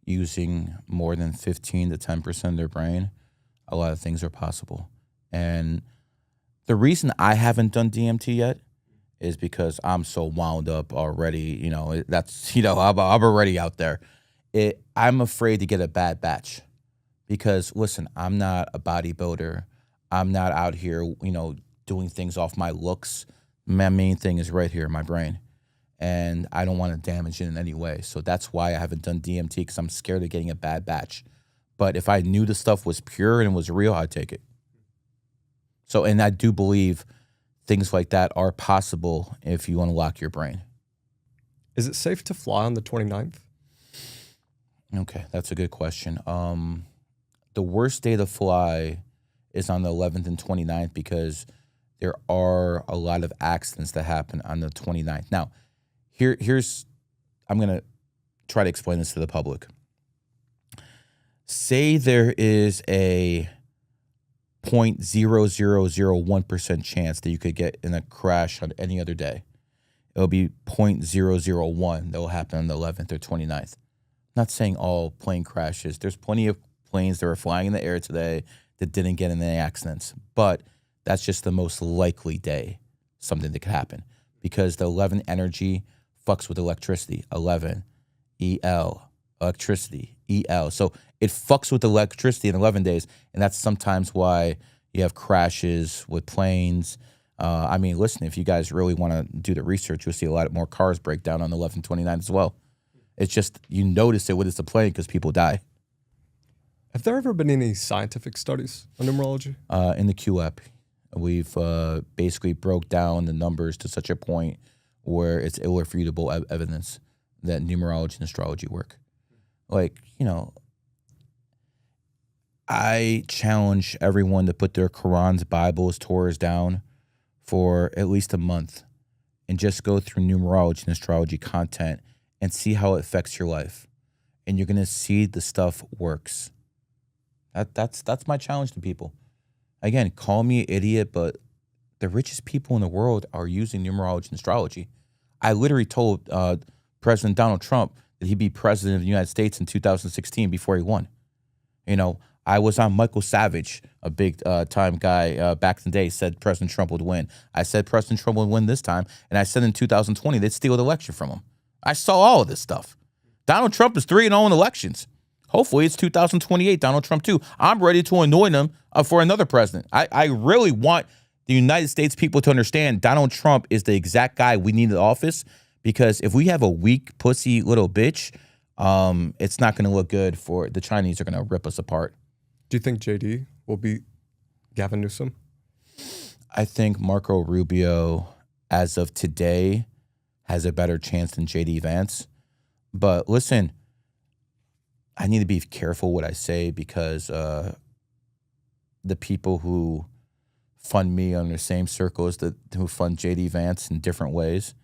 using more than 15 to 10% of their brain, a lot of things are possible. And the reason I haven't done DMT yet is because I'm so wound up already. That's, I'm already out there. I'm afraid to get a bad batch because, listen, I'm not a bodybuilder. I'm not out here, doing things off my looks. My main thing is right here in my brain. And I don't want to damage it in any way. So that's why I haven't done DMT, because I'm scared of getting a bad batch. But if I knew the stuff was pure and was real, I'd take it. So, and I do believe things like that are possible if you unlock your brain. Is it safe to fly on the 29th? Okay, that's a good question. The worst day to fly is on the 11th and 29th because there are a lot of accidents that happen on the 29th. Now, I'm going to try to explain this to the public. Say there is a 0.0001% chance that you could get in a crash on any other day. It'll be 0.001 that will happen on the 11th or 29th. I'm not saying all plane crashes. There's plenty of planes that were flying in the air today that didn't get in any accidents. But that's just the most likely day something that could happen, because the 11 energy fucks with electricity. 11, EL, electricity, EL. So it fucks with electricity in 11 days, and that's sometimes why you have crashes with planes. Listen, if you guys really want to do the research, you'll see a lot more cars break down on the 11/29 as well. It's just you notice it when it's a plane because people die. Have there ever been any scientific studies on numerology? In the QEP, we've basically broke down the numbers to such a point where it's irrefutable evidence that numerology and astrology work. I challenge everyone to put their Qurans, Bibles, Torahs down for at least a month and just go through numerology and astrology content and see how it affects your life. And you're going to see the stuff works. That's my challenge to people. Again, call me an idiot, but the richest people in the world are using numerology and astrology. I literally told President Donald Trump that he'd be president of the United States in 2016 before he won. I was on Michael Savage, a big time guy back in the day, said President Trump would win. I said President Trump would win this time, and I said in 2020 they'd steal the election from him. I saw all of this stuff. Donald Trump is 3-0 in elections. Hopefully it's 2028, Donald Trump too. I'm ready to anoint him for another president. I really want the United States people to understand Donald Trump is the exact guy we need in office, because if we have a weak, pussy little bitch, it's not going to look good for the Chinese are going to rip us apart. Do you think JD will beat Gavin Newsom? I think Marco Rubio, as of today, has a better chance than JD Vance. But listen, I need to be careful what I say, because the people who fund me are in the same circles who fund JD Vance in different ways.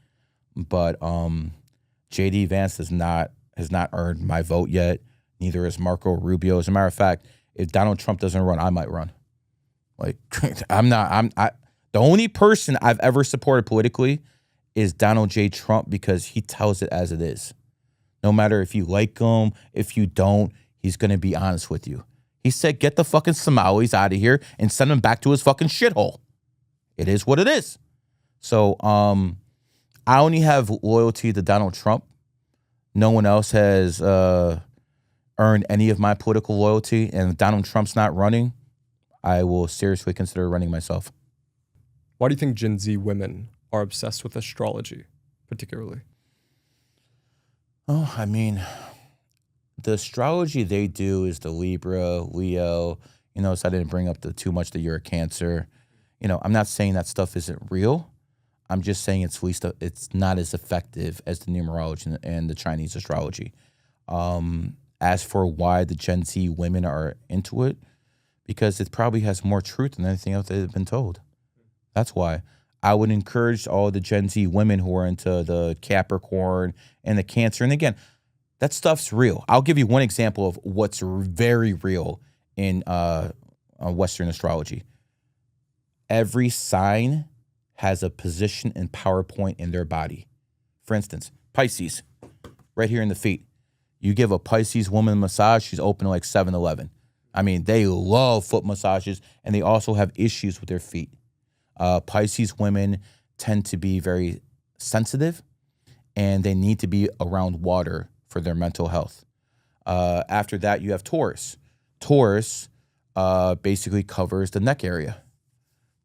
But JD Vance has not earned my vote yet. Neither is Marco Rubio. As a matter of fact, if Donald Trump doesn't run, I might run. The only person I've ever supported politically is Donald J. Trump, because he tells it as it is. No matter if you like him, if you don't, he's going to be honest with you. He said, get the fucking Somalis out of here and send him back to his fucking shithole. It is what it is. So I only have loyalty to Donald Trump. No one else has earned any of my political loyalty. And if Donald Trump's not running, I will seriously consider running myself. Why do you think Gen Z women are obsessed with astrology, particularly? Oh, the astrology they do is the Libra, Leo. So I didn't bring up too much that you're a Cancer. I'm not saying that stuff isn't real. I'm just saying it's not as effective as the numerology and the Chinese astrology. As for why the Gen Z women are into it, because it probably has more truth than anything else that has been told. That's why I would encourage all the Gen Z women who are into the Capricorn and the Cancer. And again, that stuff's real. I'll give you one example of what's very real in Western astrology. Every sign has a position and power point in their body. For instance, Pisces, right here in the feet. You give a Pisces woman a massage, she's open like 7-Eleven. I mean, they love foot massages, and they also have issues with their feet. Pisces women tend to be very sensitive, and they need to be around water for their mental health. After that, you have Taurus. Taurus basically covers the neck area.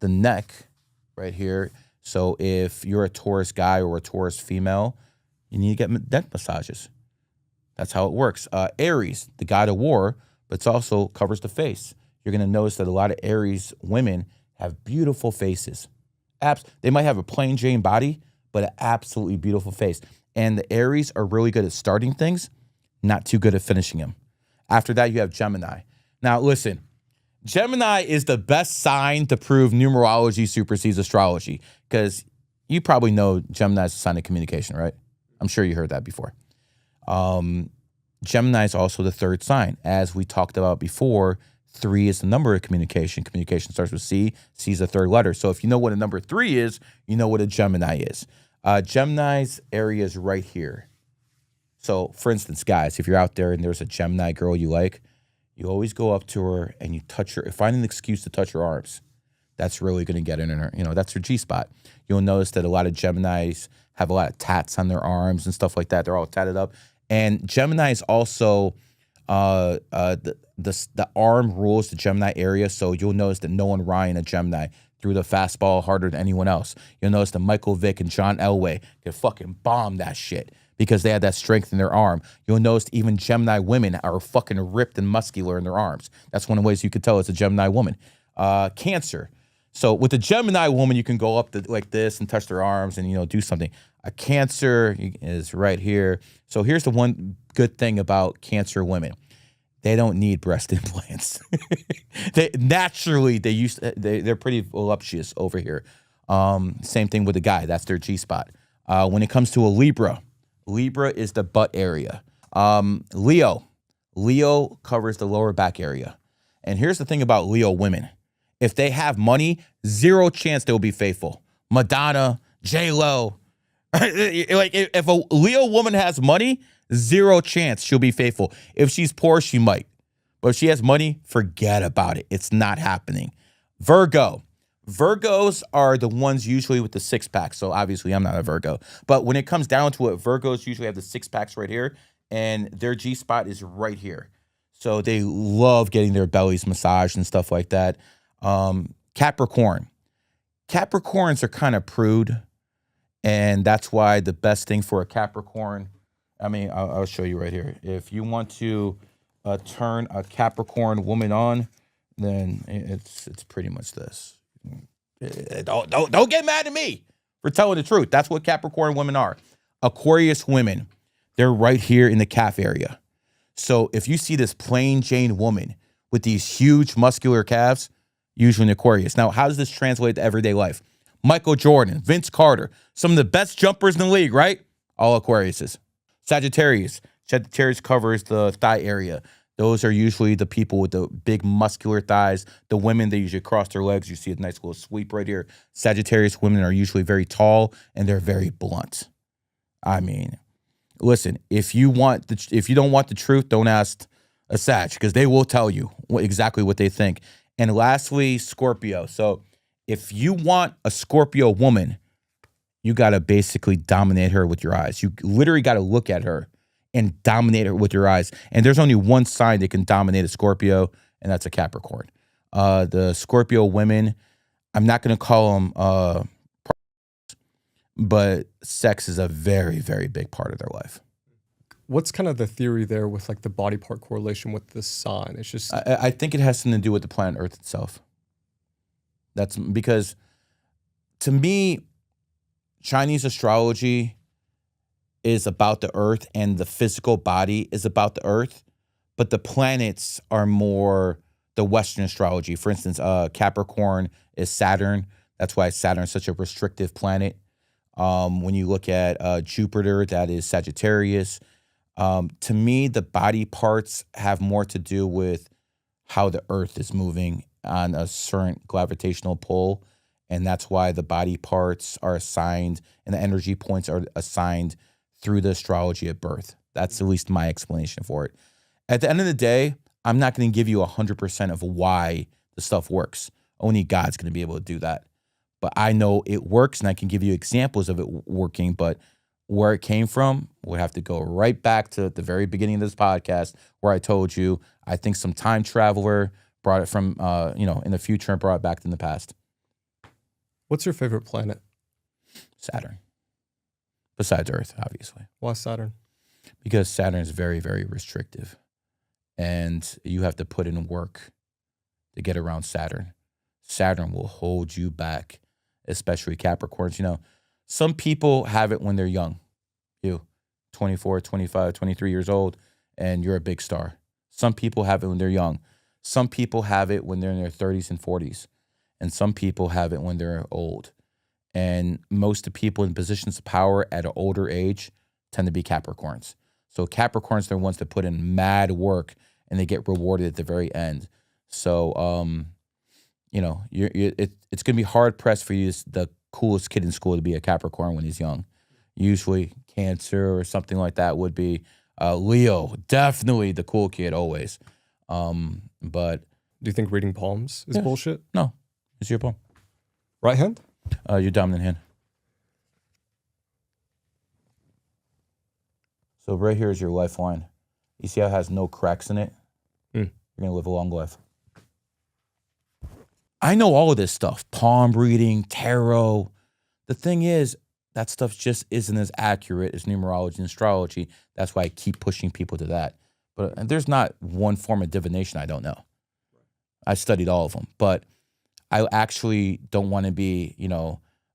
The neck right here. So if you're a Taurus guy or a Taurus female, you need to get neck massages. That's how it works. Aries, the god of war, but it also covers the face. You're going to notice that a lot of Aries women have beautiful faces. They might have a plain Jane body, but an absolutely beautiful face. And the Aries are really good at starting things, not too good at finishing them. After that, you have Gemini. Now, listen, Gemini is the best sign to prove numerology supersedes astrology, because you probably know Gemini is a sign of communication, right? I'm sure you heard that before. Gemini is also the third sign. As we talked about before, 3 is the number of communication. Communication starts with C. C is the third letter. So if you know what a number 3 is, you know what a Gemini is. Gemini's area is right here. So, for instance, guys, if you're out there and there's a Gemini girl you like, you always go up to her and you touch her. Find an excuse to touch her arms. That's really going to get in her. That's her G-spot. You'll notice that a lot of Geminis have a lot of tats on their arms and stuff like that. They're all tatted up. And Gemini is also the arm rules the Gemini area. So you'll notice that Nolan Ryan, a Gemini, threw the fastball harder than anyone else. You'll notice that Michael Vick and John Elway could fucking bomb that shit because they had that strength in their arm. You'll notice even Gemini women are fucking ripped and muscular in their arms. That's one of the ways you could tell it's a Gemini woman. Cancer. So with a Gemini woman, you can go up like this and touch their arms and, do something. A Cancer is right here. So here's the one good thing about Cancer women. They don't need breast implants. They're pretty voluptuous over here. Same thing with a guy. That's their G-spot. When it comes to a Libra is the butt area. Leo covers the lower back area. And here's the thing about Leo women. If they have money, 0 chance they'll be faithful. Madonna, J-Lo. Like if a Leo woman has money, 0 chance she'll be faithful. If she's poor, she might. But if she has money, forget about it. It's not happening. Virgo. Virgos are the ones usually with the 6-pack. So obviously I'm not a Virgo. But when it comes down to it, Virgos usually have the 6-packs right here. And their G-spot is right here. So they love getting their bellies massaged and stuff like that. Capricorn. Capricorns are kind of prude. And that's why the best thing for a Capricorn, I'll show you right here. If you want to turn a Capricorn woman on, then it's pretty much this. Don't get mad at me for telling the truth. That's what Capricorn women are. Aquarius women, they're right here in the calf area. So if you see this plain Jane woman with these huge muscular calves, usually an Aquarius. Now, how does this translate to everyday life? Michael Jordan, Vince Carter, some of the best jumpers in the league, right? All Aquariuses. Sagittarius. Sagittarius covers the thigh area. Those are usually the people with the big muscular thighs. The women, they usually cross their legs. You see a nice little sweep right here. Sagittarius women are usually very tall and they're very blunt. Listen, if you don't want the truth, don't ask a Sag, because they will tell you exactly what they think. And lastly, Scorpio. So if you want a Scorpio woman, you got to basically dominate her with your eyes. You literally got to look at her and dominate her with your eyes. And there's only one sign that can dominate a Scorpio, and that's a Capricorn. The Scorpio women, I'm not going to call them, but sex is a very, very big part of their life. What's kind of the theory there with like the body part correlation with the sign? It's just I think it has something to do with the planet Earth itself. That's because, to me, Chinese astrology is about the Earth and the physical body is about the Earth, but the planets are more the Western astrology. For instance, Capricorn is Saturn. That's why Saturn is such a restrictive planet. When you look at Jupiter, that is Sagittarius. To me, the body parts have more to do with how the earth is moving on a certain gravitational pull. And that's why the body parts are assigned and the energy points are assigned through the astrology at birth. That's at least my explanation for it. At the end of the day, I'm not going to give you 100% of why the stuff works. Only God's going to be able to do that. But I know it works, and I can give you examples of it working. But where it came from, we'll have to go right back to the very beginning of this podcast where I told you I think some time traveler brought it from, in the future and brought it back in the past. What's your favorite planet? Saturn. Besides Earth, obviously. Why Saturn? Because Saturn is very, very restrictive. And you have to put in work to get around Saturn. Saturn will hold you back, especially Capricorns. Some people have it when they're young. 24, 25, 23 years old, and you're a big star. Some people have it when they're young. Some people have it when they're in their 30s and 40s. And some people have it when they're old. And most of the people in positions of power at an older age tend to be Capricorns. So Capricorns are the ones that put in mad work and they get rewarded at the very end. So, it's going to be hard pressed for you, the coolest kid in school, to be a Capricorn when he's young. Usually Cancer or something like that would be Leo, definitely the cool kid always. But do you think reading palms is bullshit? No, it's your palm. Right hand? Your dominant hand. So right here is your lifeline. You see how it has no cracks in it? You're going to live a long life. I know all of this stuff. Palm reading, tarot. The thing is, that stuff just isn't as accurate as numerology and astrology. That's why I keep pushing people to that. But there's not one form of divination I don't know. I studied all of them. But I actually don't want to be,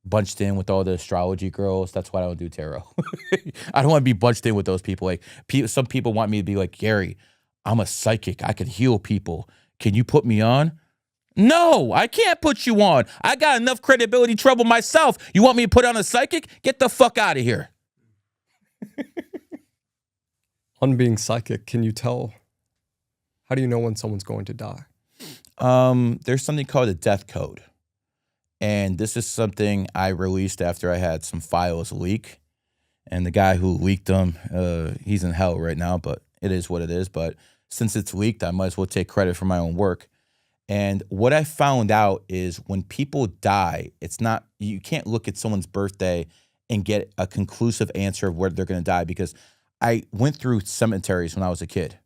bunched in with all the astrology girls. That's why I don't do tarot. I don't want to be bunched in with those people. Like some people want me to be like, Gary, I'm a psychic. I can heal people. Can you put me on? No, I can't put you on. I got enough credibility trouble myself. You want me to put on a psychic? Get the fuck out of here. On being psychic, can you tell, how do you know when someone's going to die? There's something called a death code. And this is something I released after I had some files leak. And the guy who leaked them, he's in hell right now, but it is what it is. But since it's leaked, I might as well take credit for my own work. And what I found out is when people die, you can't look at someone's birthday and get a conclusive answer of where they're going to die, because I went through cemeteries when I was a kid.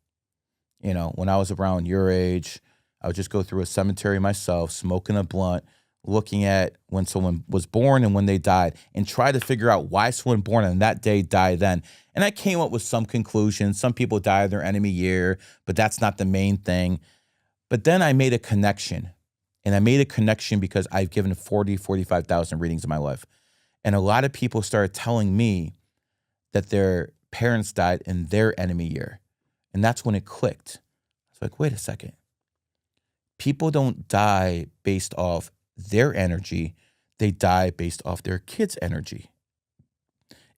When I was around your age, I would just go through a cemetery myself, smoking a blunt, looking at when someone was born and when they died, and try to figure out why someone born on that day died then. And I came up with some conclusions. Some people die in their enemy year, but that's not the main thing. But then I made a connection, and I made a connection because I've given 45,000 readings in my life. And a lot of people started telling me that their parents died in their enemy year. And that's when it clicked. I was like, wait a second. People don't die based off their energy. They die based off their kids' energy.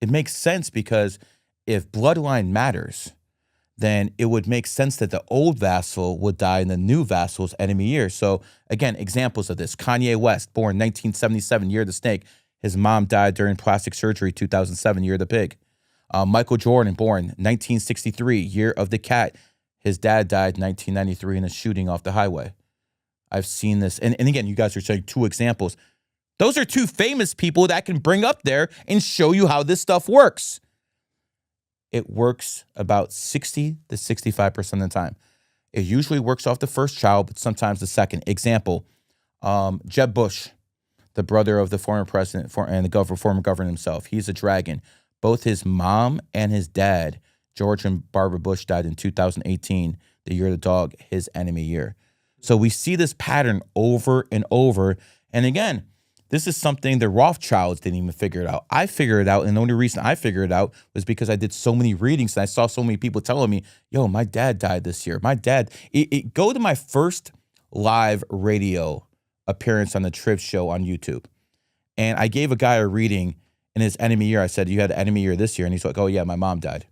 It makes sense, because if bloodline matters, then it would make sense that the old vassal would die in the new vassal's enemy year. So again, examples of this. Kanye West, born 1977, year of the snake. His mom died during plastic surgery, 2007, year of the pig. Michael Jordan, born 1963, year of the cat. His dad died 1993 in a shooting off the highway. I've seen this. And again, you guys are saying two examples. Those are two famous people that I can bring up there and show you how this stuff works. It works about 60 to 65% of the time. It usually works off the first child, but sometimes the second. Example, Jeb Bush, the brother of the former president and the former governor himself. He's a dragon. Both his mom and his dad, George and Barbara Bush, died in 2018, the year of the dog, his enemy year. So we see this pattern over and over. And again, this is something the Rothschilds didn't even figure it out. I figured it out, and the only reason I figured it out was because I did so many readings and I saw so many people telling me, yo, my dad died this year. My dad, go to my first live radio appearance on the Trip Show on YouTube. And I gave a guy a reading in his enemy year. I said, you had an enemy year this year. And he's like, oh, yeah, my mom died.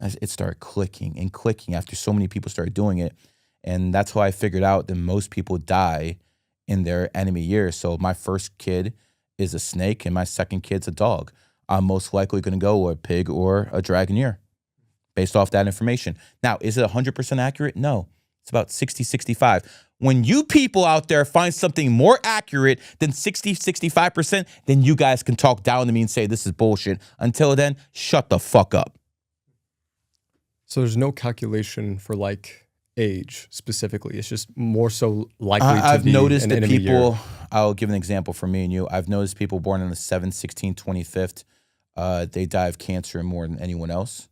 It started clicking and clicking after so many people started doing it. And that's how I figured out that most people die in their enemy year. So my first kid is a snake and my second kid's a dog. I'm most likely going to go with a pig or a dragon year based off that information. Now, is it 100% accurate? No. It's about 60, 65. When you people out there find something more accurate than 60, 65%, then you guys can talk down to me and say this is bullshit. Until then, shut the fuck up. So there's no calculation for like age specifically. It's just more so likely to I've be noticed an that enemy people, year. I'll give an example for me and you. I've noticed people born on the 7th, 16th, 25th, they die of cancer more than anyone else.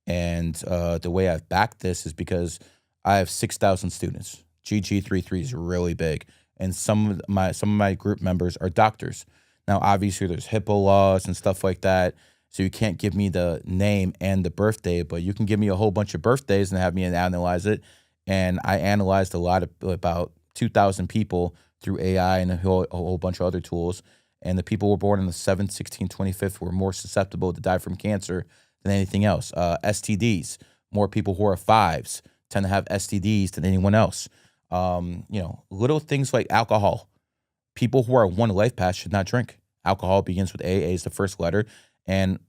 And the way I've backed this is because I have 6,000 students. GG33 is really big. And some of my group members are doctors. Now, obviously, there's HIPAA laws and stuff like that. So you can't give me the name and the birthday, but you can give me a whole bunch of birthdays and have me analyze it. And I analyzed about 2,000 people through AI and a whole bunch of other tools. And the people who were born on the 7th, 16th, 25th were more susceptible to die from cancer than anything else. STDs, more people who are 5s tend to have STDs than anyone else. Little things like alcohol. People who are 1 life path should not drink. Alcohol begins with A. A is the first letter. And,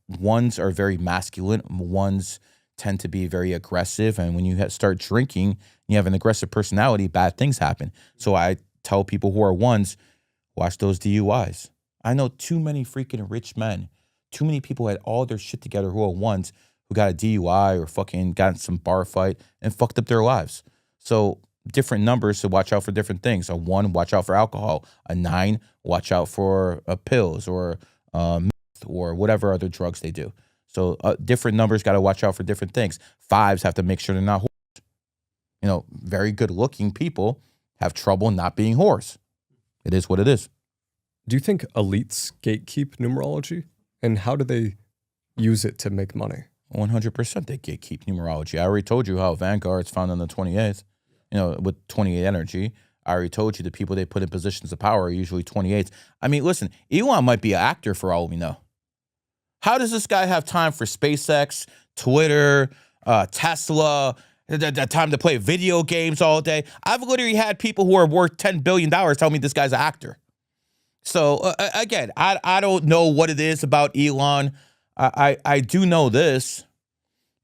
ones are very masculine. Ones tend to be very aggressive. And when you start drinking, you have an aggressive personality, bad things happen. So I tell people who are ones, watch those DUIs. I know too many freaking rich men, too many people who had all their shit together who are ones who got a DUI or fucking got in some bar fight and fucked up their lives. So different numbers to watch out for different things. A 1, watch out for alcohol. A 9, watch out for pills or meth or whatever other drugs they do. So different numbers got to watch out for different things. 5s have to make sure they're not whores. Very good looking people have trouble not being whores. It is what it is. Do you think elites gatekeep numerology? And how do they use it to make money? 100% they gatekeep numerology. I already told you how Vanguard's found on the 28th, with 28 energy. I already told you the people they put in positions of power are usually 28s. I mean, listen, Elon might be an actor for all we know. How does this guy have time for SpaceX, Twitter, Tesla, the time to play video games all day? I've literally had people who are worth $10 billion tell me this guy's an actor. So, again, I don't know what it is about Elon. I do know this.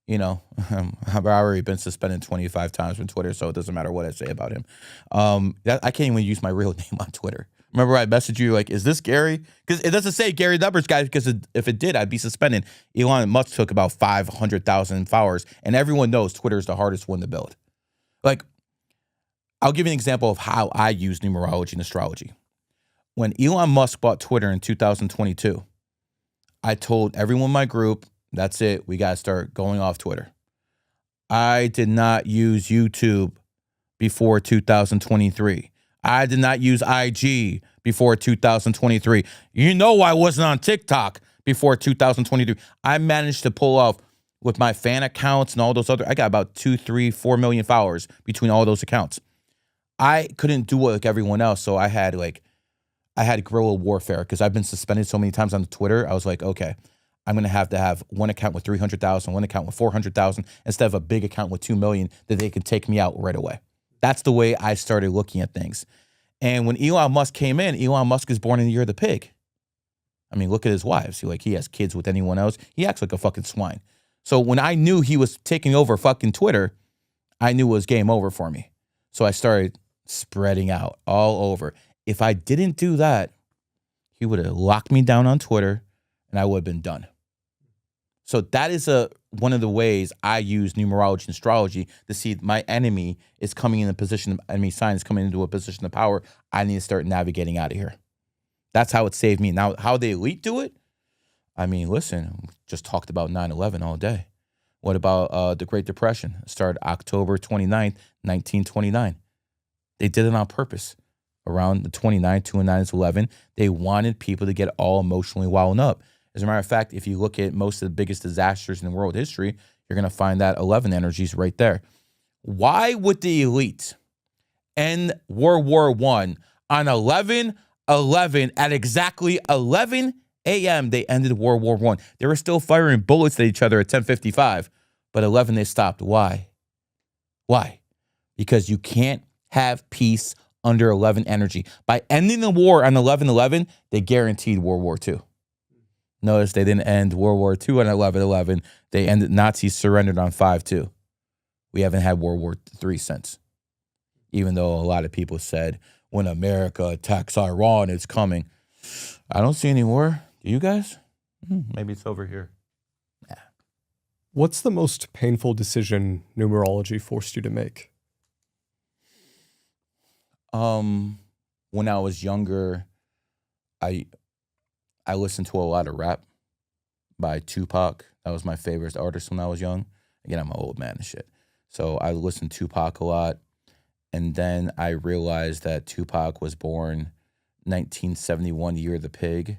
I've already been suspended 25 times from Twitter, so it doesn't matter what I say about him. I can't even use my real name on Twitter. Remember I messaged you like, is this Gary? Because it doesn't say Gary Numbers, guys, because if it did, I'd be suspended. Elon Musk took about 500,000 followers, and everyone knows Twitter is the hardest one to build. Like, I'll give you an example of how I use numerology and astrology. When Elon Musk bought Twitter in 2022, I told everyone in my group, that's it. We got to start going off Twitter. I did not use YouTube before 2023. I did not use IG before 2023. I wasn't on TikTok before 2023. I managed to pull off with my fan accounts and all those other. I got about 2, 3, 4 million followers between all those accounts. I couldn't do it like everyone else, so I had guerrilla warfare because I've been suspended so many times on Twitter. I was like, okay, I'm going to have one account with 300,000, one account with 400,000, instead of a big account with 2 million that they could take me out right away. That's the way I started looking at things. And when Elon Musk came in, Elon Musk is born in the year of the pig. I mean, look at his wives. He has kids with anyone else. He acts like a fucking swine. So when I knew he was taking over fucking Twitter, I knew it was game over for me. So I started spreading out all over. If I didn't do that, he would have locked me down on Twitter and I would have been done. So that is one of the ways I use numerology and astrology to see my enemy is coming in a position, enemy sign is coming into a position of power. I need to start navigating out of here. That's how it saved me. Now, how the elite do it? I mean, listen, just talked about 9/11 all day. What about the Great Depression? It started October 29th, 1929. They did it on purpose. Around the 29th, 2 and 9 is 11. They wanted people to get all emotionally wound up. As a matter of fact, if you look at most of the biggest disasters in world history, you're going to find that 11 energies right there. Why would the elite end World War I on 11/11 at exactly 11 a.m. They ended World War I. They were still firing bullets at each other at 10:55, but 11 they stopped. Why? Why? Because you can't have peace under 11 energy. By ending the war on 11/11, they guaranteed World War II. Notice they didn't end World War II on 11/11. They ended, Nazis surrendered on 5/2. We haven't had World War III since. Even though a lot of people said, when America attacks Iran, it's coming. I don't see any war. Do you guys? Maybe it's over here. Yeah. What's the most painful decision numerology forced you to make? When I was younger, I listened to a lot of rap by Tupac. That was my favorite artist when I was young. Again, I'm an old man and shit. So I listened to Tupac a lot. And then I realized that Tupac was born 1971, year of the pig.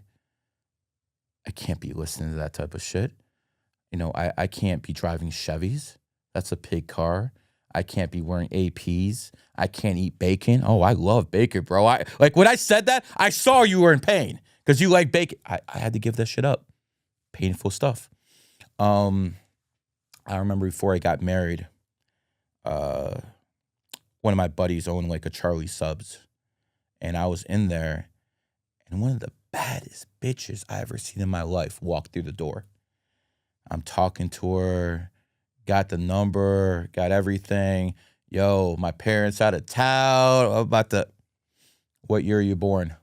I can't be listening to that type of shit. You know, I can't be driving Chevys. That's a pig car. I can't be wearing APs. I can't eat bacon. Oh, I love bacon, bro. Like when I said that, I saw you were in pain because you like bacon. I had to give that shit up. Painful stuff. I remember before I got married, one of my buddies owned like a Charlie Subs. And I was in there, and one of the baddest bitches I ever seen in my life walked through the door. I'm talking to her, got the number, got everything. Yo, my parents out of town. I'm about to, what year are you born?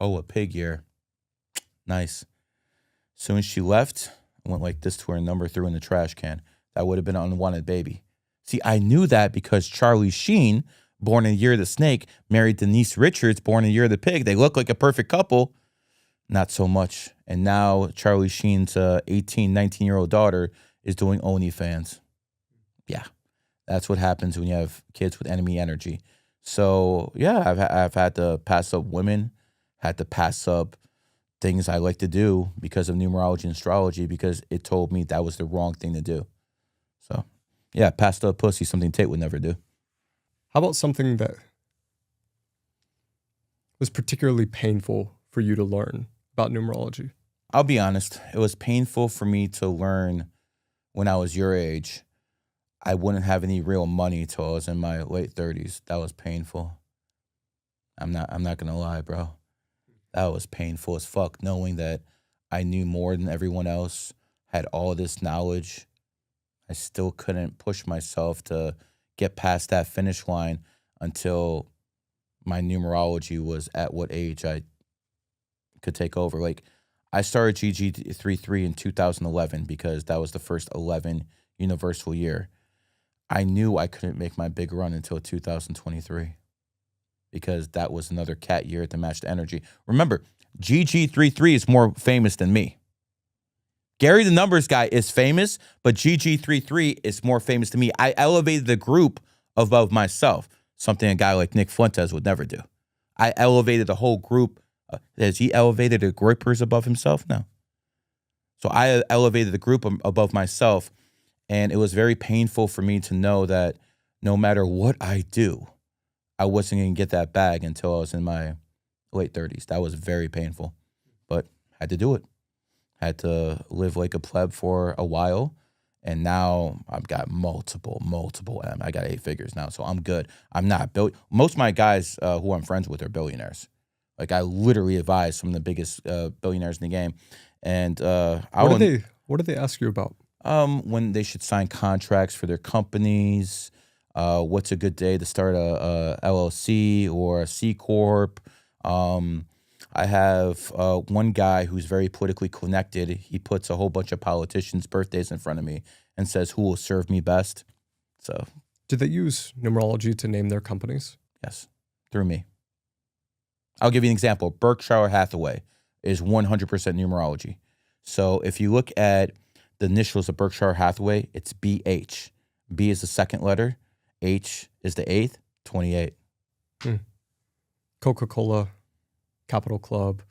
Oh, a pig year. Nice. Soon as she left, I went like this to her number, threw in the trash can. That would have been an unwanted baby. See, I knew that because Charlie Sheen, born in the year of the snake, married Denise Richards, born in the year of the pig. They look like a perfect couple. Not so much. And now Charlie Sheen's 18, 19-year-old daughter is doing OnlyFans. Yeah, that's what happens when you have kids with enemy energy. So, yeah, I've had to pass up women, had to pass up things I like to do because of numerology and astrology because it told me that was the wrong thing to do. So, yeah, passed up pussy, something Tate would never do. How about something that was particularly painful for you to learn about numerology? I'll be honest. It was painful for me to learn when I was your age. I wouldn't have any real money till I was in my late 30s. That was painful. I'm not gonna lie, bro. That was painful as fuck, knowing that I knew more than everyone else, had all this knowledge. I still couldn't push myself to get past that finish line until my numerology was at what age I could take over. Like, I started GG33 in 2011 because that was the first 11 universal year. I knew I couldn't make my big run until 2023 because that was another cat year to match the energy. Remember, GG33 is more famous than me. Gary the Numbers Guy is famous, but GG33 is more famous than me. I elevated the group above myself, something a guy like Nick Fuentes would never do. I elevated the whole group. Has he elevated the groupers above himself? No. So I elevated the group above myself, and it was very painful for me to know that no matter what I do, I wasn't going to get that bag until I was in my late 30s. That was very painful, but I had to do it. Had to live like a pleb for a while, and now I've got multiple. I got 8 figures now, so I'm good. I'm not most of my guys who I'm friends with are billionaires. Like, I literally advise some of the biggest billionaires in the game, and what do they ask you about? When they should sign contracts for their companies, what's a good day to start a LLC or a C corp. I have one guy who's very politically connected. He puts a whole bunch of politicians' birthdays in front of me and says, who will serve me best? So, Did they use numerology to name their companies? yes, through me. I'll give you an example. Berkshire Hathaway is 100% numerology. So if you look at the initials of Berkshire Hathaway, it's BH. B is the second letter. H is the 8th, 28. Coca-Cola, Capital Club,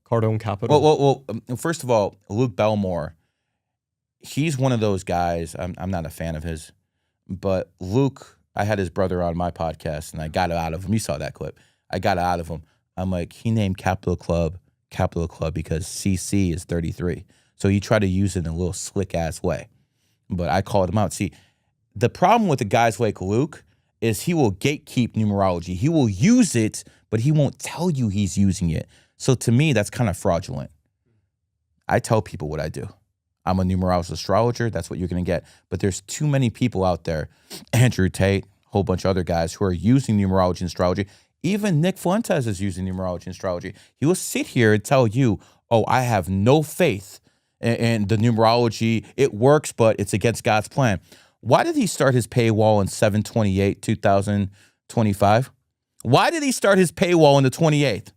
Cardone Capital. Well, first of all, Luke Belmore, he's one of those guys. I'm not a fan of his, but Luke, I had his brother on my podcast, and I got it out of him. You saw that clip. I got it out of him. I'm like, he named Capital Club because CC is 33. So he tried to use it in a little slick-ass way. But I called him out. See, the problem with the guys like Luke is he will gatekeep numerology. He will use it, but he won't tell you he's using it. So to me, that's kind of fraudulent. I tell people what I do. I'm a numerologist astrologer. That's what you're going to get. But there's too many people out there, Andrew Tate, a whole bunch of other guys who are using numerology and astrology. Even Nick Fuentes is using numerology and astrology. He will sit here and tell you, oh, I have no faith in the numerology. It works, but it's against God's plan. Why did he start his paywall on 7/28/2025? Why did he start his paywall on the 28th?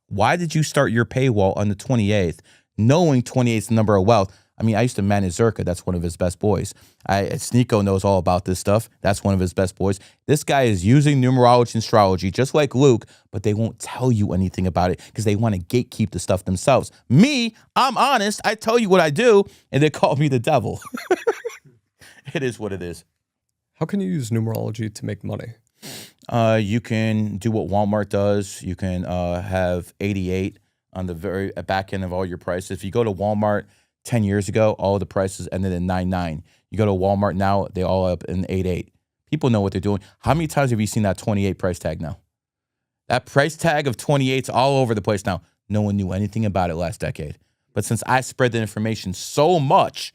Why did you start your paywall on the 28th, knowing 28 is the number of wealth? I mean, I used to manage Zerka. That's one of his best boys. Sneeko knows all about this stuff. That's one of his best boys. This guy is using numerology and astrology just like Luke, but they won't tell you anything about it because they want to gatekeep the stuff themselves. Me, I'm honest. I tell you what I do, and they call me the devil. It is what it is. How can you use numerology to make money? You can do what Walmart does. You can have 88 on the very back end of all your prices. If you go to Walmart 10 years ago, all the prices ended in 99. You go to Walmart now, they all up in 88. People know what they're doing. How many times have you seen that 28 price tag now? That price tag of 28's all over the place now. No one knew anything about it last decade. But since I spread the information so much,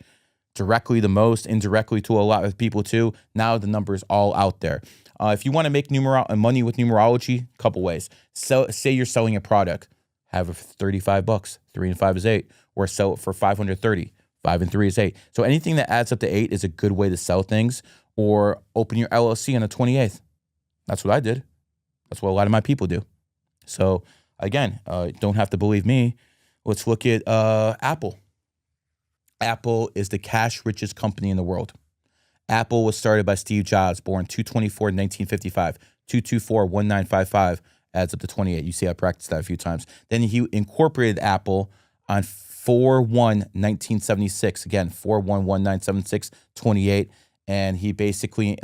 directly the most, indirectly to a lot of people too, now the number is all out there. If you want to make money with numerology, a couple ways. So, say you're selling a product, have it for $35, 3 and 5 is 8, or sell it for $530, 5 and 3 is 8. So anything that adds up to 8 is a good way to sell things, or open your LLC on the 28th. That's what I did. That's what a lot of my people do. So again, don't have to believe me. Let's look at Apple. Apple is the cash richest company in the world. Apple was started by Steve Jobs, born 2/24/1955. 2/24/1955 adds up to 28. You see, I practiced that a few times. Then he incorporated Apple on 4/1/1976. Again, 4/1/1976, 28. And he basically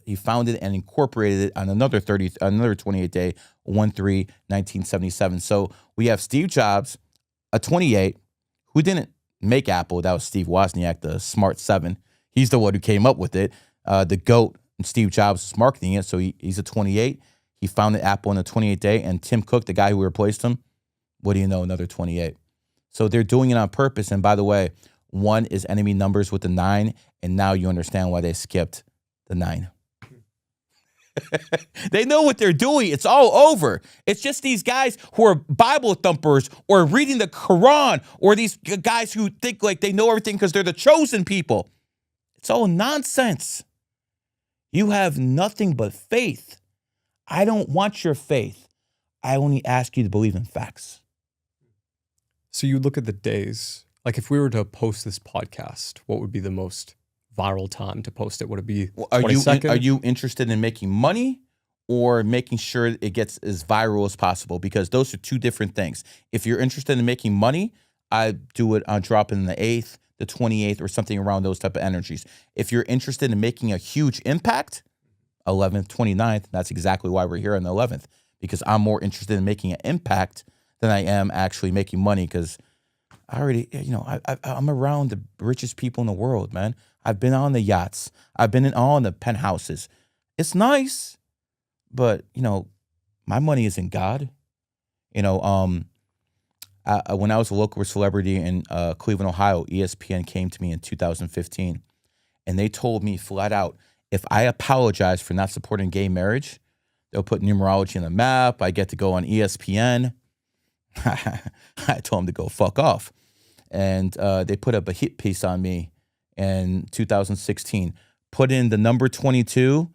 he founded and incorporated it on another 28 day, 1/3/1977. So we have Steve Jobs, a 28, who didn't make Apple. That was Steve Wozniak, the smart 7. He's the one who came up with it. The GOAT, Steve Jobs, is marketing it. So he's a 28. He founded Apple on the 28th day. And Tim Cook, the guy who replaced him, what do you know, another 28. So they're doing it on purpose. And by the way, 1 is enemy numbers with the 9. And now you understand why they skipped the 9. They know what they're doing. It's all over. It's just these guys who are Bible thumpers or reading the Quran, or these guys who think like they know everything because they're the chosen people. It's all nonsense. You have nothing but faith. I don't want your faith. I only ask you to believe in facts. So you look at the days, like if we were to post this podcast, what would be the most viral time to post it? Would it be 22nd? Are you interested in making money or making sure it gets as viral as possible? Because those are two different things. If you're interested in making money, I do it on dropping the 8th, the 28th, or something around those type of energies. If you're interested in making a huge impact, 11th, 29th, that's exactly why we're here on the 11th, because I'm more interested in making an impact than I am actually making money, because I already, I'm around the richest people in the world, man. I've been on the yachts. I've been in all the penthouses. It's nice, but, my money is in God. When I was a local celebrity in Cleveland, Ohio, ESPN came to me in 2015, and they told me flat out, if I apologize for not supporting gay marriage, they'll put numerology on the map. I get to go on ESPN. I told them to go fuck off. And they put up a hit piece on me in 2016. Put in the number 22,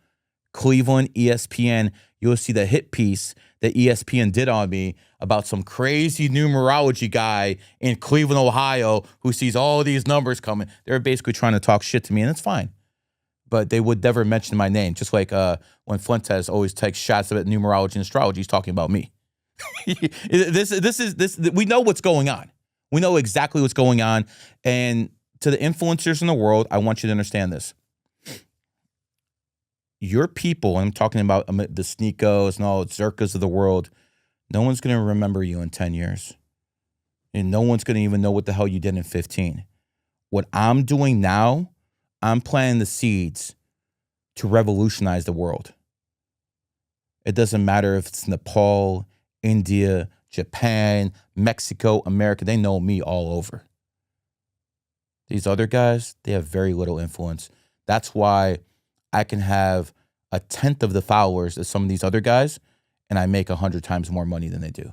Cleveland, ESPN. You'll see the hit piece that ESPN did on me about some crazy numerology guy in Cleveland, Ohio, who sees all these numbers coming. They're basically trying to talk shit to me, and it's fine. But they would never mention my name, just like when Fuentes always takes shots at numerology and astrology, he's talking about me. We know what's going on. We know exactly what's going on. And to the influencers in the world, I want you to understand this. your people, I'm talking about the Sneekos and all the Zerkas of the world, no one's going to remember you in 10 years. And no one's going to even know what the hell you did in 15. What I'm doing now, I'm planting the seeds to revolutionize the world. It doesn't matter if it's Nepal, India, Japan, Mexico, America. They know me all over. These other guys, they have very little influence. That's why I can have 1/10 of the followers as some of these other guys, and I make 100 times more money than they do.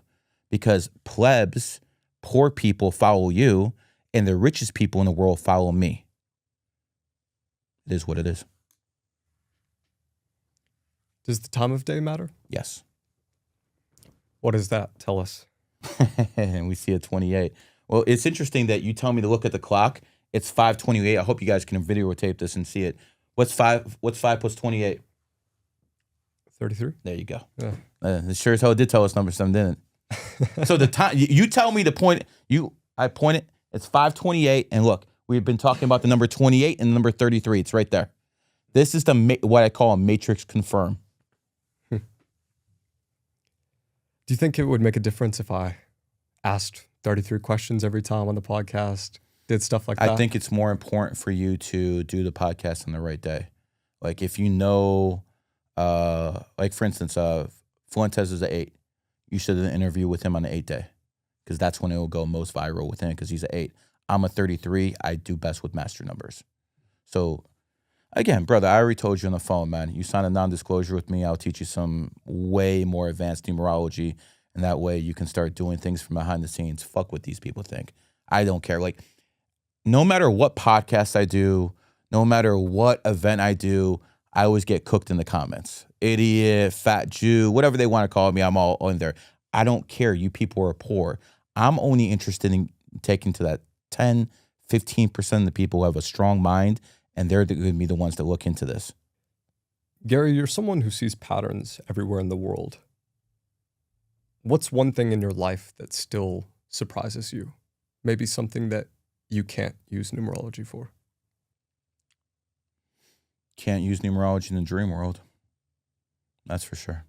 Because plebs, poor people follow you, and the richest people in the world follow me. It is what it is. Does the time of day matter? Yes. What is that? Tell us. And we see a 28. Well, it's interesting that you tell me to look at the clock. It's 5:28. I hope you guys can videotape this and see it. What's 5 plus 28? 33. There you go. Yeah. It sure as hell did tell us number 7, didn't it? So the time you tell me to point, I point it. It's 5:28, and look, we've been talking about the number 28 and the number 33. It's right there. This is what I call a matrix confirm. Do you think it would make a difference if I asked 33 questions every time on the podcast, did stuff like that? I think it's more important for you to do the podcast on the right day. Like if you know, like for instance, Fuentes is an 8. You should do an interview with him on the 8th day because that's when it will go most viral with him because he's an 8. I'm a 33. I do best with master numbers. So again, brother, I already told you on the phone, man. You sign a non-disclosure with me, I'll teach you some way more advanced numerology, and that way you can start doing things from behind the scenes. Fuck what these people think. I don't care. Like, no matter what podcast I do, no matter what event I do, I always get cooked in the comments. Idiot, fat Jew, whatever they want to call me, I'm all in there. I don't care. You people are poor. I'm only interested in taking to that 10, 15% of the people who have a strong mind, and they're going to be the ones that look into this. Gary, you're someone who sees patterns everywhere in the world. What's one thing in your life that still surprises you? Maybe something that you can't use numerology for. Can't use numerology in the dream world. That's for sure.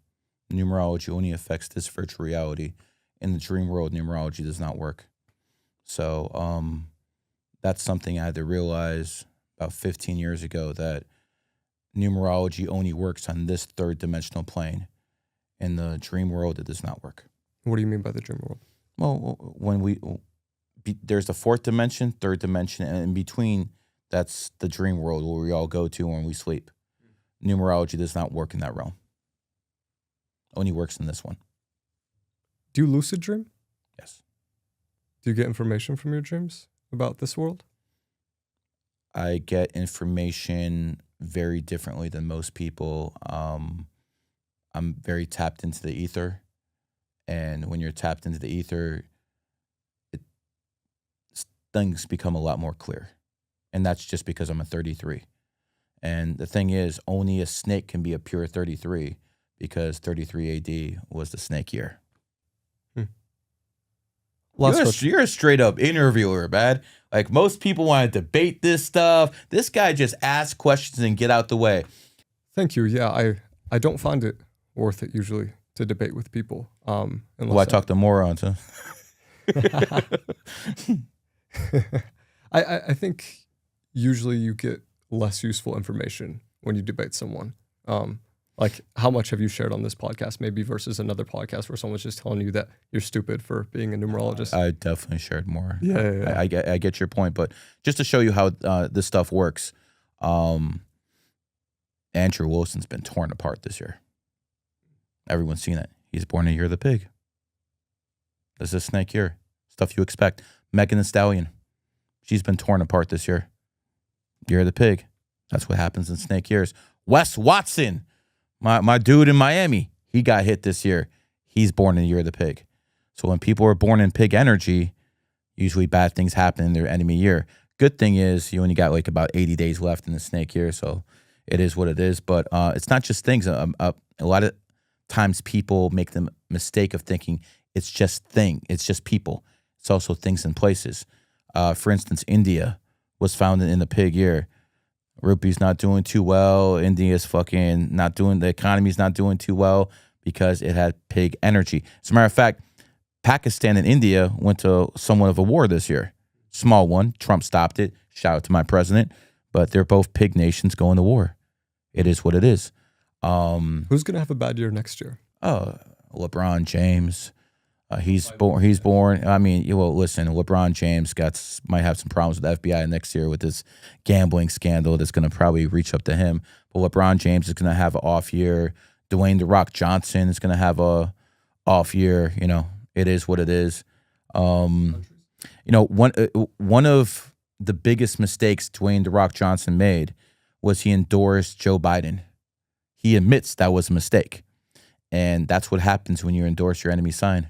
Numerology only affects this virtual reality. In the dream world, numerology does not work. So that's something I had to realize about 15 years ago, that numerology only works on this third dimensional plane. In the dream world, it does not work. What do you mean by the dream world? Well, when there's the fourth dimension, third dimension, and in between, that's the dream world where we all go to when we sleep. Numerology does not work in that realm. Only works in this one. Do you lucid dream? Yes. Do you get information from your dreams about this world? I get information very differently than most people. I'm very tapped into the ether. And when you're tapped into the ether, things become a lot more clear. And that's just because I'm a 33. And the thing is, only a snake can be a pure 33 because 33 AD was the snake year. You're a straight up interviewer, man. Like most people want to debate this stuff. This guy just asks questions and get out the way. Thank you. Yeah, I don't find it worth it usually to debate with people. I talk to morons, huh? I think usually you get less useful information when you debate someone. Like how much have you shared on this podcast maybe versus another podcast where someone's just telling you that you're stupid for being a numerologist? I definitely shared more. Yeah. I get your point, but just to show you how this stuff works, Andrew Wilson's been torn apart this year. Everyone's seen it. He's born a year of the pig. This is a snake year. Stuff you expect. Megan Thee Stallion, she's been torn apart this year. Year of the pig. That's what happens in snake years. Wes Watson, my dude in Miami, he got hit this year. He's born in the year of the pig. So when people are born in pig energy, usually bad things happen in their enemy year. Good thing is you only got like about 80 days left in the snake year, so it is what it is. But it's not just things. A lot of times people make the mistake of thinking it's just people. It's also things and places. For instance, India was founded in the pig year. Rupee's not doing too well. India's fucking not doing, the economy's not doing too well because it had pig energy. As a matter of fact, Pakistan and India went to somewhat of a war this year. Small one. Trump stopped it. Shout out to my president. But they're both pig nations going to war. It is what it is. Who's going to have a bad year next year? LeBron James. He's born. I mean, listen, LeBron James might have some problems with the FBI next year with this gambling scandal that's going to probably reach up to him. But LeBron James is going to have an off year. Dwayne "The Rock" Johnson is going to have a off year. It is what it is. One of the biggest mistakes Dwayne "The Rock" Johnson made was he endorsed Joe Biden. He admits that was a mistake. And that's what happens when you endorse your enemy sign.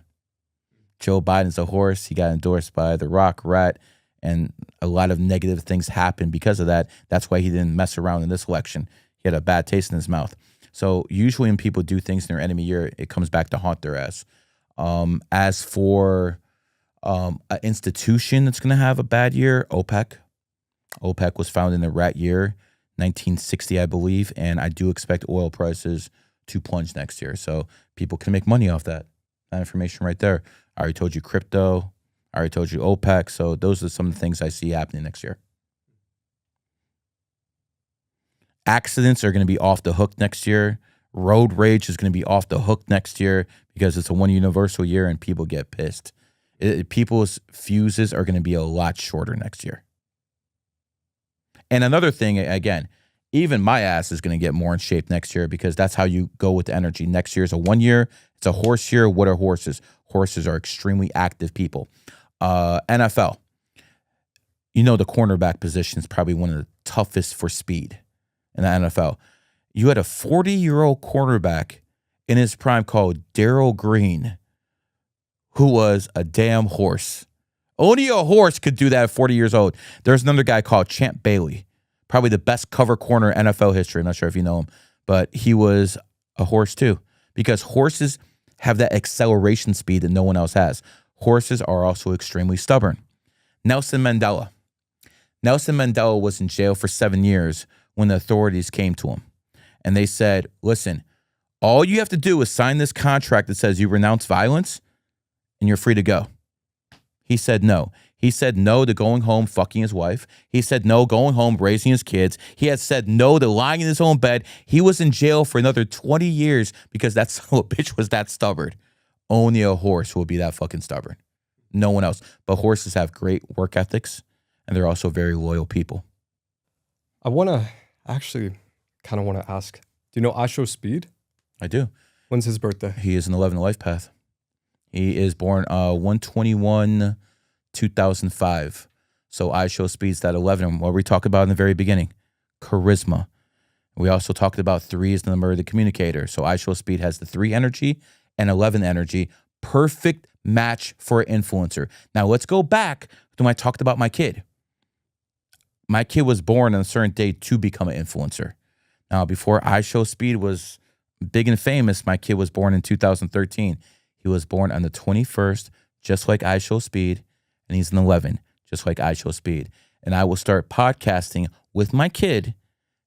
Joe Biden's a horse. He got endorsed by The Rock, Rat, and a lot of negative things happened because of that. That's why he didn't mess around in this election. He had a bad taste in his mouth. So usually when people do things in their enemy year, it comes back to haunt their ass. As for an institution that's going to have a bad year, OPEC. OPEC was founded in the rat year, 1960, I believe, and I do expect oil prices to plunge next year. So people can make money off that. That information right there. I already told you crypto. I already told you OPEC. So those are some of the things I see happening next year. Accidents are going to be off the hook next year. Road rage is going to be off the hook next year because it's a one universal year and people get pissed. People's fuses are going to be a lot shorter next year. And another thing, again, even my ass is going to get more in shape next year because that's how you go with the energy. Next year is a 1 year. It's a horse year. What are horses? Horses are extremely active people. NFL. The cornerback position is probably one of the toughest for speed in the NFL. You had a 40-year-old cornerback in his prime called Darrell Green, who was a damn horse. Only a horse could do that at 40 years old. There's another guy called Champ Bailey, probably the best cover corner in NFL history. I'm not sure if you know him, but he was a horse too, because horses have that acceleration speed that no one else has. Horses are also extremely stubborn. Nelson Mandela. Nelson Mandela was in jail for 7 years when the authorities came to him. And they said, listen, all you have to do is sign this contract that says you renounce violence and you're free to go. He said no. He said no to going home fucking his wife. He said no going home raising his kids. He had said no to lying in his own bed. He was in jail for another 20 years because that son of a bitch was that stubborn. Only a horse will be that fucking stubborn. No one else. But horses have great work ethics and they're also very loyal people. I want to ask, do you know Asho Speed? I do. When's his birthday? He is an 11 life path. He is born 121 2005. So I show speeds that 11. What we talked about in the very beginning, charisma. We also talked about 3 is the number of the communicator. So I show speed has the 3 energy and 11 energy. Perfect match for an influencer. Now let's go back to when I talked about my kid. My kid was born on a certain day to become an influencer. Now before I show speed was big and famous, my kid was born in 2013. He was born on the 21st, just like I show speed. And he's an 11, just like I show speed. And I will start podcasting with my kid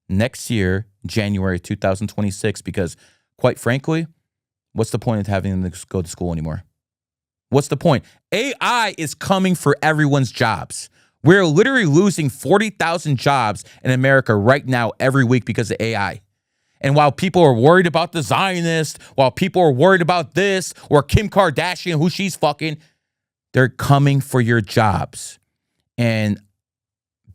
next year, January 2026, because quite frankly, what's the point of having them go to school anymore? What's the point? AI is coming for everyone's jobs. We're literally losing 40,000 jobs in America right now every week because of AI. And while people are worried about the Zionists, while people are worried about this, or Kim Kardashian, who she's fucking, they're coming for your jobs. And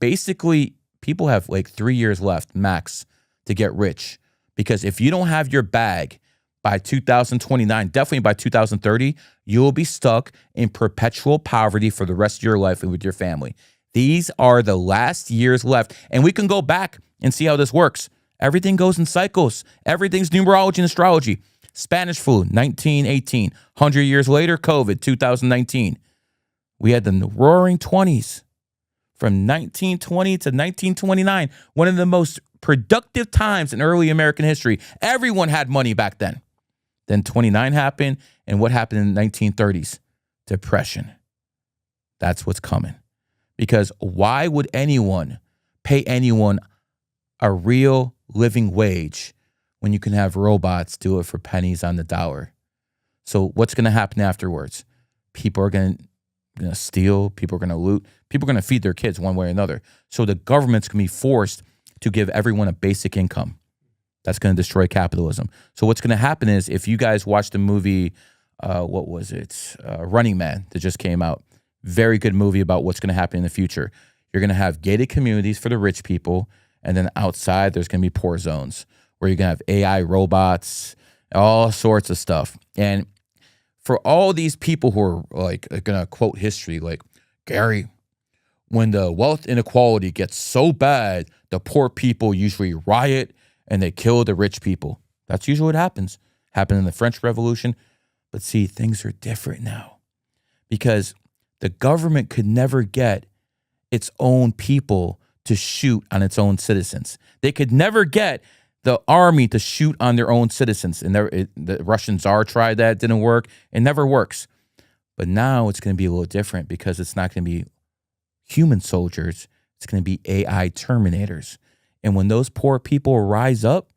basically, people have like 3 years left max to get rich. Because if you don't have your bag by 2029, definitely by 2030, you will be stuck in perpetual poverty for the rest of your life and with your family. These are the last years left. And we can go back and see how this works. Everything goes in cycles. Everything's numerology and astrology. Spanish flu, 1918. 100 years later, COVID, 2019. We had the roaring 20s from 1920 to 1929, one of the most productive times in early American history. Everyone had money back then. Then 29 happened, and what happened in the 1930s? Depression. That's what's coming. Because why would anyone pay anyone a real living wage when you can have robots do it for pennies on the dollar. So what's going to happen afterwards? People are going to steal. People are going to loot. People are going to feed their kids one way or another. So the government's going to be forced to give everyone a basic income. That's going to destroy capitalism. So what's going to happen is, if you guys watch the movie, what was it? Running Man that just came out. Very good movie about what's going to happen in the future. You're going to have gated communities for the rich people, and then outside there's going to be poor zones where you're going to have AI robots, all sorts of stuff. And for all these people who are like going to quote history, like, Gary, when the wealth inequality gets so bad, the poor people usually riot and they kill the rich people. That's usually what happens. Happened in the French Revolution. But see, things are different now because the government could never get its own people to shoot on its own citizens. They could never get the army to shoot on their own citizens. And the Russian Tsar tried that. It didn't work. It never works. But now it's going to be a little different because it's not going to be human soldiers. It's going to be AI terminators. And when those poor people rise up,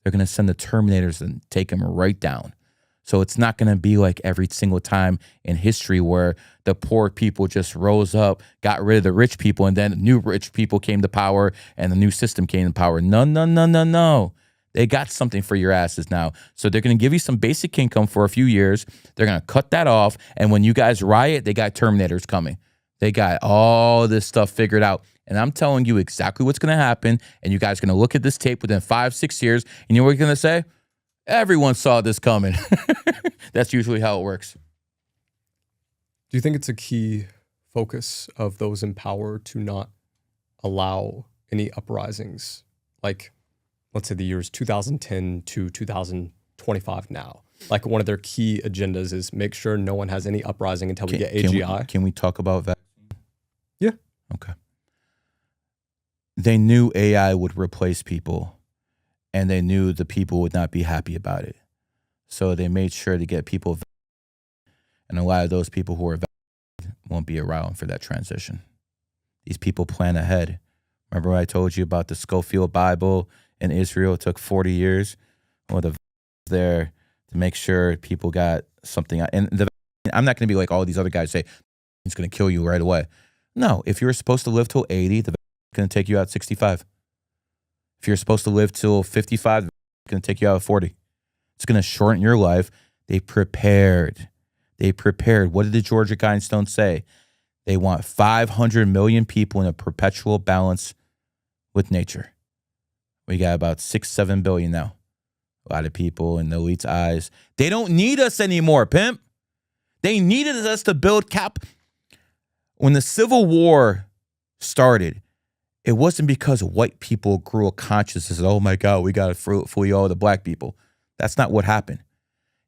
they're going to send the terminators and take them right down. So it's not going to be like every single time in history where the poor people just rose up, got rid of the rich people, and then new rich people came to power and the new system came to power. No. They got something for your asses now. So they're going to give you some basic income for a few years. They're going to cut that off. And when you guys riot, they got terminators coming. They got all this stuff figured out. And I'm telling you exactly what's going to happen. And you guys are going to look at this tape within 5-6 years. And you know what you're going to say? Everyone saw this coming. That's usually how it works. Do you think it's a key focus of those in power to not allow any uprisings? Like, let's say the years 2010 to 2025 now. Like, one of their key agendas is make sure no one has any uprising until we get AGI. Can we talk about that? Yeah. Okay. They knew AI would replace people. And they knew the people would not be happy about it. So they made sure to get people vaccinated. And a lot of those people who are vaccinated won't be around for that transition. These people plan ahead. Remember what I told you about the Schofield Bible in Israel? It took 40 years. Well, the there to make sure people got something. And I'm not going to be like all these other guys say, it's going to kill you right away. No, if you're supposed to live till 80, the vaccine is going to take you out at 65. If you're supposed to live till 55, it's going to take you out at 40. It's going to shorten your life. They prepared. What did the Georgia Guidestones say? They want 500 million people in a perpetual balance with nature. We got about 6-7 billion now. A lot of people in the elite's eyes. They don't need us anymore, pimp. They needed us to build cap. When the Civil War started, it wasn't because white people grew a consciousness. Oh my God, we got to flee all the black people. That's not what happened.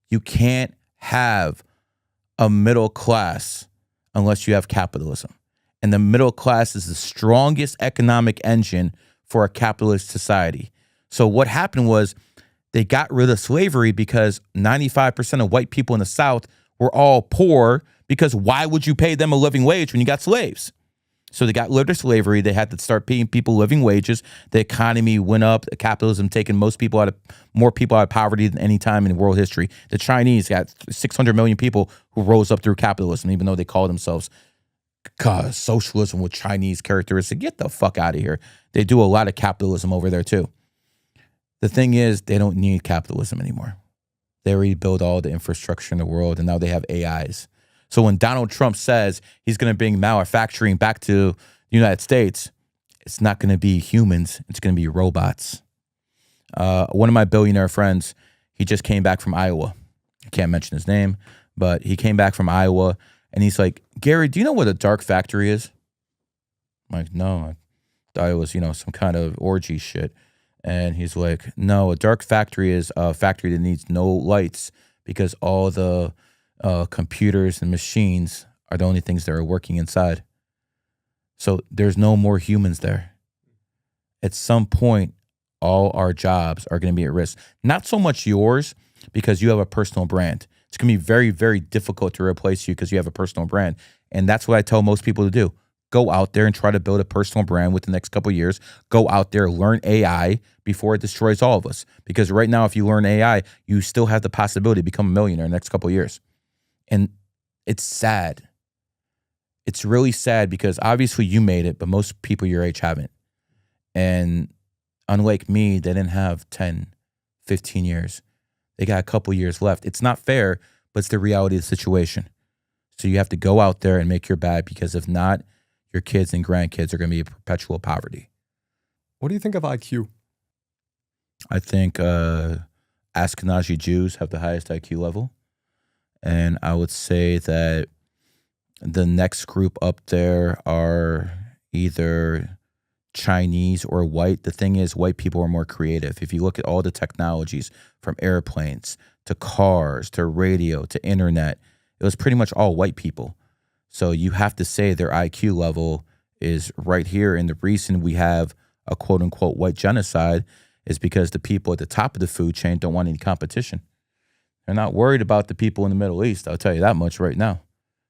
You can't have a middle class unless you have capitalism. And the middle class is the strongest economic engine for a capitalist society. So what happened was they got rid of slavery because 95% of white people in the South were all poor, because why would you pay them a living wage when you got slaves? So they got rid of slavery. They had to start paying people living wages. The economy went up. Capitalism taking more people out of poverty than any time in world history. The Chinese got 600 million people who rose up through capitalism, even though they call themselves socialism with Chinese characteristics. Get the fuck out of here. They do a lot of capitalism over there too. The thing is, they don't need capitalism anymore. They already built all the infrastructure in the world, and now they have AIs. So when Donald Trump says he's going to bring manufacturing back to the United States, it's not going to be humans. It's going to be robots. One of my billionaire friends, he just came back from Iowa. I can't mention his name, but he came back from Iowa, and he's like, Gary, do you know what a dark factory is? I'm like, no, I thought it was, some kind of orgy shit. And he's like, no, a dark factory is a factory that needs no lights because all the computers and machines are the only things that are working inside. So there's no more humans there. At some point, all our jobs are going to be at risk. Not so much yours, because you have a personal brand. It's going to be very, very difficult to replace you because you have a personal brand. And that's what I tell most people to do. Go out there and try to build a personal brand within the next couple of years. Go out there, learn AI before it destroys all of us. Because right now, if you learn AI, you still have the possibility to become a millionaire in the next couple of years. And it's sad. It's really sad because obviously you made it, but most people your age haven't. And unlike me, they didn't have 10, 15 years. They got a couple years left. It's not fair, but it's the reality of the situation. So you have to go out there and make your bed, because if not, your kids and grandkids are going to be in perpetual poverty. What do you think of IQ? I think Ashkenazi Jews have the highest IQ level. And I would say that the next group up there are either Chinese or white. The thing is, white people are more creative. If you look at all the technologies, from airplanes to cars to radio to internet, it was pretty much all white people. So you have to say their IQ level is right here. And the reason we have a quote unquote white genocide is because the people at the top of the food chain don't want any competition. They're not worried about the people in the Middle East. I'll tell you that much right now.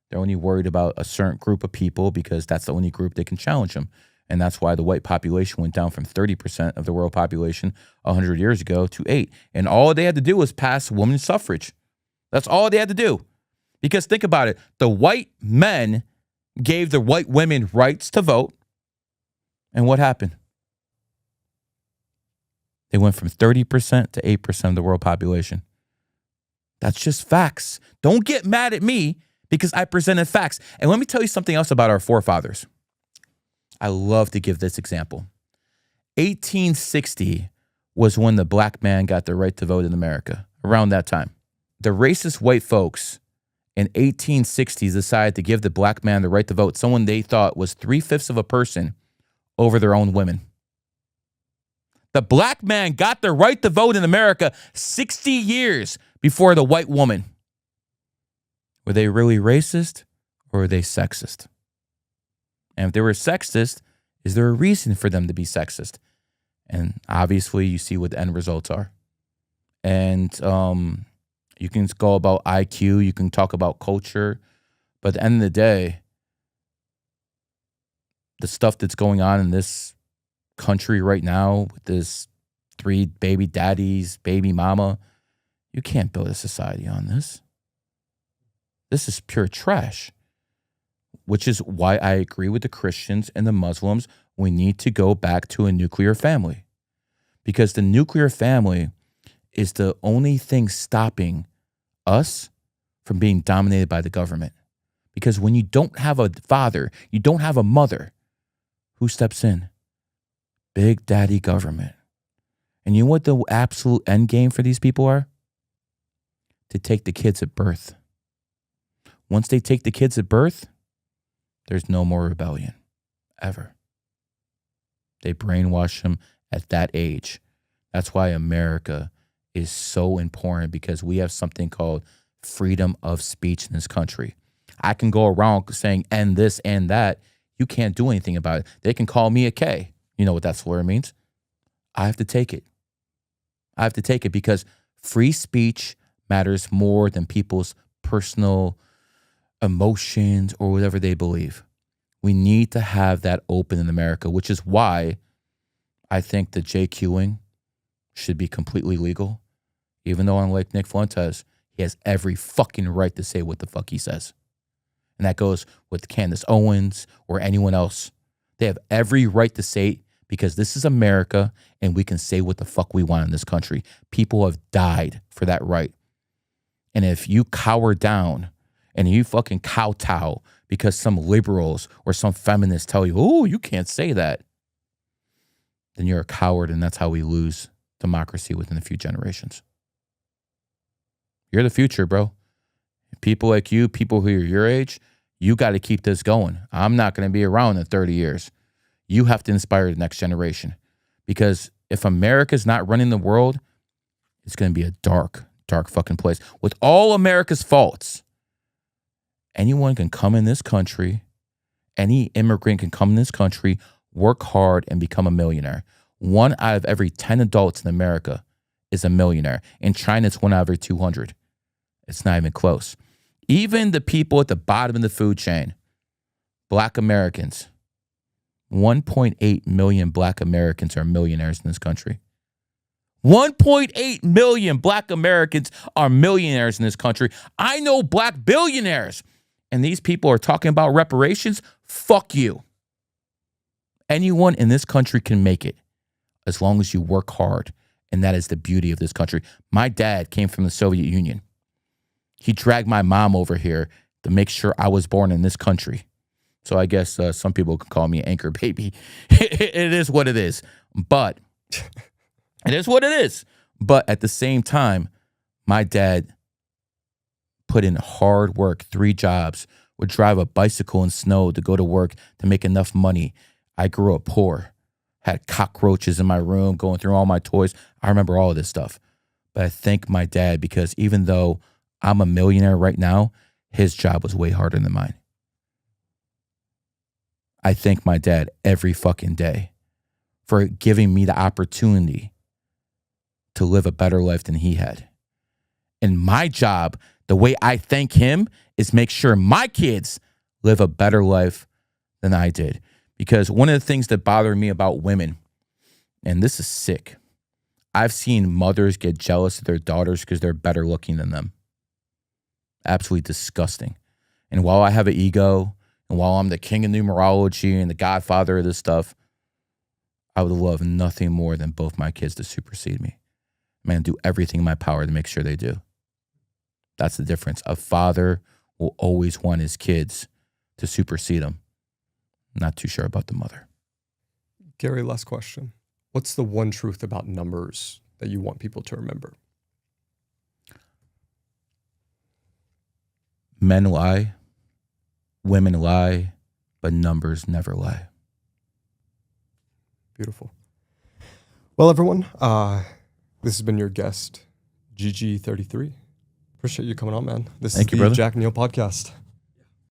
They're only worried about a certain group of people because that's the only group they can challenge them. And that's why the white population went down from 30% of the world population 100 years ago to 8%. And all they had to do was pass women's suffrage. That's all they had to do. Because think about it. The white men gave the white women rights to vote. And what happened? They went from 30% to 8% of the world population. That's just facts. Don't get mad at me because I presented facts. And let me tell you something else about our forefathers. I love to give this example. 1860 was when the black man got the right to vote in America, around that time. The racist white folks in 1860s decided to give the black man the right to vote, someone they thought was 3/5 of a person, over their own women. The black man got the right to vote in America 60 years before the white woman. Were they really racist or were they sexist? And if they were sexist, is there a reason for them to be sexist? And obviously, you see what the end results are. And you can go about IQ, you can talk about culture, but at the end of the day, the stuff that's going on in this country right now with this 3 baby daddies, baby mama, you can't build a society on this. This is pure trash. Which is why I agree with the Christians and the Muslims. We need to go back to a nuclear family, because the nuclear family is the only thing stopping us from being dominated by the government. Because when you don't have a father, you don't have a mother, who steps in? Big daddy government. And you know what the absolute end game for these people are? To take the kids at birth. Once they take the kids at birth, there's no more rebellion, ever. They brainwash them at that age. That's why America is so important, because we have something called freedom of speech in this country. I can go around saying, and this and that. You can't do anything about it. They can call me a K. You know what that slur means? I have to take it. I have to take it because free speech matters more than people's personal emotions or whatever they believe. We need to have that open in America, which is why I think the JQing should be completely legal. Even though, unlike Nick Fuentes, he has every fucking right to say what the fuck he says. And that goes with Candace Owens or anyone else. They have every right to say it because this is America and we can say what the fuck we want in this country. People have died for that right. And if you cower down and you fucking kowtow because some liberals or some feminists tell you, oh, you can't say that, then you're a coward, and that's how we lose democracy within a few generations. You're the future, bro. People like you, people who are your age, you got to keep this going. I'm not going to be around in 30 years. You have to inspire the next generation. Because if America's not running the world, it's going to be a dark, dark fucking place. With all America's faults, anyone can come in this country, any immigrant can come in this country, work hard, and become a millionaire. 1 out of every 10 adults in America is a millionaire. In China, it's 1 out of every 200. It's not even close. Even the people at the bottom of the food chain, Black Americans. 1.8 million Black Americans are millionaires in this country. 1.8 million Black Americans are millionaires in this country. I know Black billionaires. And these people are talking about reparations. Fuck you. Anyone in this country can make it as long as you work hard. And that is the beauty of this country. My dad came from the Soviet Union. He dragged my mom over here to make sure I was born in this country. So I guess some people can call me anchor baby. It is what it is. But it is what it is. But at the same time, my dad put in hard work, 3 jobs, would drive a bicycle in snow to go to work to make enough money. I grew up poor, had cockroaches in my room, going through all my toys. I remember all of this stuff. But I thank my dad because even though I'm a millionaire right now, his job was way harder than mine. I thank my dad every fucking day for giving me the opportunity to live a better life than he had. And my job, the way I thank him, is make sure my kids live a better life than I did. Because one of the things that bother me about women, and this is sick, I've seen mothers get jealous of their daughters because they're better looking than them. Absolutely disgusting. And while I have an ego, and while I'm the king of numerology and the godfather of this stuff, I would love nothing more than both my kids to supersede me. Man, do everything in my power to make sure they do. That's the difference. A father will always want his kids to supersede him. Not too sure about the mother. Gary, last question. What's the one truth about numbers that you want people to remember? Men lie, women lie, but numbers never lie. Beautiful. Well, everyone, this has been your guest, GG33. Appreciate you coming on, man. This Thank is you, the brother. Jack Neal Podcast.